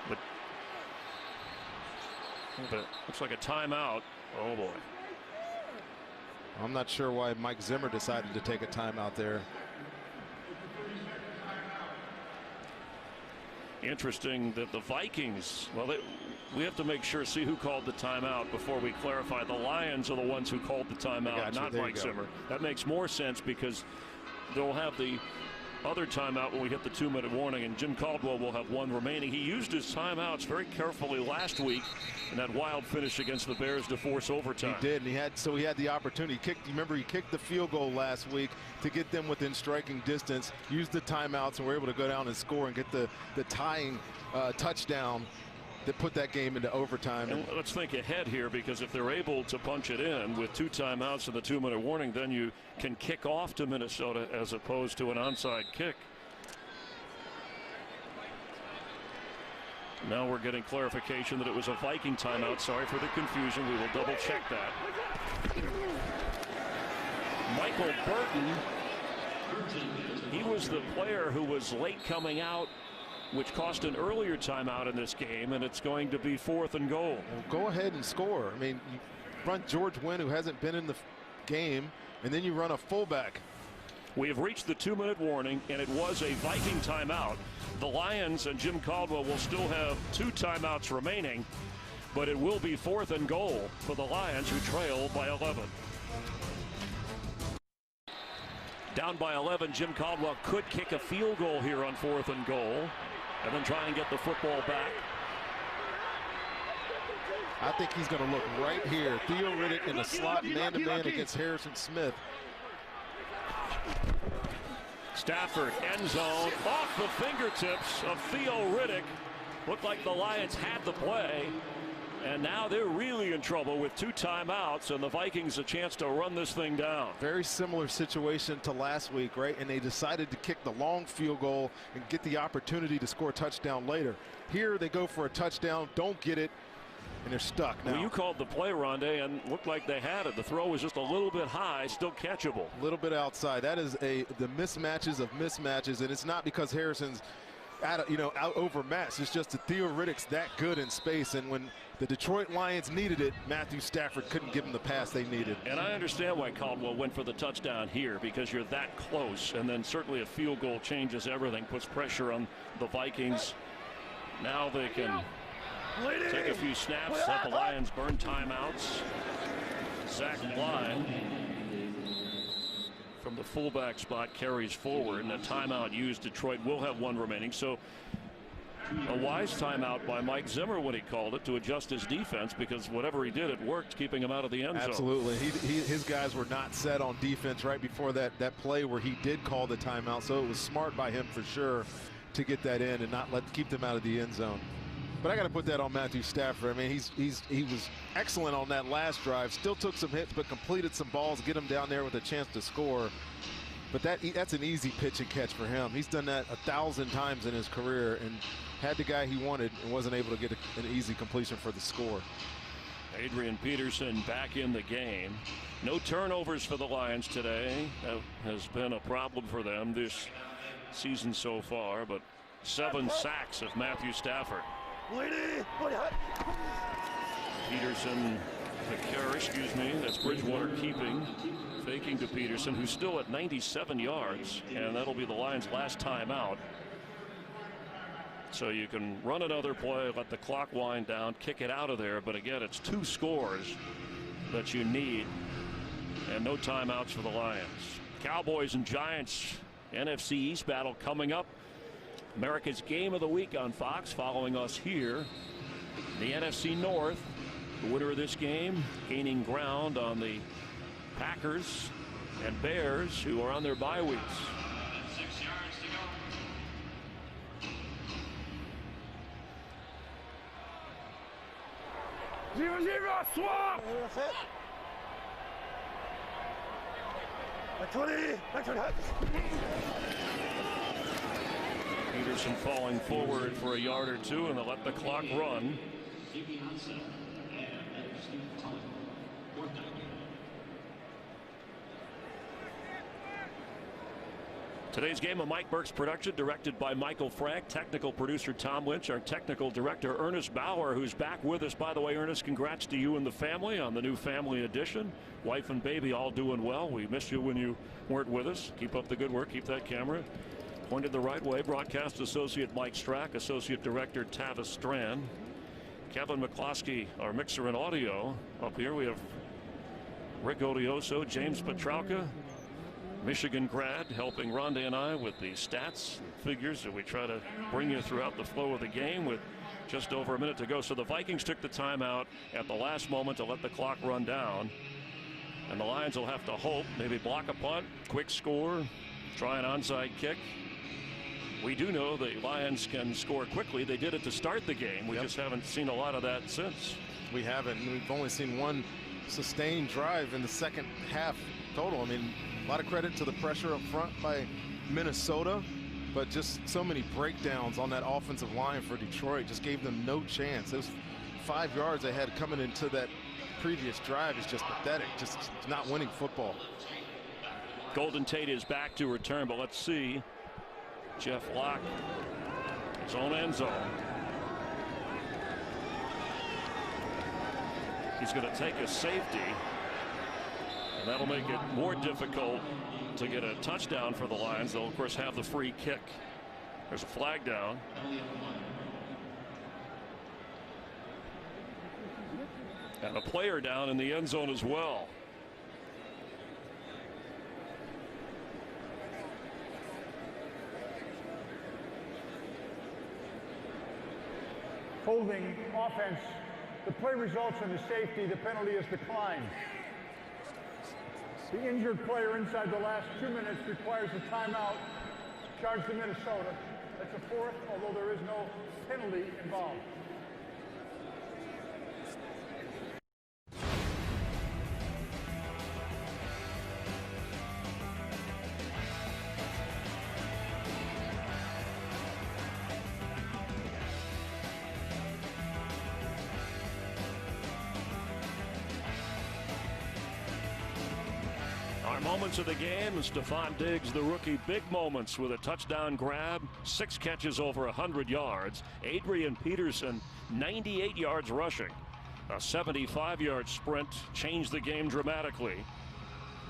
But looks like a timeout. Oh boy. I'm not sure why Mike Zimmer decided to take a timeout there. Interesting that the Vikings, well, we have to make sure, see who called the timeout before we clarify. The Lions are the ones who called the timeout, not Mike Zimmer. That makes more sense because they'll have the other timeout when we hit the 2-minute warning, and Jim Caldwell will have 1 remaining. He used his timeouts very carefully last week in that wild finish against the Bears to force overtime. He did, and he had the opportunity. Remember, he kicked the field goal last week to get them within striking distance, used the timeouts, and were able to go down and score and get the tying touchdown that put that game into overtime. And let's think ahead here, because if they're able to punch it in with 2 timeouts and the 2-minute warning, then you can kick off to Minnesota as opposed to an onside kick. Now we're getting clarification that it was a Viking timeout. Sorry for the confusion. We will double check that. Michael Burton, he was the player who was late coming out, which cost an earlier timeout in this game, and it's going to be 4th and goal. Well, go ahead and score. I mean, you run George Wynn, who hasn't been in the game, and then you run a fullback. We have reached the 2-minute warning, and it was a Viking timeout. The Lions and Jim Caldwell will still have 2 timeouts remaining, but it will be 4th and goal for the Lions, who trail by 11. Down by 11, Jim Caldwell could kick a field goal here on 4th and goal, and then try and get the football back. I think he's going to look right here. Theo Riddick in the slot, man-to-man against Harrison Smith. Stafford, end zone, off the fingertips of Theo Riddick. Looked like the Lions had the play, and now they're really in trouble with 2 timeouts, and the Vikings a chance to run this thing down. Very similar situation to last week, right? And they decided to kick the long field goal and get the opportunity to score a touchdown later. Here they go for a touchdown, don't get it, and they're stuck now. Well, you called the play, Rondé, and looked like they had it. The throw was just a little bit high, still catchable. A little bit outside. That is the mismatches of mismatches, and it's not because Harrison's out overmatched. It's just that Theo Riddick's that good in space, and when the Detroit Lions needed it, Matthew Stafford couldn't give them the pass they needed. And I understand why Caldwell went for the touchdown here, because you're that close, and then certainly a field goal changes everything, puts pressure on the Vikings. Now they can take a few snaps, let the Lions burn timeouts. Zach Bly from the fullback spot carries forward, and a timeout used. Detroit will have 1 remaining. So A wise timeout by Mike Zimmer when he called it to adjust his defense, because whatever he did, it worked, keeping him out of the end zone. Absolutely. His guys were not set on defense right before that play where he did call the timeout, so it was smart by him for sure to get that in and not keep them out of the end zone. But I got to put that on Matthew Stafford. I mean, he was excellent on that last drive. Still took some hits, but completed some balls, get him down there with a chance to score. But that's an easy pitch and catch for him. He's done that 1,000 times in his career and had the guy he wanted and wasn't able to get an easy completion for the score. Adrian Peterson back in the game. No turnovers for the Lions today. That has been a problem for them this season so far, but 7 sacks of Matthew Stafford. Peterson, that's Bridgewater keeping, faking to Peterson, who's still at 97 yards, and that'll be the Lions' last timeout. So you can run another play, let the clock wind down, kick it out of there, but again, it's 2 scores that you need, and no timeouts for the Lions. Cowboys and Giants, NFC East battle coming up. America's Game of the Week on Fox, following us here. The NFC North, the winner of this game gaining ground on the Packers and Bears, who are on their bye weeks. 6 yards to go. 0-0, swap! 20. Peterson falling forward for a yard or 2, and they'll let the clock run. Today's game, a Mike Burke's production, directed by Michael Frank, technical producer Tom Lynch, our technical director Ernest Bauer, who's back with us. By the way, Ernest, congrats to you and the family on the new family edition. Wife and baby all doing well. We missed you when you weren't with us. Keep up the good work. Keep that camera pointed the right way. Broadcast associate Mike Strack, associate director Tavis Strand, Kevin McCloskey, our mixer and audio. Up here we have Rick Odioso, James Petralka, Michigan grad, helping Rondé and I with the stats and figures that we try to bring you throughout the flow of the game with just over a minute to go. So the Vikings took the timeout at the last moment to let the clock run down, and the Lions will have to hope, maybe block a punt, quick score, try an onside kick. We do know the Lions can score quickly. They did it to start the game. We just haven't seen a lot of that since. We haven't. We've only seen one sustained drive in the second half total. I mean, a lot of credit to the pressure up front by Minnesota, but just so many breakdowns on that offensive line for Detroit just gave them no chance. Those 5 yards they had coming into that previous drive is just pathetic, just not winning football. Golden Tate is back to return, but let's see. Jeff Locke, his own end zone. He's going to take a safety, and that'll make it more difficult to get a touchdown for the Lions. They'll, of course, have the free kick. There's a flag down. And a player down in the end zone as well. Holding offense, the play results in the safety, the penalty is declined. The injured player inside the last 2 minutes requires a timeout. Charge to Minnesota. That's a 4th, although there is no penalty involved. Moments of the game, and Stephon Diggs, the rookie, big moments with a touchdown grab, 6 catches over 100 yards. Adrian Peterson, 98 yards rushing. A 75-yard sprint changed the game dramatically.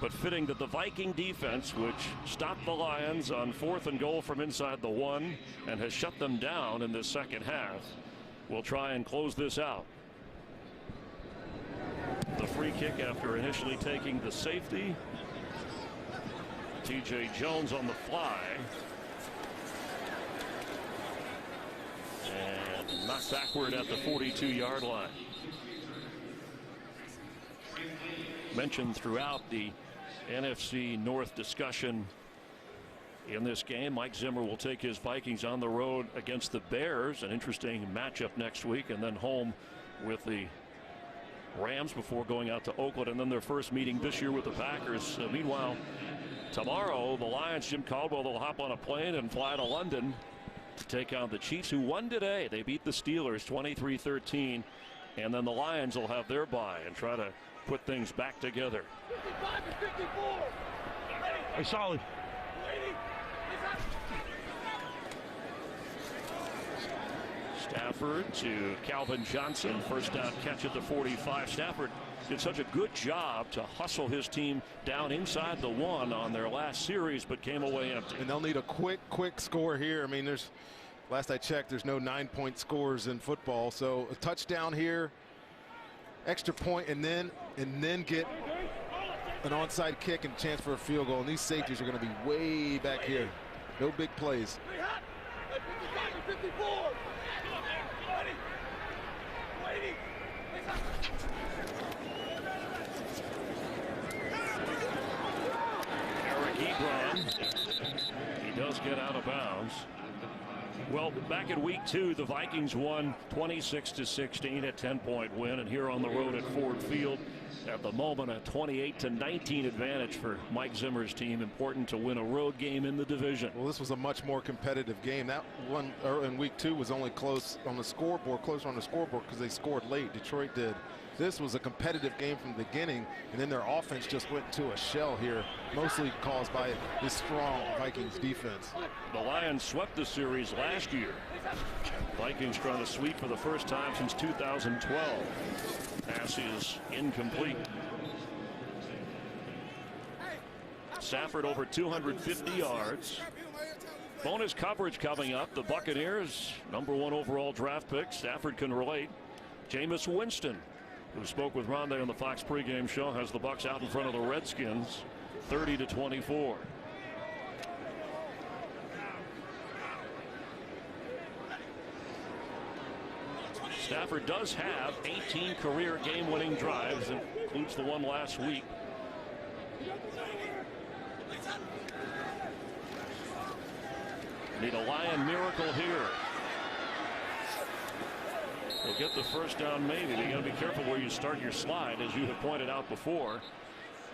But fitting that the Viking defense, which stopped the Lions on 4th and goal from inside the 1 and has shut them down in the second half, will try and close this out. The free kick after initially taking the safety. TJ Jones on the fly. knocked backward at the 42-yard line. Mentioned throughout the NFC North discussion in this game, Mike Zimmer will take his Vikings on the road against the Bears, an interesting matchup next week, and then home with the Rams before going out to Oakland, and then their first meeting this year with the Packers. Meanwhile, tomorrow, the Lions, Jim Caldwell, will hop on a plane and fly to London to take on the Chiefs, who won today. They beat the Steelers 23-13, and then the Lions will have their bye and try to put things back together. 55-54. Hey, solid. Stafford to Calvin Johnson, first down catch at the 45. Stafford did such a good job to hustle his team down inside the 1 on their last series, but came away empty. And they'll need a quick score here. I mean, last I checked, there's no 9-point scores in football. So a touchdown here, extra point, and then get an onside kick and chance for a field goal. And these safeties are going to be way back here. No big plays. 55-54. He does get out of bounds. Well, back in week 2, the Vikings won 26-16, a 10-point win, and here on the road at Ford Field, at the moment, a 28-19 advantage for Mike Zimmer's team. Important to win a road game in the division. Well, this was a much more competitive game. That one in week 2 was only closer on the scoreboard because they scored late. Detroit did. This was a competitive game from the beginning, and then their offense just went into a shell here, mostly caused by this strong Vikings defense. The Lions swept the series last year. Vikings trying to sweep for the first time since 2012. Pass is incomplete. Stafford over 250 yards. Bonus coverage coming up. The Buccaneers, #1 overall draft pick. Stafford can relate. Jameis Winston, who spoke with Rondé on the Fox pregame show, has the Bucs out in front of the Redskins 30-24. Stafford does have 18 career game-winning drives, includes the one last week. Need a Lion miracle here. They'll get the first down maybe. You got to be careful where you start your slide, as you have pointed out before.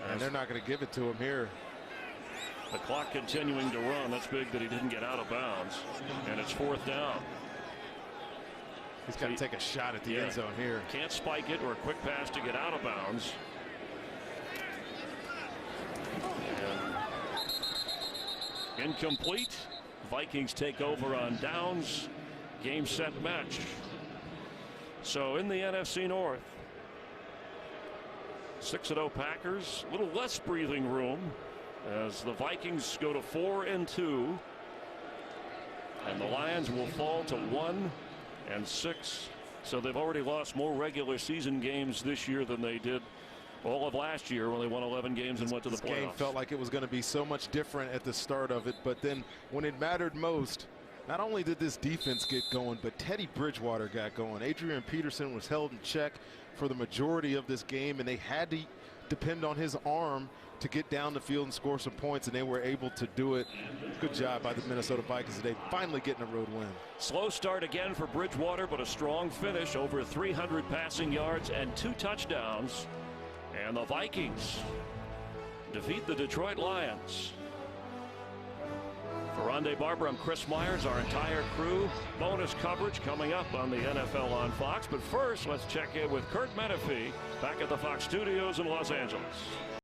And they're not going to give it to him here. The clock continuing to run. That's big that he didn't get out of bounds. And it's 4th down. He's got to take a shot at the end zone here. Can't spike it or a quick pass to get out of bounds. And incomplete. Vikings take over on downs. Game, set, match. So in the NFC North, 6-0 Packers, a little less breathing room as the Vikings go to 4-2, and the Lions will fall to 1-6. So they've already lost more regular season games this year than they did all of last year when they won 11 games and went to the playoffs. This game felt like it was going to be so much different at the start of it, but then when it mattered most, not only did this defense get going, but Teddy Bridgewater got going. Adrian Peterson was held in check for the majority of this game, and they had to depend on his arm to get down the field and score some points, and they were able to do it. Good job by the Minnesota Vikings today, finally getting a road win. Slow start again for Bridgewater, but a strong finish, over 300 passing yards and 2 touchdowns. And the Vikings defeat the Detroit Lions. For Rondé Barber, I'm Chris Myers, our entire crew. Bonus coverage coming up on the NFL on Fox. But first, let's check in with Kurt Menefee back at the Fox studios in Los Angeles.